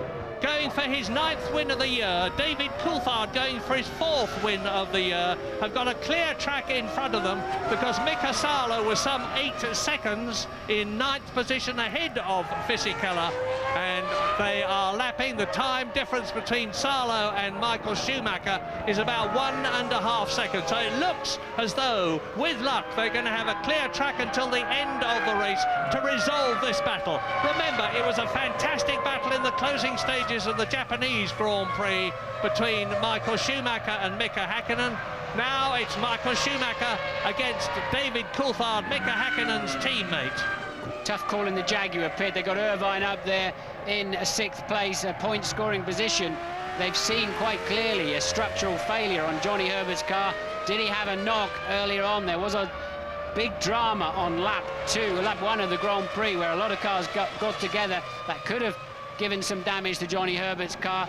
going for his 9th win of the year, David Coulthard going for his 4th win of the year, have got a clear track in front of them because Mika Salo was some 8 seconds in 9th position ahead of Fisichella, and they are lapping. The time difference between Salo and Michael Schumacher is about 1.5 seconds. So it looks as though, with luck, they're going to have a clear track until the end of the race to resolve this battle. Remember, it was a fantastic battle in the closing stages of the Japanese Grand Prix between Michael Schumacher and Mika Häkkinen. Now it's Michael Schumacher against David Coulthard, Mika Häkkinen's teammate. Tough call in the Jaguar pit. They got Irvine up there in a 6th place, a point scoring position. They've seen quite clearly a structural failure on Johnny Herbert's car. Did he have a knock earlier on? There was a big drama on lap 1 of the Grand Prix, where a lot of cars got together that could have given some damage to Johnny Herbert's car.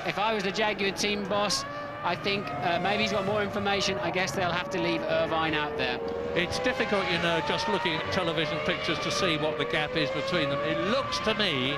If I was the Jaguar team boss, I think maybe he's got more information. I guess they'll have to leave Irvine out there. It's difficult, you know, just looking at television pictures to see what the gap is between them. It looks to me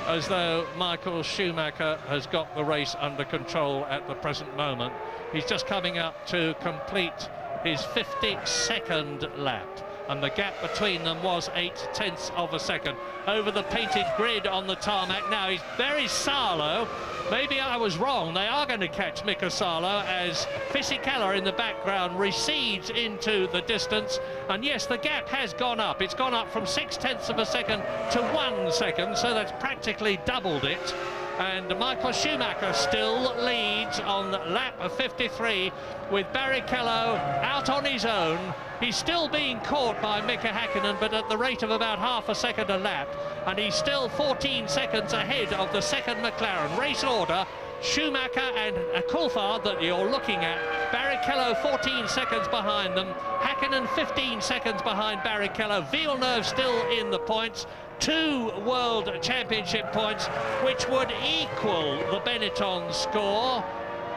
as though Michael Schumacher has got the race under control at the present moment. He's just coming up to complete his 52nd lap, and the gap between them was 0.8 of a second. Over the painted grid on the tarmac now, he's very Salo. Maybe I was wrong. They are going to catch Mika Salo as Fisichella in the background recedes into the distance. And yes, the gap has gone up. It's gone up from 0.6 of a second to 1 second, so that's practically doubled it. And Michael Schumacher still leads on lap 53 with Barrichello out on his own. He's still being caught by Mika Häkkinen, but at the rate of about half a second a lap, and he's still 14 seconds ahead of the second McLaren. Race order: Schumacher and Coulthard that you're looking at. Barrichello 14 seconds behind them. Häkkinen 15 seconds behind Barrichello. Villeneuve still in the points. 2 World Championship points, which would equal the Benetton score,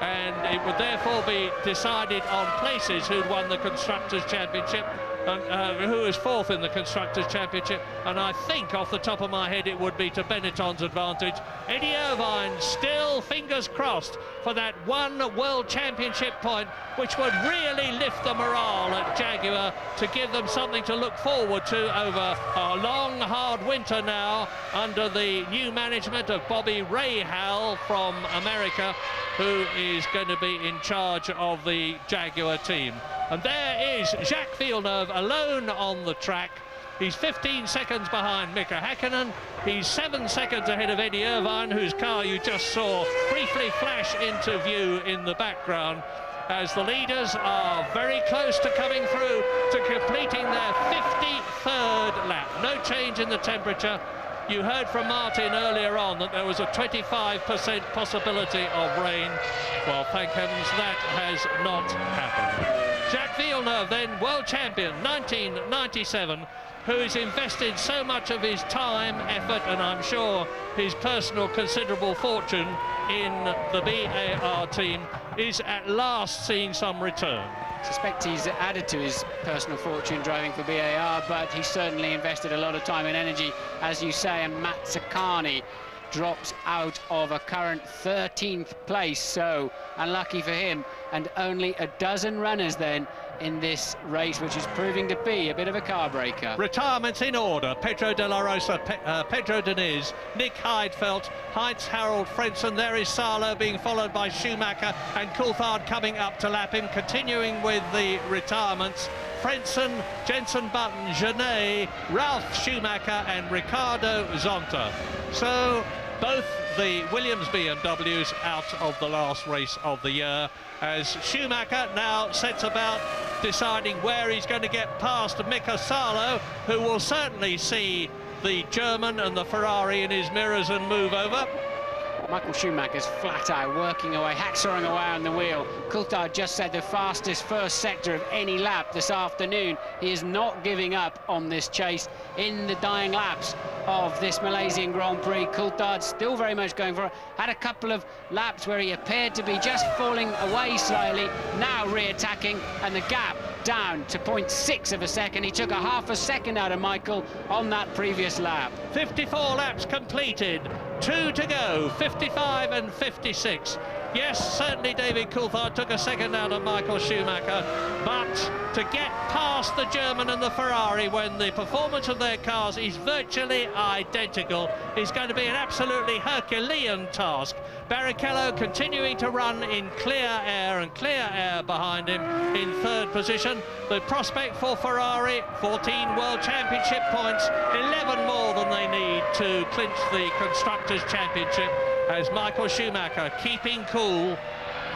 and it would therefore be decided on places who'd won the Constructors' Championship, and who is 4th in the Constructors' Championship, and I think off the top of my head it would be to Benetton's advantage. Eddie Irvine still, fingers crossed, for that 1 World Championship point, which would really lift the morale at Jaguar to give them something to look forward to over a long, hard winter now under the new management of Bobby Rahal from America, who is going to be in charge of the Jaguar team. And there is Jacques Villeneuve alone on the track. He's 15 seconds behind Mika Häkkinen. He's 7 seconds ahead of Eddie Irvine, whose car you just saw briefly flash into view in the background, as the leaders are very close to coming through to completing their 53rd lap. No change in the temperature. You heard from Martin earlier on that there was a 25% possibility of rain. Well, thank heavens that has not happened. Jacques Villeneuve, then world champion 1997, who's invested so much of his time, effort, and I'm sure his personal considerable fortune in the BAR team, is at last seeing some return. I suspect he's added to his personal fortune driving for BAR, but he certainly invested a lot of time and energy, as you say, and Matt Saccani drops out of a current 13th place, so unlucky for him, and only a dozen runners then in this race, which is proving to be a bit of a car breaker. Retirements in order: Pedro de la Rosa, Pedro Diniz, Nick Heidfeld, Heinz Harald Frentzen. There is Salo being followed by Schumacher, and Coulthard coming up to lap him. Continuing with the retirements: Frentzen, Jenson Button, Genet, Ralf Schumacher and Ricardo Zonta. So both the Williams BMWs out of the last race of the year, as Schumacher now sets about deciding where he's going to get past Mika Salo, who will certainly see the German and the Ferrari in his mirrors and move over. Michael Schumacher's flat out working away, hacksawing away on the wheel. Coulthard just said the fastest first sector of any lap this afternoon. He is not giving up on this chase in the dying laps of this Malaysian Grand Prix. Coulthard still very much going for it. Had a couple of laps where he appeared to be just falling away slightly, now re-attacking, and the gap down to 0.6 of a second. He took a half a second out of Michael on that previous lap. 54 laps completed, 2 to go, 55 and 56. Yes, certainly David Coulthard took a second out of Michael Schumacher, but to get past the German and the Ferrari when the performance of their cars is virtually identical is going to be an absolutely Herculean task. Barrichello continuing to run in clear air, and clear air behind him in 3rd position. The prospect for Ferrari: 14 World Championship points, 11 more than they need to clinch the Constructors' Championship, as Michael Schumacher keeping cool,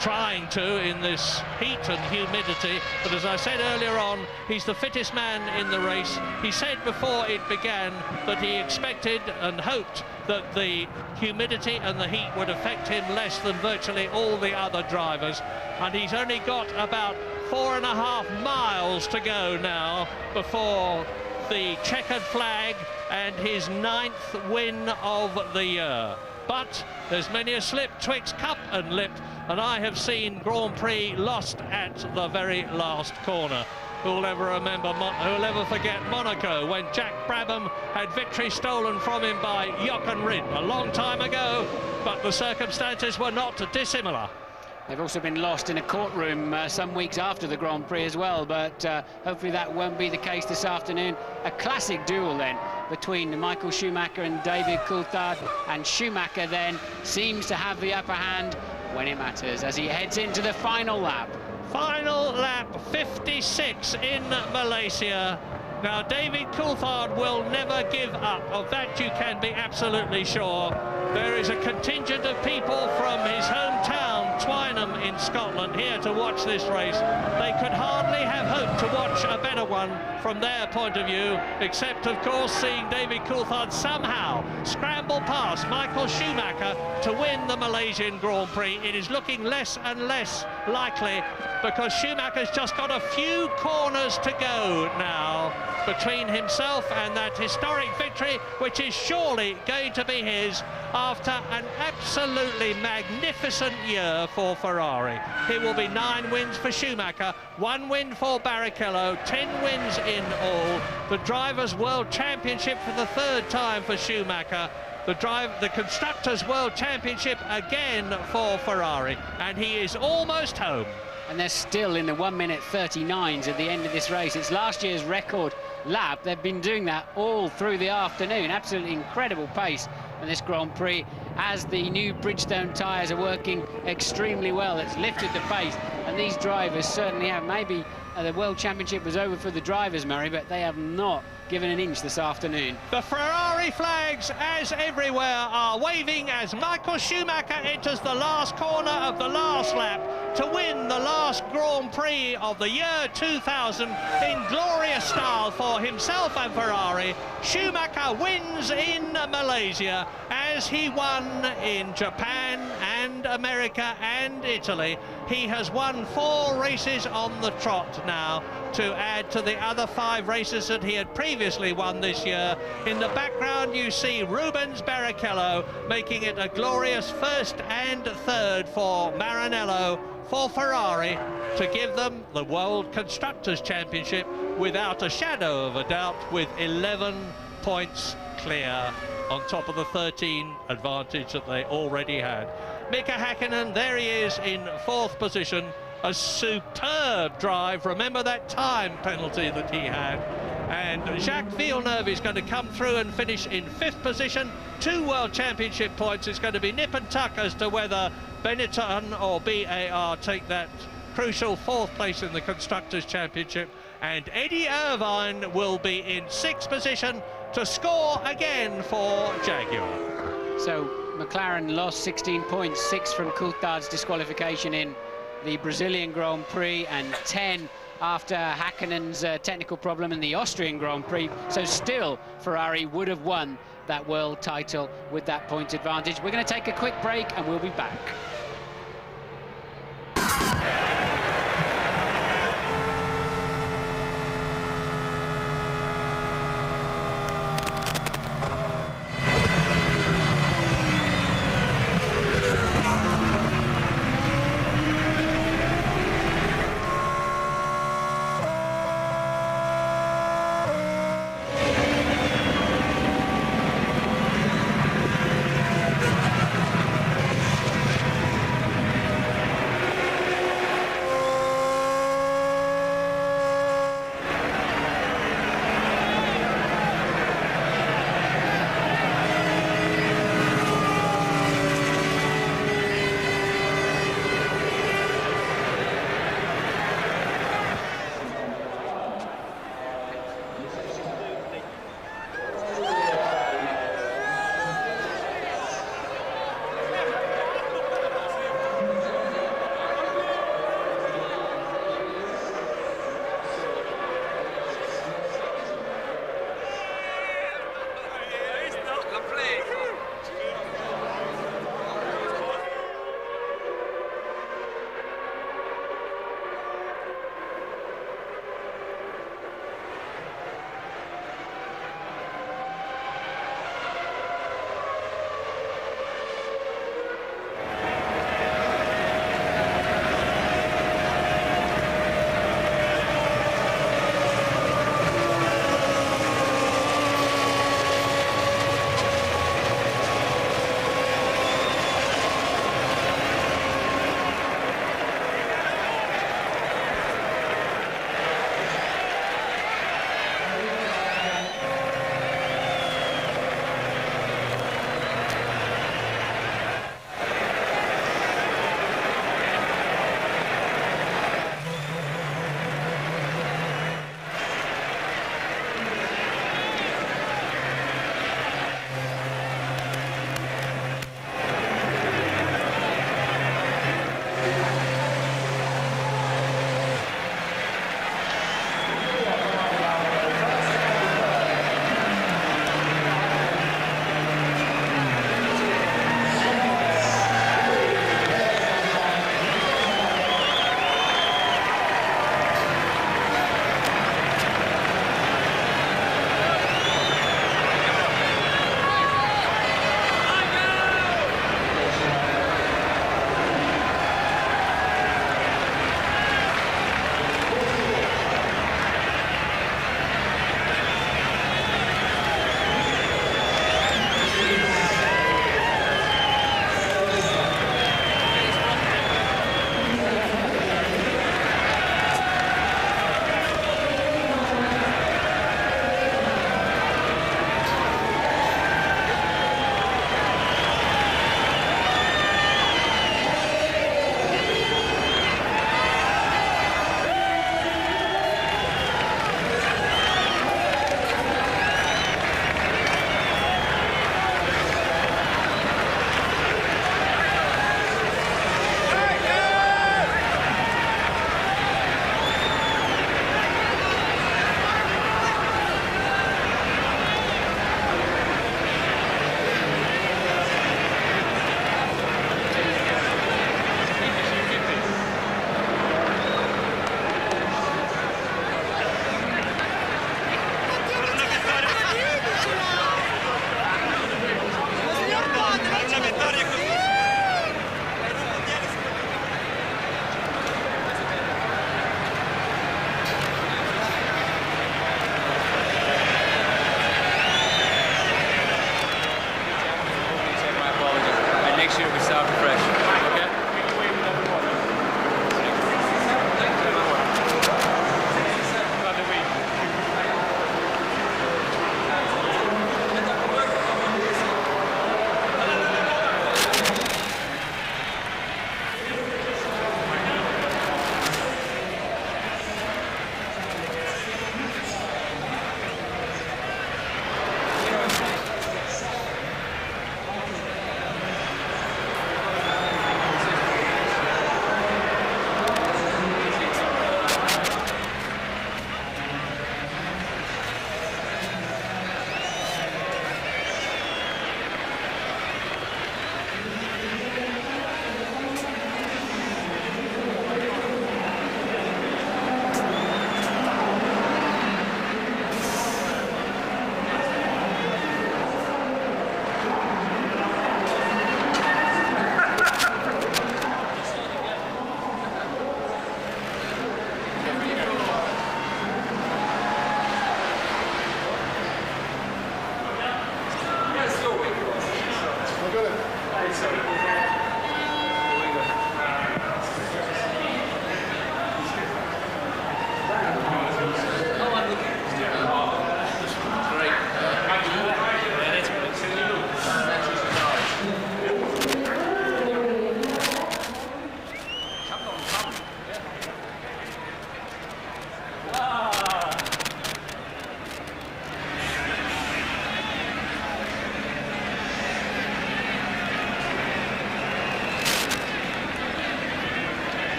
trying to in this heat and humidity. But as I said earlier on, he's the fittest man in the race. He said before it began that he expected and hoped that the humidity and the heat would affect him less than virtually all the other drivers, and he's only got about 4.5 miles to go now before the checkered flag and his 9th win of the year. But there's many a slip twixt cup and lip, and I have seen Grand Prix lost at the very last corner. who'll ever forget Monaco when Jack Brabham had victory stolen from him by Jochen Rindt a long time ago, but the circumstances were not dissimilar. They've also been lost in a courtroom some weeks after the Grand Prix as well, but hopefully that won't be the case this afternoon. A classic duel then between Michael Schumacher and David Coulthard, and Schumacher then seems to have the upper hand when it matters as he heads into the final lap. Final lap 56 in Malaysia. Now, David Coulthard will never give up. Of that you can be absolutely sure. There is a contingent of people from his hometown, Twynham in Scotland, here to watch this race. They could hardly have hoped to watch a better one from their point of view, except, of course, seeing David Coulthard somehow scramble past Michael Schumacher to win the Malaysian Grand Prix. It is looking less and less likely because Schumacher's just got a few corners to go now between himself and that historic victory, which is surely going to be his after an absolutely magnificent year for Ferrari. It will be 9 wins for Schumacher, 1 win for Barrichello, 10 wins in all. The Drivers' World Championship for the 3rd time for Schumacher. The Constructors' World Championship again for Ferrari, and he is almost home. And they're still in the 1:39 at the end of this race. It's last year's record lap. They've been doing that all through the afternoon. Absolutely incredible pace in this Grand Prix as the new Bridgestone tyres are working extremely well. It's lifted the pace, and these drivers certainly have. Maybe the World Championship was over for the drivers, Murray, but they have not given an inch this afternoon. The Ferrari flags, as everywhere, are waving as Michael Schumacher enters the last corner of the last lap to win the last Grand Prix of the year 2000 in glorious style for himself and Ferrari. Schumacher wins in Malaysia as he won in Japan and America and Italy. He has won 4 races on the trot now, to add to the other 5 races that he had previously won this year. In the background you see Rubens Barrichello making it a glorious 1st and 3rd for Maranello for Ferrari to give them the World Constructors' Championship without a shadow of a doubt, with 11 points clear on top of the 13 advantage that they already had. Mika Häkkinen, there he is in 4th position. A superb drive. Remember that time penalty that he had. And Jacques Villeneuve is going to come through and finish in 5th position. 2 World Championship points. It's going to be nip and tuck as to whether Benetton or BAR take that crucial 4th place in the Constructors' Championship. And Eddie Irvine will be in 6th position to score again for Jaguar. So McLaren lost 16 points, 6 from Coulthard's disqualification in the Brazilian Grand Prix, and 10 after Häkkinen's technical problem in the Austrian Grand Prix. So still, Ferrari would have won that world title with that point advantage. We're going to take a quick break and we'll be back.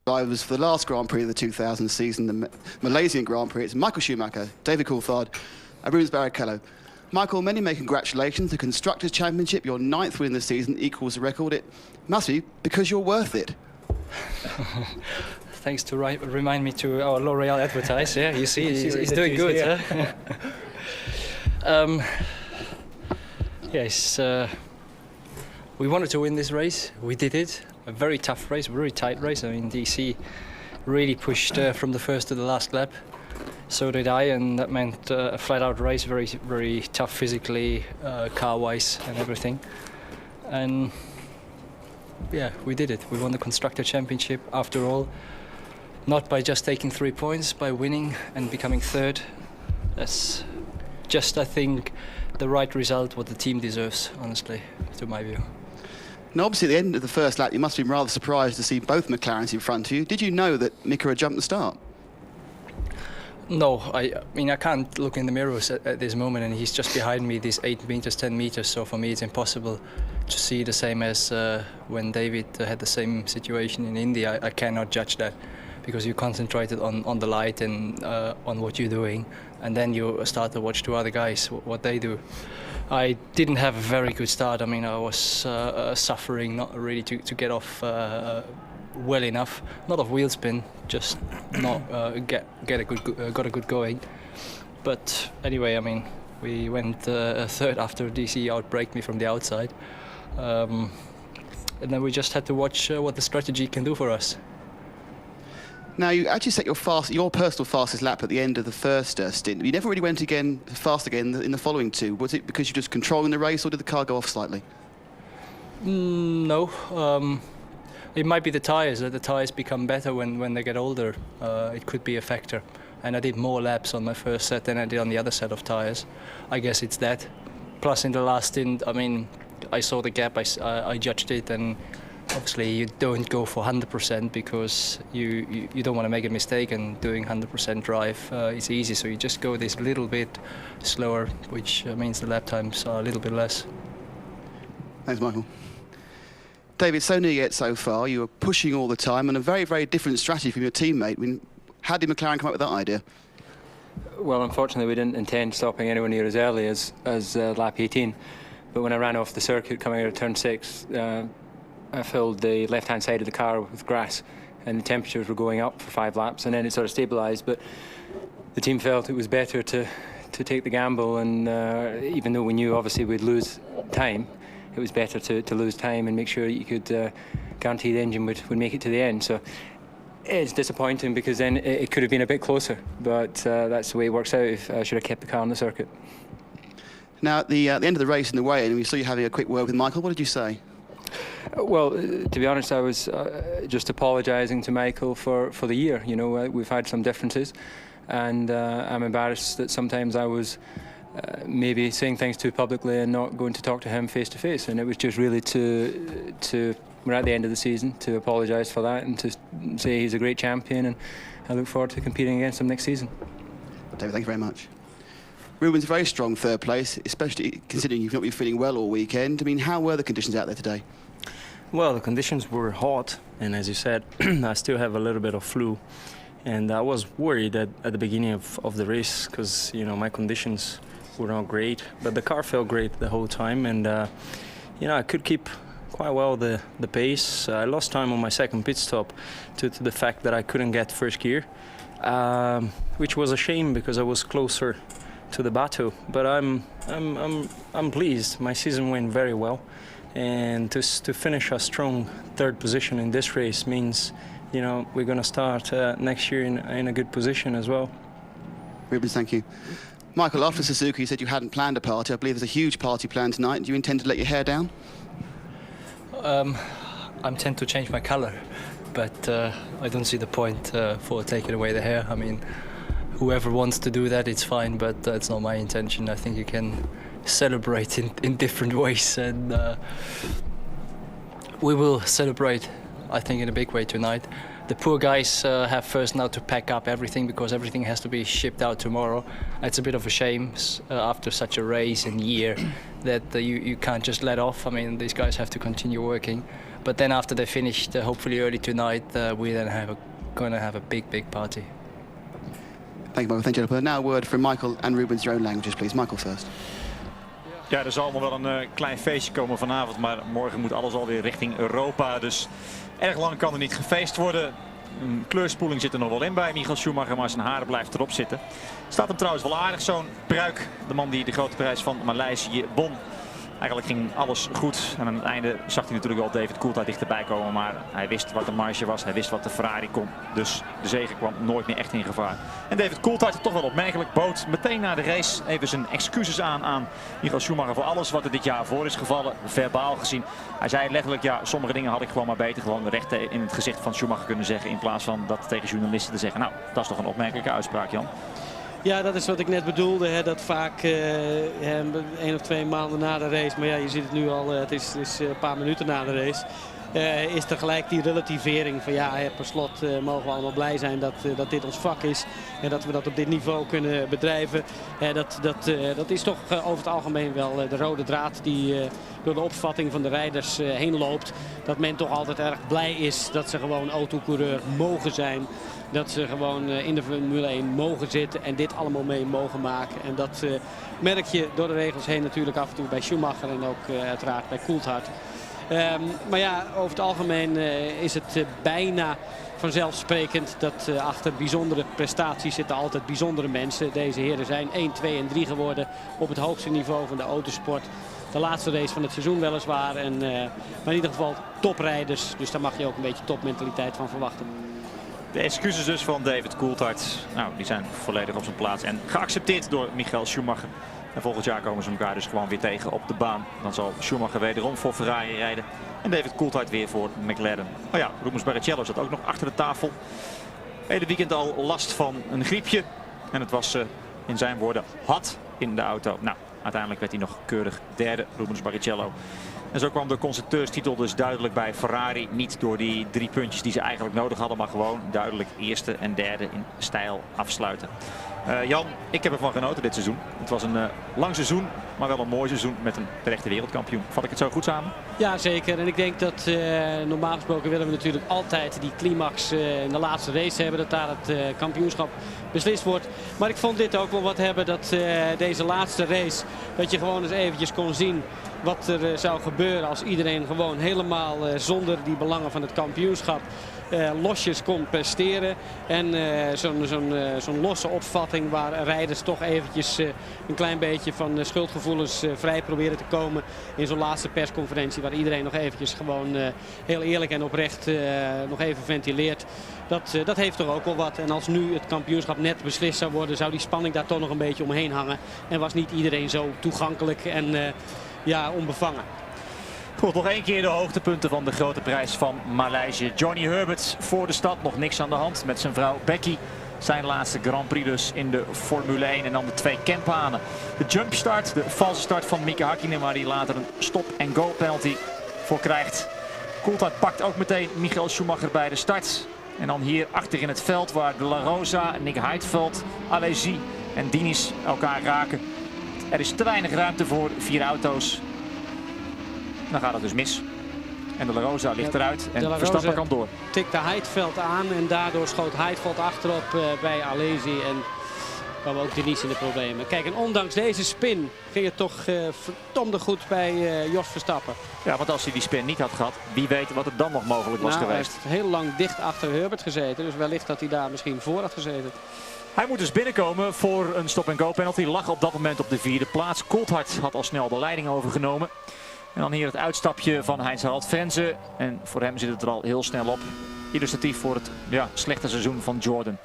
Drivers for the last Grand Prix of the 2000 season, the Malaysian Grand Prix. It's Michael Schumacher, David Coulthard, and Rubens Barrichello. Michael, many may congratulations. The Constructors' Championship, your 9th win this season, equals the record. It must be because you're worth it. Thanks to remind me to our L'Oreal advertise. Yeah, you see, he's doing good. Huh? Yes, we wanted to win this race. We did it. A very tough race, very tight race. I mean, DC really pushed from the first to the last lap. So did I, and that meant a flat-out race, very, very tough physically, car-wise, and everything. And yeah, we did it. We won the Constructor Championship after all. Not by just taking 3 points, by winning and becoming third. That's just, I think, the right result, what the team deserves, honestly, to my view. Now, obviously, at the end of the first lap, you must have been rather surprised to see both McLarens in front of you. Did you know that Mika had jumped the start? No, I mean, I can't look in the mirrors at this moment, and he's just behind me, these 8 meters, 10 meters, so for me it's impossible to see the same as when David had the same situation in India. I cannot judge that, because you concentrated on the light and on what you're doing, and then you start to watch two other guys, what they do. I didn't have a very good start. I mean, I was suffering, not really to get off well enough. Not of wheel spin, just not got a good going. But anyway, I mean, we went third after DC outbraked me from the outside, and then we just had to watch what the strategy can do for us. Now, you actually set your personal fastest lap at the end of the first stint. You never really went fast again in the following two. Was it because you're just controlling the race, or did the car go off slightly? No. It might be the tyres. The tyres become better when they get older. It could be a factor. And I did more laps on my first set than I did on the other set of tyres. I guess it's that. Plus, in the last stint, I mean, I saw the gap, I judged it, and obviously you don't go for 100% because you don't want to make a mistake, and doing 100% drive is easy, so you just go this little bit slower, which means the lap times are a little bit less. Thanks, Michael. David, so near yet so far. You were pushing all the time, and a very, very different strategy from your teammate. I mean, how did McLaren come up with that idea? Well, unfortunately, we didn't intend stopping anywhere near as early as lap 18. But when I ran off the circuit coming out of turn 6, I filled the left-hand side of the car with grass, and the temperatures were going up for 5 laps, and then it sort of stabilised. But the team felt it was better to to take the gamble, and even though we knew obviously we'd lose time, it was better to lose time and make sure you could guarantee the engine would make it to the end. So it's disappointing because then it could have been a bit closer, but that's the way it works out. If I should have kept the car on the circuit. Now, at the end of the race in the weigh-in, we saw you having a quick word with Michael. What did you say? Well, to be honest, I was just apologising to Michael for the year. You know, we've had some differences, and I'm embarrassed that sometimes I was maybe saying things too publicly and not going to talk to him face to face. And it was just really to we're at the end of the season, to apologise for that and to say he's a great champion, and I look forward to competing against him next season. David, thank you very much. Ruben's a very strong third place, especially considering you've not been feeling well all weekend. I mean, how were the conditions out there today? Well, the conditions were hot, and as you said, I still have a little bit of flu. And I was worried at the beginning of the race because, you know, my conditions were not great. But the car felt great the whole time, and, you know, I could keep quite well the pace. I lost time on my second pit stop due to the fact that I couldn't get first gear, which was a shame because I was closer to the battle. But I'm pleased. My season went very well, and to finish a strong third position in this race means, you know, we're going to start next year in a good position as well. Rubens, thank you. Michael, after Suzuka, you said you hadn't planned a party. I believe there's a huge party planned tonight. Do you intend to let your hair down? I intend to change my color, but I don't see the point for taking away the hair. I mean, whoever wants to do that, it's fine, but it's not my intention. I think you can celebrate in different ways, and we will celebrate, I think, in a big way tonight. The poor guys have first now to pack up everything because everything has to be shipped out tomorrow. It's a bit of a shame after such a race and year that you can't just let off. I mean, these guys have to continue working. But then after they finished, hopefully early tonight, we then going to have a big party. Thank you, Michael. Thank you. Now a word from Michael and Rubens, your own languages, please. Michael first. Ja, er zal allemaal wel een klein feestje komen vanavond, maar morgen moet alles alweer richting Europa. Dus erg lang kan er niet gefeest worden. Een kleurspoeling zit er nog wel in bij Michael Schumacher, maar zijn haren blijft erop zitten. Staat hem trouwens wel aardig, zo'n pruik. De man die de grote prijs van Maleisië won. Eigenlijk ging alles goed. En aan het einde zag hij natuurlijk wel David Coulthard dichterbij komen. Maar hij wist wat de marge was. Hij wist wat de Ferrari kon. Dus de zege kwam nooit meer echt in gevaar. En David Coulthard, toch wel opmerkelijk, bood meteen na de race even zijn excuses aan Michael Schumacher voor alles wat er dit jaar voor is gevallen. Verbaal gezien. Hij zei letterlijk, ja, sommige dingen had ik gewoon maar beter gewoon recht in het gezicht van Schumacher kunnen zeggen. In plaats van dat tegen journalisten te zeggen. Nou, dat is toch een opmerkelijke uitspraak, Jan. Ja, dat is wat ik net bedoelde. Hè, dat vaak 1 of 2 maanden na de race, maar ja, je ziet het nu al, het is een paar minuten na de race. Is er gelijk die relativering van ja, per slot mogen we allemaal blij zijn dat dit ons vak is. En dat we dat op dit niveau kunnen bedrijven. Dat is toch over het algemeen wel de rode draad die door de opvatting van de rijders heen loopt. Dat men toch altijd erg blij is dat ze gewoon autocoureur mogen zijn. Dat ze gewoon in de Formule 1 mogen zitten en dit allemaal mee mogen maken. En dat merk je door de regels heen natuurlijk af en toe bij Schumacher en ook uiteraard bij Coulthard. Maar ja, over het algemeen is het bijna vanzelfsprekend dat achter bijzondere prestaties zitten altijd bijzondere mensen. Deze heren zijn 1, 2 en 3 geworden op het hoogste niveau van de autosport. De laatste race van het seizoen weliswaar. Maar in ieder geval toprijders. Dus daar mag je ook een beetje topmentaliteit van verwachten. De excuses dus van David Coulthard, nou, die zijn volledig op zijn plaats en geaccepteerd door Michael Schumacher. En volgend jaar komen ze elkaar dus gewoon weer tegen op de baan. Dan zal Schumacher wederom voor Ferrari rijden en David Coulthard weer voor McLaren. Oh ja, Rubens Barrichello zat ook nog achter de tafel. Hele weekend al last van een griepje. En het was in zijn woorden hot in de auto. Nou, uiteindelijk werd hij nog keurig derde, Rubens Barrichello. En zo kwam de constructeurstitel dus duidelijk bij Ferrari. Niet door die 3 puntjes die ze eigenlijk nodig hadden, maar gewoon duidelijk eerste en derde in stijl afsluiten. Jan, ik heb ervan genoten dit seizoen. Het was een lang seizoen, maar wel een mooi seizoen met een terechte wereldkampioen. Vat ik het zo goed samen? Ja, zeker. En ik denk dat normaal gesproken willen we natuurlijk altijd die climax in de laatste race hebben. Dat daar het kampioenschap beslist wordt. Maar ik vond dit ook wel wat hebben, dat deze laatste race, dat je gewoon eens eventjes kon zien wat er zou gebeuren als iedereen gewoon helemaal zonder die belangen van het kampioenschap losjes kon presteren. En zo'n losse opvatting waar rijders toch eventjes een klein beetje van schuldgevoelens vrij proberen te komen in zo'n laatste persconferentie waar iedereen nog eventjes gewoon heel eerlijk en oprecht nog even ventileert. Dat heeft toch ook wel wat. En als nu het kampioenschap net beslist zou worden, zou die spanning daar toch nog een beetje omheen hangen. En was niet iedereen zo toegankelijk en onbevangen. Goed, nog één keer de hoogtepunten van de grote prijs van Maleisië. Johnny Herbert voor de stad, nog niks aan de hand met zijn vrouw Becky. Zijn laatste Grand Prix dus in de Formule 1 en dan de 2 camphanen. De jumpstart, de valse start van Mika Häkkinen, waar hij later een stop-and-go penalty voor krijgt. Coulthard pakt ook meteen Michael Schumacher bij de start. En dan hier achter in het veld waar De La Rosa, Nick Heidfeld, Alesi en Diniz elkaar raken. Er is te weinig ruimte voor 4 auto's. Dan gaat het dus mis. En De La Rosa ligt eruit en Verstappen kan door. Tikte Heidfeld aan en daardoor schoot Heidfeld achterop bij Alesi en kwam ook Diniz in de problemen. Kijk, en ondanks deze spin ging het toch verdomde goed bij Jos Verstappen. Ja, want als hij die spin niet had gehad, wie weet wat er dan nog mogelijk was geweest. Hij heeft heel lang dicht achter Herbert gezeten, dus wellicht dat hij daar misschien voor had gezeten. Hij moet dus binnenkomen voor een stop-and-go penalty. Lag op dat moment op de 4e plaats. Coulthard had al snel de leiding overgenomen. En dan hier het uitstapje van Heinz-Harald Frenze. En voor hem zit het er al heel snel op. Illustratief voor het slechte seizoen van Jordan.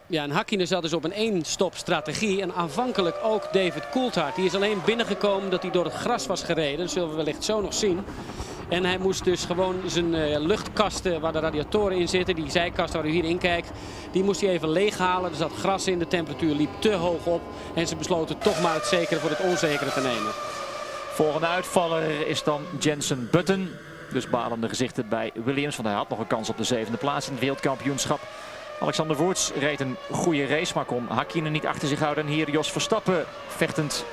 Ja, en Häkkinen zat dus op een 1-stop strategie. En aanvankelijk ook David Coulthard. Die is alleen binnengekomen dat hij door het gras was gereden. Dat zullen we wellicht zo nog zien. En hij moest dus gewoon zijn luchtkasten waar de radiatoren in zitten, die zijkasten waar u hier in kijkt, die moest hij even leeghalen. Er zat gras in, de temperatuur liep te hoog op. En ze besloten toch maar het zekere voor het onzekere te nemen. Volgende uitvaller is dan Jensen Button. Dus balende gezichten bij Williams, want hij had nog een kans op de 7e plaats in het wereldkampioenschap. Alexander Wurz reed een goede race, maar kon Häkkinen niet achter zich houden. En hier Jos Verstappen vechtend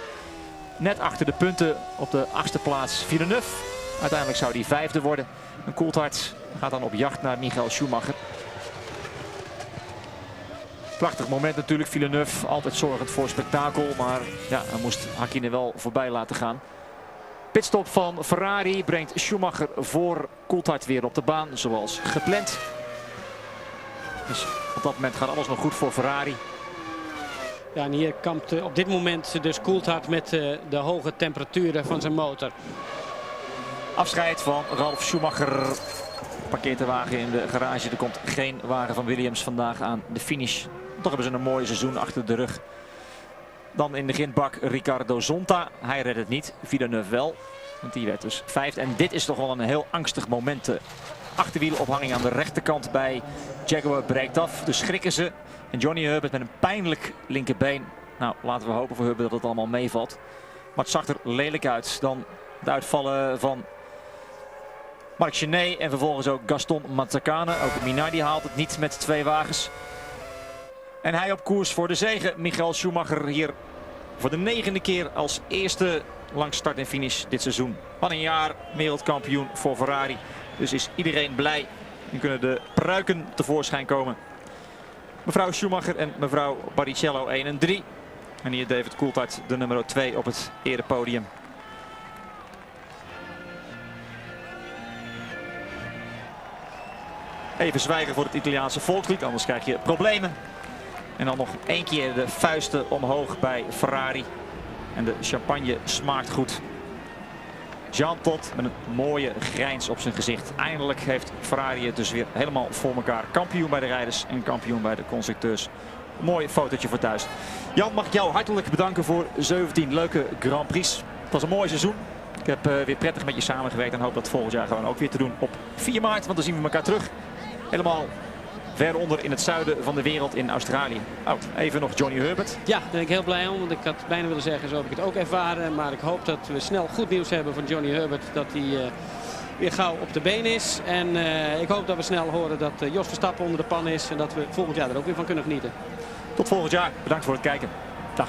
net achter de punten op de 8e plaats. Villeneuve, uiteindelijk zou hij 5e worden. En Coulthard gaat dan op jacht naar Michael Schumacher. Prachtig moment natuurlijk, Villeneuve, altijd zorgend voor spektakel. Maar ja, hij moest Häkkinen wel voorbij laten gaan. Pitstop van Ferrari brengt Schumacher voor Coulthard weer op de baan, zoals gepland. Dus op dat moment gaat alles nog goed voor Ferrari. Ja, en hier kampt op dit moment dus Coulthard met de hoge temperaturen van zijn motor. Afscheid van Ralf Schumacher. Parkeert de wagen in de garage. Er komt geen wagen van Williams vandaag aan de finish. Toch hebben ze een mooi seizoen achter de rug. Dan in de grindbak Ricardo Zonta. Hij redt het niet. Villeneuve wel. Want die werd dus 5e. En dit is toch wel een heel angstig moment. De achterwielophanging aan de rechterkant bij Jaguar breekt af. Dus schrikken ze. En Johnny Herbert met een pijnlijk linkerbeen. Nou, laten we hopen voor Herbert dat het allemaal meevalt. Maar het zag er lelijk uit. Dan de uitvallen van Marc Gené en vervolgens ook Gaston Mazzacane. Ook Minardi haalt het niet met 2 wagens. En hij op koers voor de zege. Michael Schumacher hier voor de 9e keer als eerste langs start en finish dit seizoen. Wat een jaar, wereldkampioen voor Ferrari. Dus is iedereen blij. Nu kunnen de pruiken tevoorschijn komen. Mevrouw Schumacher en mevrouw Barrichello 1 en 3. En hier David Coulthard, de nummer 2 op het erepodium. Even zwijgen voor het Italiaanse volkslied, anders krijg je problemen. En dan nog 1 keer de vuisten omhoog bij Ferrari. En de champagne smaakt goed. Jean Todt met een mooie grijns op zijn gezicht. Eindelijk heeft Ferrari het dus weer helemaal voor elkaar. Kampioen bij de rijders en kampioen bij de constructeurs. Een mooi fotootje voor thuis. Jan, mag ik jou hartelijk bedanken voor 17 leuke Grand Prix. Het was een mooi seizoen. Ik heb weer prettig met je samengewerkt en hoop dat volgend jaar gewoon ook weer te doen op 4 maart. Want dan zien we elkaar terug. Helemaal veronder in het zuiden van de wereld in Australië. Oh, even nog Johnny Herbert. Ja, daar ben ik heel blij om. Want ik had bijna willen zeggen, zo heb ik het ook ervaren. Maar ik hoop dat we snel goed nieuws hebben van Johnny Herbert. Dat hij weer gauw op de been is. En ik hoop dat we snel horen dat Jos Verstappen onder de pan is. En dat we volgend jaar er ook weer van kunnen genieten. Tot volgend jaar. Bedankt voor het kijken. Dag.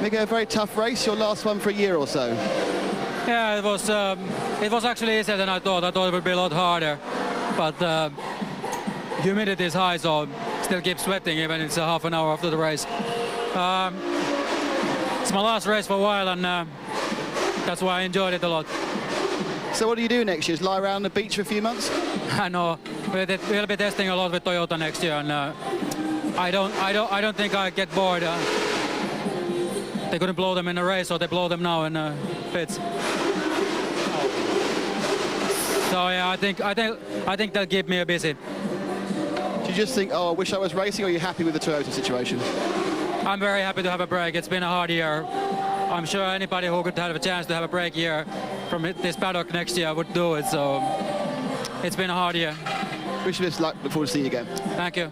Miguel, a very tough race, your last one for a year or so. Yeah, it was actually easier than I thought. I thought it would be a lot harder, but humidity is high, so still keep sweating even it's a half an hour after the race. It's my last race for a while, and that's why I enjoyed it a lot. So what do you do next year? Just lie around the beach for a few months? I know. We'll be testing a lot with Toyota next year, and I don't think I get bored. They couldn't blow them in a race, so they blow them now in pits. So yeah, I think they'll keep me busy. Do you just think, oh, I wish I was racing, or are you happy with the Toyota situation? I'm very happy to have a break. It's been a hard year. I'm sure anybody who could have a chance to have a break here from this paddock next year would do it. So it's been a hard year. Wish you best luck. Look forward to seeing you again. Thank you.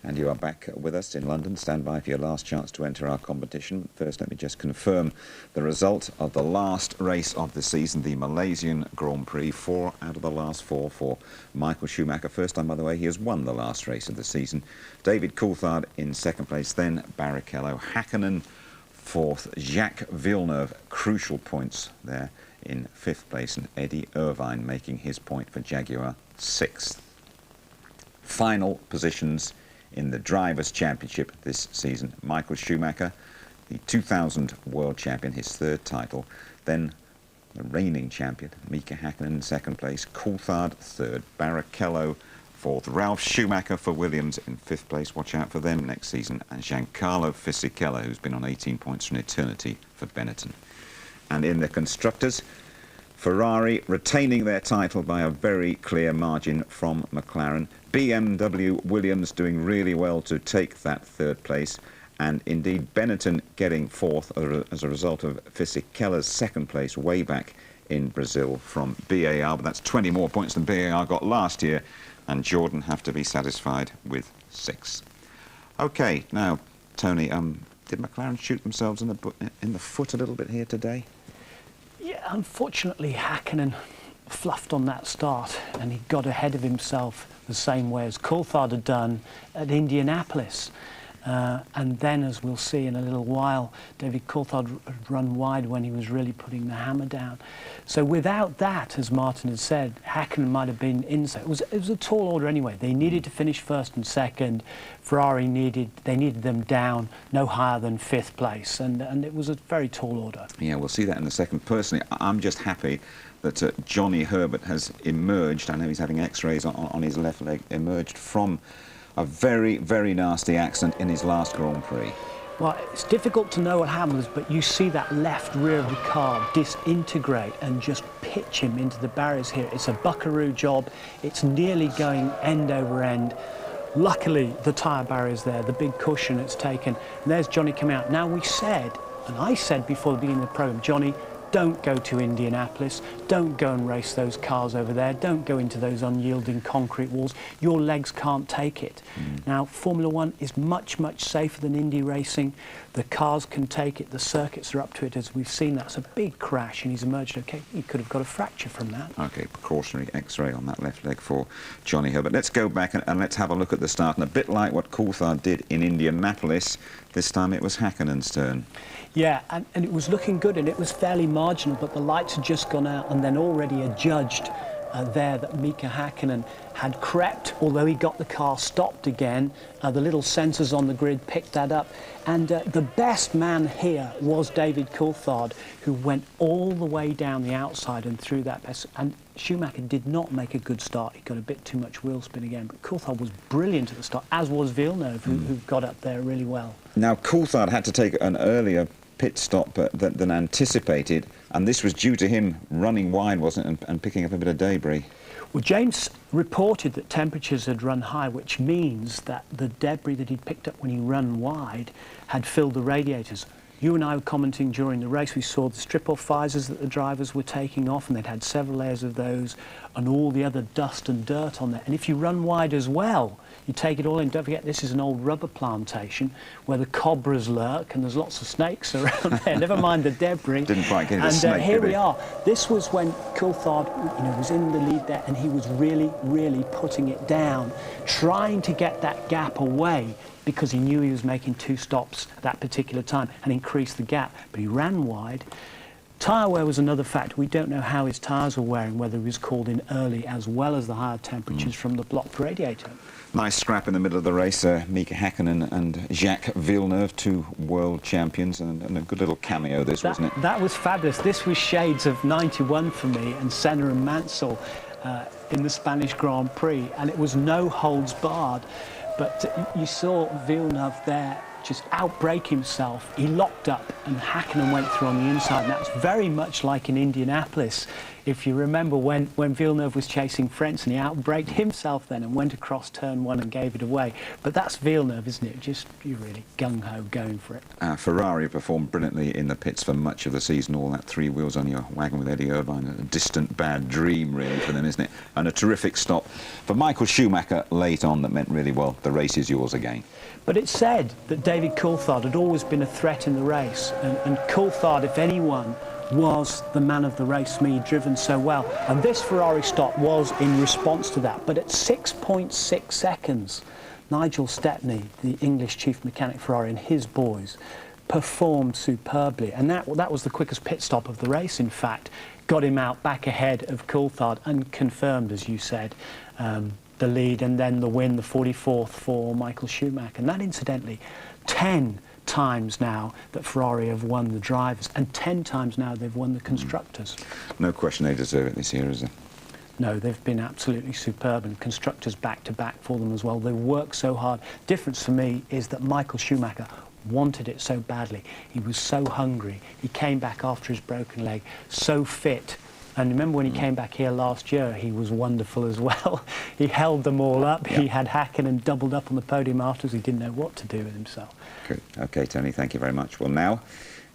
And you are back with us in London. Stand by for your last chance to enter our competition. First, let me just confirm the result of the last race of the season, the Malaysian Grand Prix. 4 out of the last 4 for Michael Schumacher. First time, by the way, he has won the last race of the season. David Coulthard in second place, then Barrichello. Hakkinen fourth. Jacques Villeneuve, crucial points there in fifth place. And Eddie Irvine making his point for Jaguar, sixth. Final positions in the Drivers' Championship this season. Michael Schumacher, the 2000 World Champion, his third title. Then the reigning champion, Mika Hakkinen in second place. Coulthard third. Barrichello fourth. Ralf Schumacher for Williams in fifth place. Watch out for them next season. And Giancarlo Fisichella, who's been on 18 points from eternity for Benetton. And in the Constructors, Ferrari retaining their title by a very clear margin from McLaren. BMW, Williams doing really well to take that third place, and indeed Benetton getting fourth as a result of Fisichella's second place way back in Brazil from BAR, but that's 20 more points than BAR got last year, and Jordan have to be satisfied with 6. Okay, now Tony, did McLaren shoot themselves in the foot a little bit here today? Yeah, unfortunately Hakkinen fluffed on that start and he got ahead of himself the same way as Coulthard had done at Indianapolis. And then, as we'll see in a little while, David Coulthard had run wide when he was really putting the hammer down. So without that, as Martin had said, Hakkinen might have been inside. It was a tall order anyway. They needed to finish first and second. Ferrari needed them down no higher than fifth place, and it was a very tall order. Yeah, we'll see that in a second. Personally, I'm just happy that Johnny Herbert has emerged. I know he's having x-rays on his left leg, emerged from a very, very nasty accident in his last Grand Prix. Well, it's difficult to know what happens, but you see that left rear of the car disintegrate and just pitch him into the barriers here. It's a buckaroo job. It's nearly going end over end. Luckily, the tyre barrier's there, the big cushion it's taken. And there's Johnny coming out. Now, we said, and I said before the beginning of the programme, Johnny, don't go to Indianapolis, don't go and race those cars over there, don't go into those unyielding concrete walls. Your legs can't take it. Now, Formula One is much, much safer than Indy racing. The cars can take it, the circuits are up to it, as we've seen. That's a big crash, and he's emerged okay. He could have got a fracture from that. Okay, precautionary x-ray on that left leg for Johnny Herbert. Let's go back and let's have a look at the start. And a bit like what Coulthard did in Indianapolis, this time it was Hakkinen's turn. Yeah, and it was looking good, and it was fairly marginal, but the lights had just gone out, and then already adjudged there that Mika Hakkinen had crept, although he got the car stopped again. The little sensors on the grid picked that up. And the best man here was David Coulthard, who went all the way down the outside and through that best. And Schumacher did not make a good start. He got a bit too much wheel spin again. But Coulthard was brilliant at the start, as was Villeneuve, who got up there really well. Now, Coulthard had to take an earlier pit stop than anticipated, and this was due to him running wide, wasn't it, and picking up a bit of debris. Well, James reported that temperatures had run high, which means that the debris that he'd picked up when he ran wide had filled the radiators. You and I were commenting during the race. We saw the strip-off visors that the drivers were taking off, and they'd had several layers of those, and all the other dust and dirt on there. And if you run wide as well, you take it all in. Don't forget, this is an old rubber plantation where the cobras lurk, and there's lots of snakes around there. Never mind the debris. Didn't quite get a and snake, here did he? we are. This was when Coulthard, was in the lead there, and he was really, really putting it down, trying to get that gap away, because he knew he was making 2 stops at that particular time and increase the gap. But he ran wide. Tyre wear was another factor. We don't know how his tyres were wearing, whether he was called in early as well as the higher temperatures from the blocked radiator. Nice scrap in the middle of the race. Mika Hakkinen and Jacques Villeneuve, 2 world champions, and a good little cameo this, wasn't it? That was fabulous. This was shades of 91 for me and Senna and Mansell in the Spanish Grand Prix, and it was no holds barred. But you saw Villeneuve there just outbrake himself. He locked up and Hakkinen went through on the inside, and that's very much like in Indianapolis. If you remember when Villeneuve was chasing Frenz, and he outbraked himself then and went across turn 1 and gave it away. But that's Villeneuve, isn't it? Just, you're really gung-ho going for it. Ferrari performed brilliantly in the pits for much of the season. All that 3 wheels on your wagon with Eddie Irvine, a distant bad dream really for them, isn't it? And a terrific stop for Michael Schumacher late on that meant really well. The race is yours again. But it's said that David Coulthard had always been a threat in the race, and Coulthard, if anyone, was the man of the race. He'd driven so well, and this Ferrari stop was in response to that. But at 6.6 seconds, Nigel Stepney, the English chief mechanic Ferrari, and his boys performed superbly, and that was the quickest pit stop of the race. In fact, got him out back ahead of Coulthard and confirmed, as you said, the lead, and then the win, the 44th for Michael Schumacher. And that, incidentally, 10 times now that Ferrari have won the drivers, and 10 times now they've won the constructors. No question they deserve it this year, is there? No, they've been absolutely superb, and constructors back-to-back for them as well. They work so hard. Difference for me is that Michael Schumacher wanted it so badly. He was so hungry. He came back after his broken leg so fit. And remember when he came back here last year, he was wonderful as well. He held them all up. Yeah. He had Hakkinen doubled up on the podium afterwards. He didn't know what to do with himself. Good. OK, Tony, thank you very much. Well, now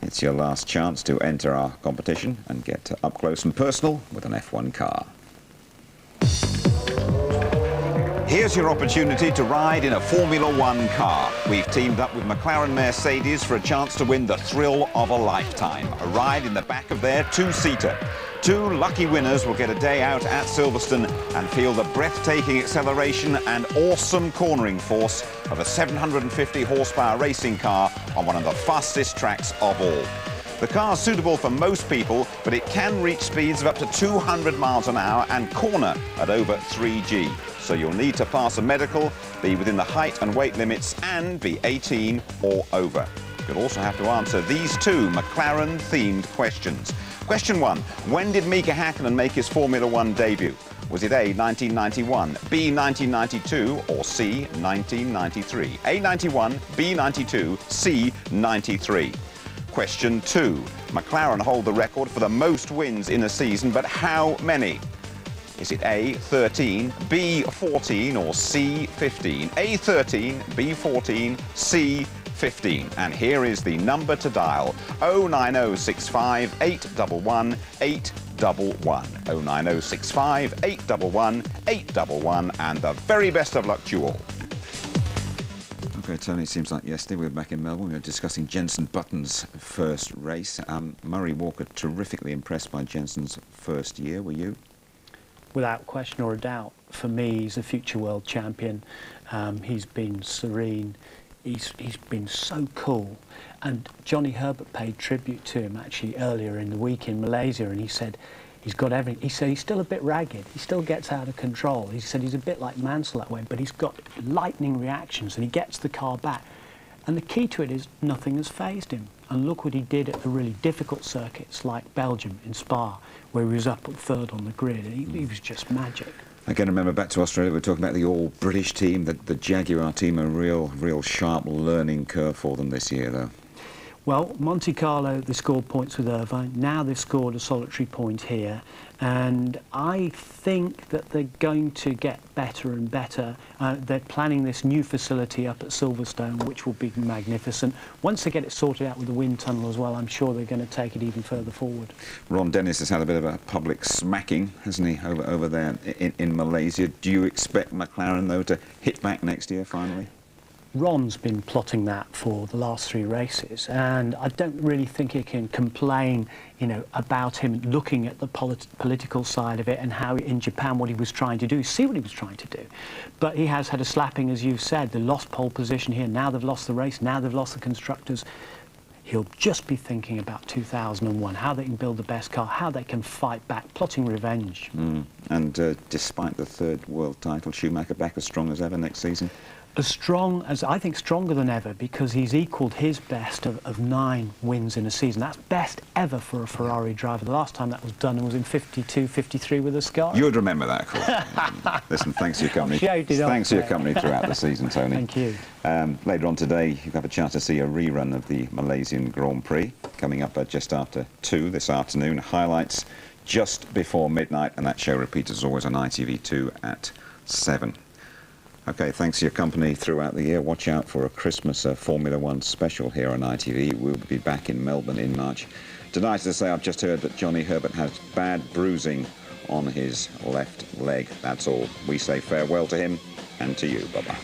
it's your last chance to enter our competition and get up close and personal with an F1 car. Here's your opportunity to ride in a Formula One car. We've teamed up with McLaren Mercedes for a chance to win the thrill of a lifetime. A ride in the back of their 2-seater. 2 lucky winners will get a day out at Silverstone and feel the breathtaking acceleration and awesome cornering force of a 750 horsepower racing car on one of the fastest tracks of all. The car's suitable for most people, but it can reach speeds of up to 200 miles an hour and corner at over 3G. So you'll need to pass a medical, be within the height and weight limits, and be 18 or over. You'll also have to answer these 2 McLaren-themed questions. Question 1. When did Mika Hakkinen make his Formula One debut? Was it A, 1991, B, 1992, or C, 1993? A, 91, B, 92, C, 93. Question 2. McLaren hold the record for the most wins in a season, but how many? Is it A, 13, B, 14, or C, 15? A, 13, B, 14, C, 15. And here is the number to dial: 09065 811 811. 09065 811 811. And the very best of luck to you all. OK, Tony, it seems like yesterday we were back in Melbourne. We were discussing Jenson Button's first race. Murray Walker, terrifically impressed by Jenson's first year. Were you? Without question or a doubt. For me, he's a future world champion. He's been serene. he's been so cool. And Johnny Herbert paid tribute to him actually earlier in the week in Malaysia, and he said he's got everything. He said he's still a bit ragged. He still gets out of control. He said he's a bit like Mansell that way, but he's got lightning reactions and he gets the car back. And the key to it is nothing has fazed him. And look what he did at the really difficult circuits like Belgium in Spa, where he was up at third on the grid. He was just magic. Again, remember back to Australia, we were talking about the all-British team, the Jaguar team, a real sharp learning curve for them this year, though. Well, Monte Carlo, they scored points with Irvine. Now they've scored a solitary point here. And I think that they're going to get better and better. They're planning this new facility up at Silverstone, which will be magnificent. Once they get it sorted out with the wind tunnel as well, I'm sure they're going to take it even further forward. Ron Dennis has had a bit of a public smacking, hasn't he, over there in Malaysia. Do you expect McLaren, though, to hit back next year, finally? Ron's been plotting that for the last 3 races, and I don't really think he can complain, you know, about him looking at the political side of it and how in Japan what he was trying to do. See what he was trying to do. But he has had a slapping, as you've said. They lost pole position here. Now they've lost the race. Now they've lost the constructors. He'll just be thinking about 2001, how they can build the best car, how they can fight back, plotting revenge. And despite the 3rd world title, Schumacher back as strong as ever next season? As strong as, I think, stronger than ever, because he's equalled his best of 9 wins in a season. That's best ever for a Ferrari driver. The last time that was done was in 52, 53 with a Scar. You would remember that, of course. Listen, thanks for your company. Thanks for your company throughout the season, Tony. Thank you. Later on today, you have a chance to see a rerun of the Malaysian Grand Prix, coming up just after 2 this afternoon. Highlights just before midnight, and that show repeats as always on ITV2 at 7. OK, thanks for your company throughout the year. Watch out for a Christmas Formula 1 special here on ITV. We'll be back in Melbourne in March. Tonight, as I say, I've just heard that Johnny Herbert has bad bruising on his left leg. That's all. We say farewell to him and to you. Bye-bye.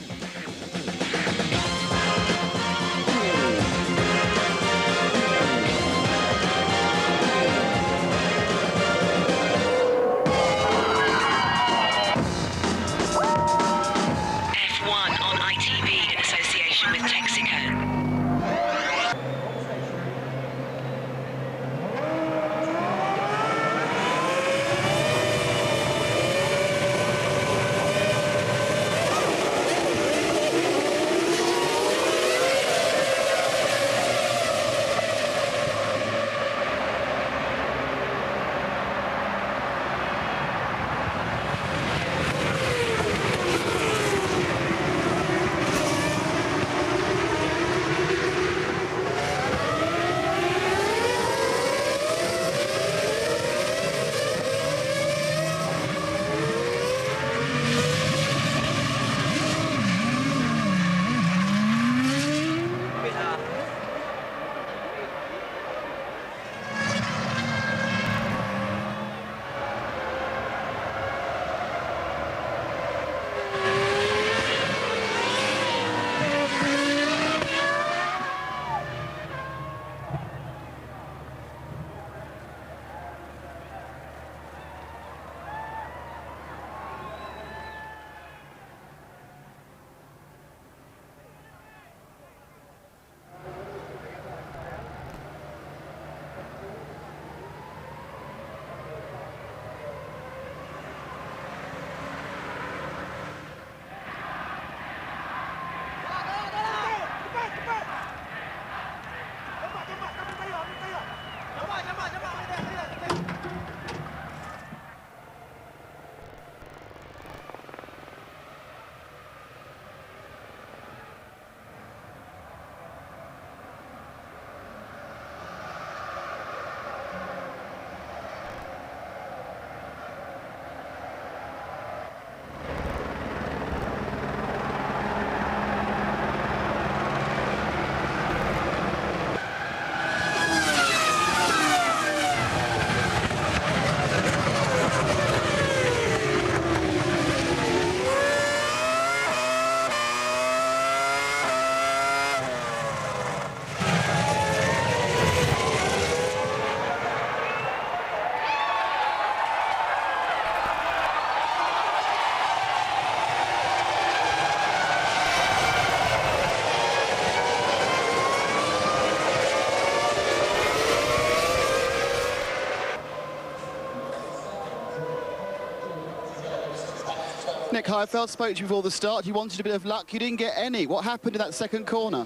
Nick Heifeld spoke to you before the start. You wanted a bit of luck. You didn't get any. What happened in that second corner?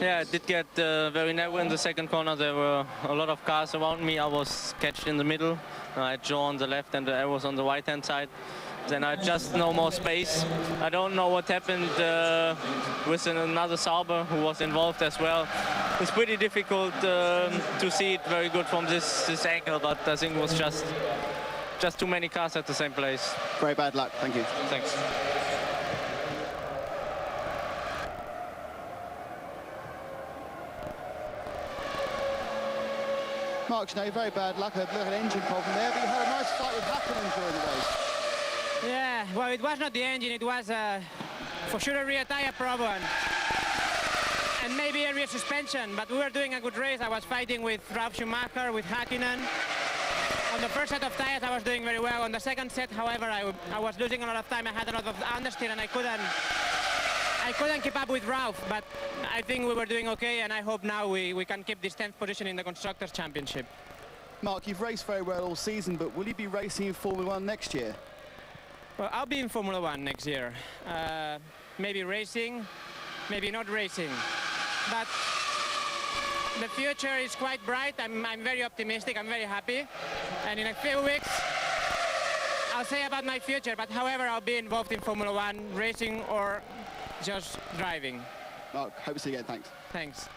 Yeah, I did get very narrow in the second corner. There were a lot of cars around me. I was catched in the middle. I had Joe on the left and the arrows on the right-hand side. Then I just no more space. I don't know what happened with another Sauber who was involved as well. It's pretty difficult to see it very good from this angle, but I think it was just too many cars at the same place. Very bad luck. Thank you. Thanks. Mark Schnee, very bad luck. An engine problem there, but you had a nice fight with Hakkinen during the race. Yeah, well, it was not the engine. It was for sure a rear tire problem. And maybe a rear suspension, but we were doing a good race. I was fighting with Ralf Schumacher, with Hakkinen. On the first set of tires, I was doing very well. On the second set, however, I was losing a lot of time. I had a lot of understeer, and I couldn't keep up with Ralf. But I think we were doing okay, and I hope now we can keep this 10th position in the Constructors' Championship. Mark, you've raced very well all season, but will you be racing in Formula 1 next year? Well, I'll be in Formula 1 next year. Maybe racing, maybe not racing. But the future is quite bright. I'm very optimistic. I'm very happy. And in a few weeks, I'll say about my future. But however, I'll be involved in Formula 1, racing or just driving. Mark, hope to see you again. Thanks. Thanks.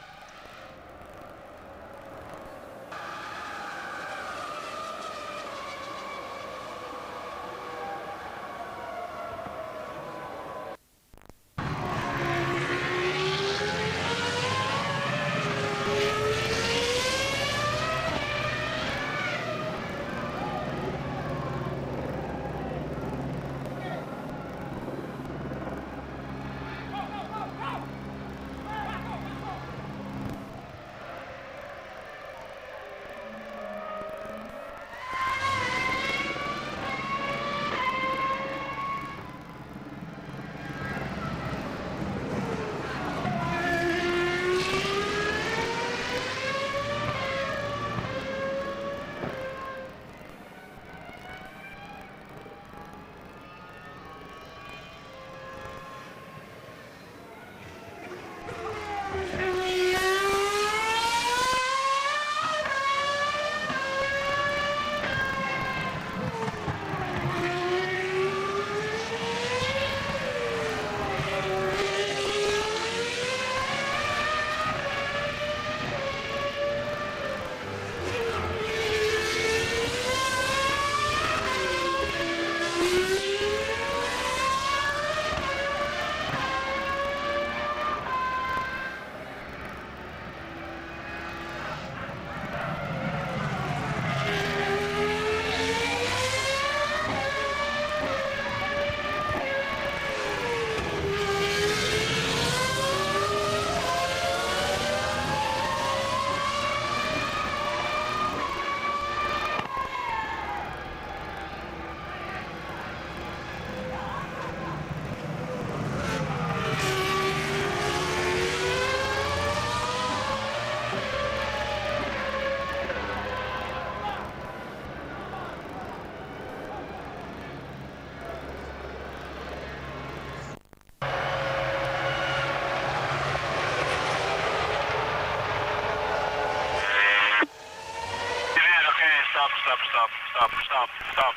Stop.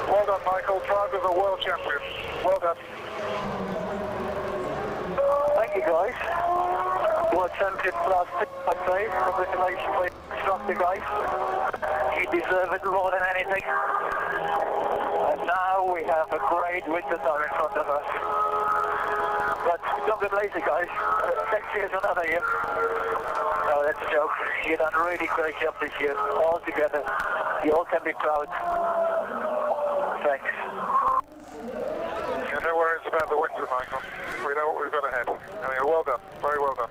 Well done, Michael. Prague is a world champion. Well done. Thank you, guys. World champion class 2, I'd say. Congratulations, for your constructor, guys. You deserve it more than anything. And now we have a great winter time in front of us. But don't get lazy, guys. Next year's another year. No, that's a joke. You've done a really great job this year, all together. You all can be proud. Thanks. Yeah, no worries about the winter, Michael. We know what we've got ahead. I mean, well done. Very well done.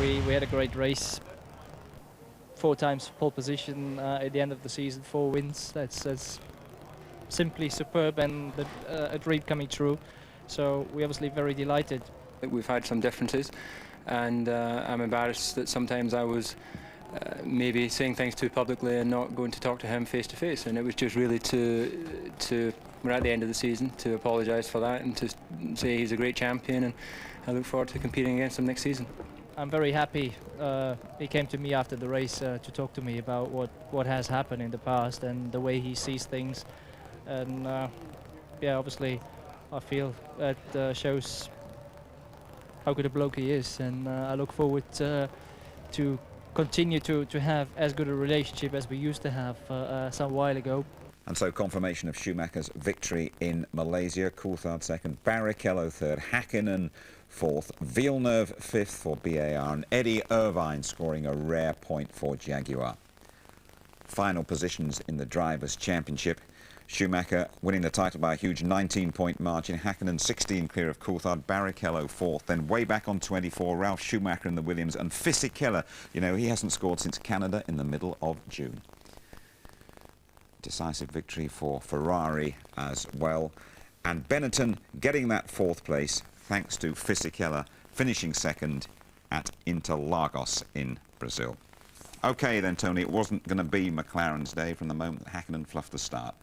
We had a great race. 4 times pole position at the end of the season, 4 wins. That's simply superb and a dream coming true. So we're obviously very delighted. We've had some differences, and I'm embarrassed that sometimes I was maybe saying things too publicly and not going to talk to him face to face. And it was just really we're at the end of the season, to apologise for that and to say he's a great champion, and I look forward to competing against him next season. I'm very happy he came to me after the race to talk to me about what has happened in the past and the way he sees things. And yeah, obviously I feel that shows how good a bloke he is, and I look forward to continue to have as good a relationship as we used to have some while ago. And so confirmation of Schumacher's victory in Malaysia. Coulthard second, Barrichello third, Häkkinen fourth, Villeneuve fifth for BAR, and Eddie Irvine scoring a rare point for Jaguar. Final positions in the Drivers' Championship. Schumacher winning the title by a huge 19-point margin. Häkkinen 16 clear of Coulthard. Barrichello fourth. Then way back on 24, Ralf Schumacher in the Williams. And Fisichella, you know, he hasn't scored since Canada in the middle of June. Decisive victory for Ferrari as well. And Benetton getting that 4th place thanks to Fisichella finishing second at Interlagos in Brazil. OK then, Tony, it wasn't going to be McLaren's day from the moment that Häkkinen fluffed the start.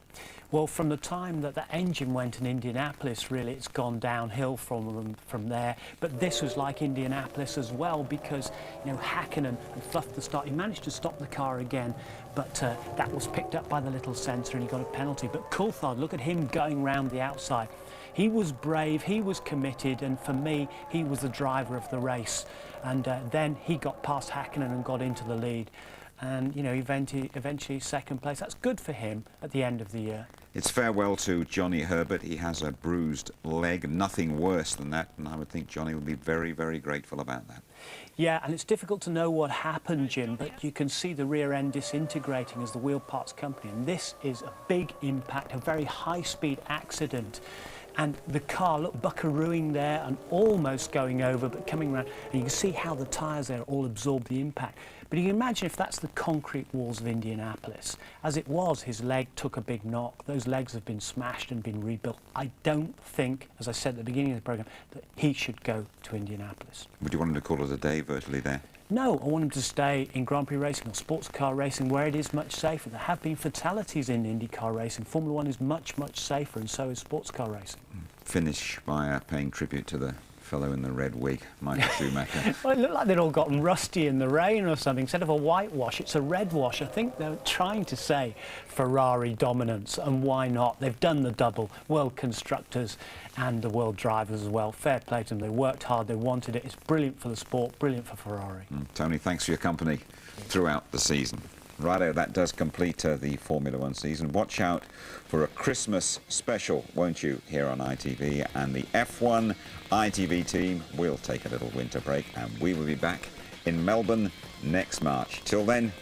Well, from the time that the engine went in Indianapolis, really, it's gone downhill from there. But this was like Indianapolis as well, because, you know, Häkkinen had fluffed the start. He managed to stop the car again, but that was picked up by the little sensor and he got a penalty. But Coulthard, look at him going round the outside. He was brave, he was committed, and for me, he was the driver of the race. And then he got past Häkkinen and got into the lead. And, you know, eventually second place. That's good for him at the end of the year. It's farewell to Johnny Herbert. He has a bruised leg, nothing worse than that, and I would think Johnny would be very, very grateful about that. Yeah, and it's difficult to know what happened, Jim, but you can see the rear end disintegrating as the wheel parts company, and this is a big impact, a very high-speed accident. and the car, look, buckarooing there and almost going over, but coming around, and you can see how the tyres there all absorb the impact. But you can imagine if that's the concrete walls of Indianapolis. As it was, his leg took a big knock. Those legs have been smashed and been rebuilt. I don't think, as I said at the beginning of the programme, that he should go to Indianapolis. Would you want him to call it a day virtually there? No, I want him to stay in Grand Prix racing or sports car racing where it is much safer. There have been fatalities in IndyCar racing. Formula One is much, much safer, and so is sports car racing. Finish by paying tribute to the fellow in the red wig, Michael Schumacher. Well, it looked like they'd all gotten rusty in the rain or something. Instead of a whitewash, it's a red wash. I think they're trying to say Ferrari dominance, and why not? They've done the double, world constructors and the world drivers as well. Fair play to them. They worked hard, they wanted it. It's brilliant for the sport, brilliant for Ferrari. Tony, thanks for your company throughout the season. Righto, that does complete the Formula One season. Watch out for a Christmas special, won't you, here on ITV. And the F1 ITV team will take a little winter break, and we will be back in Melbourne next March. Till then,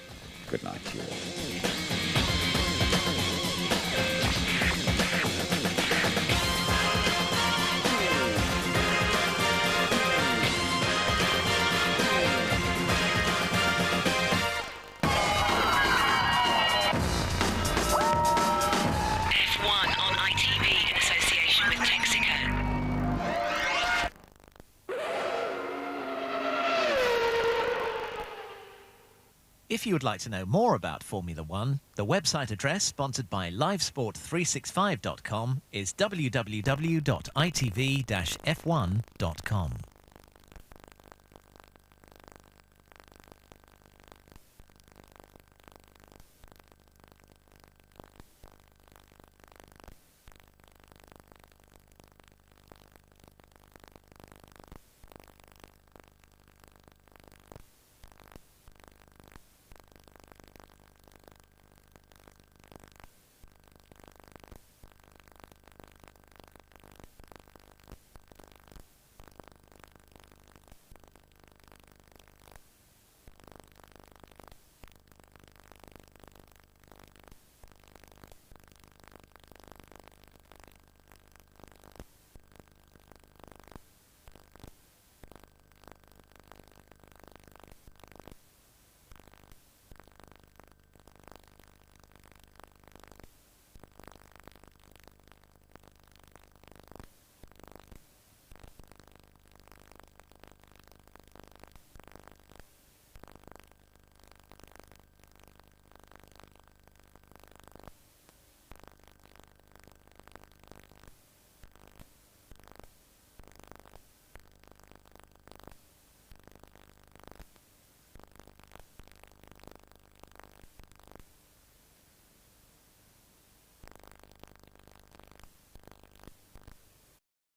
good night to you all. If you would like to know more about Formula One, the website address sponsored by livesport365.com is www.itv-f1.com.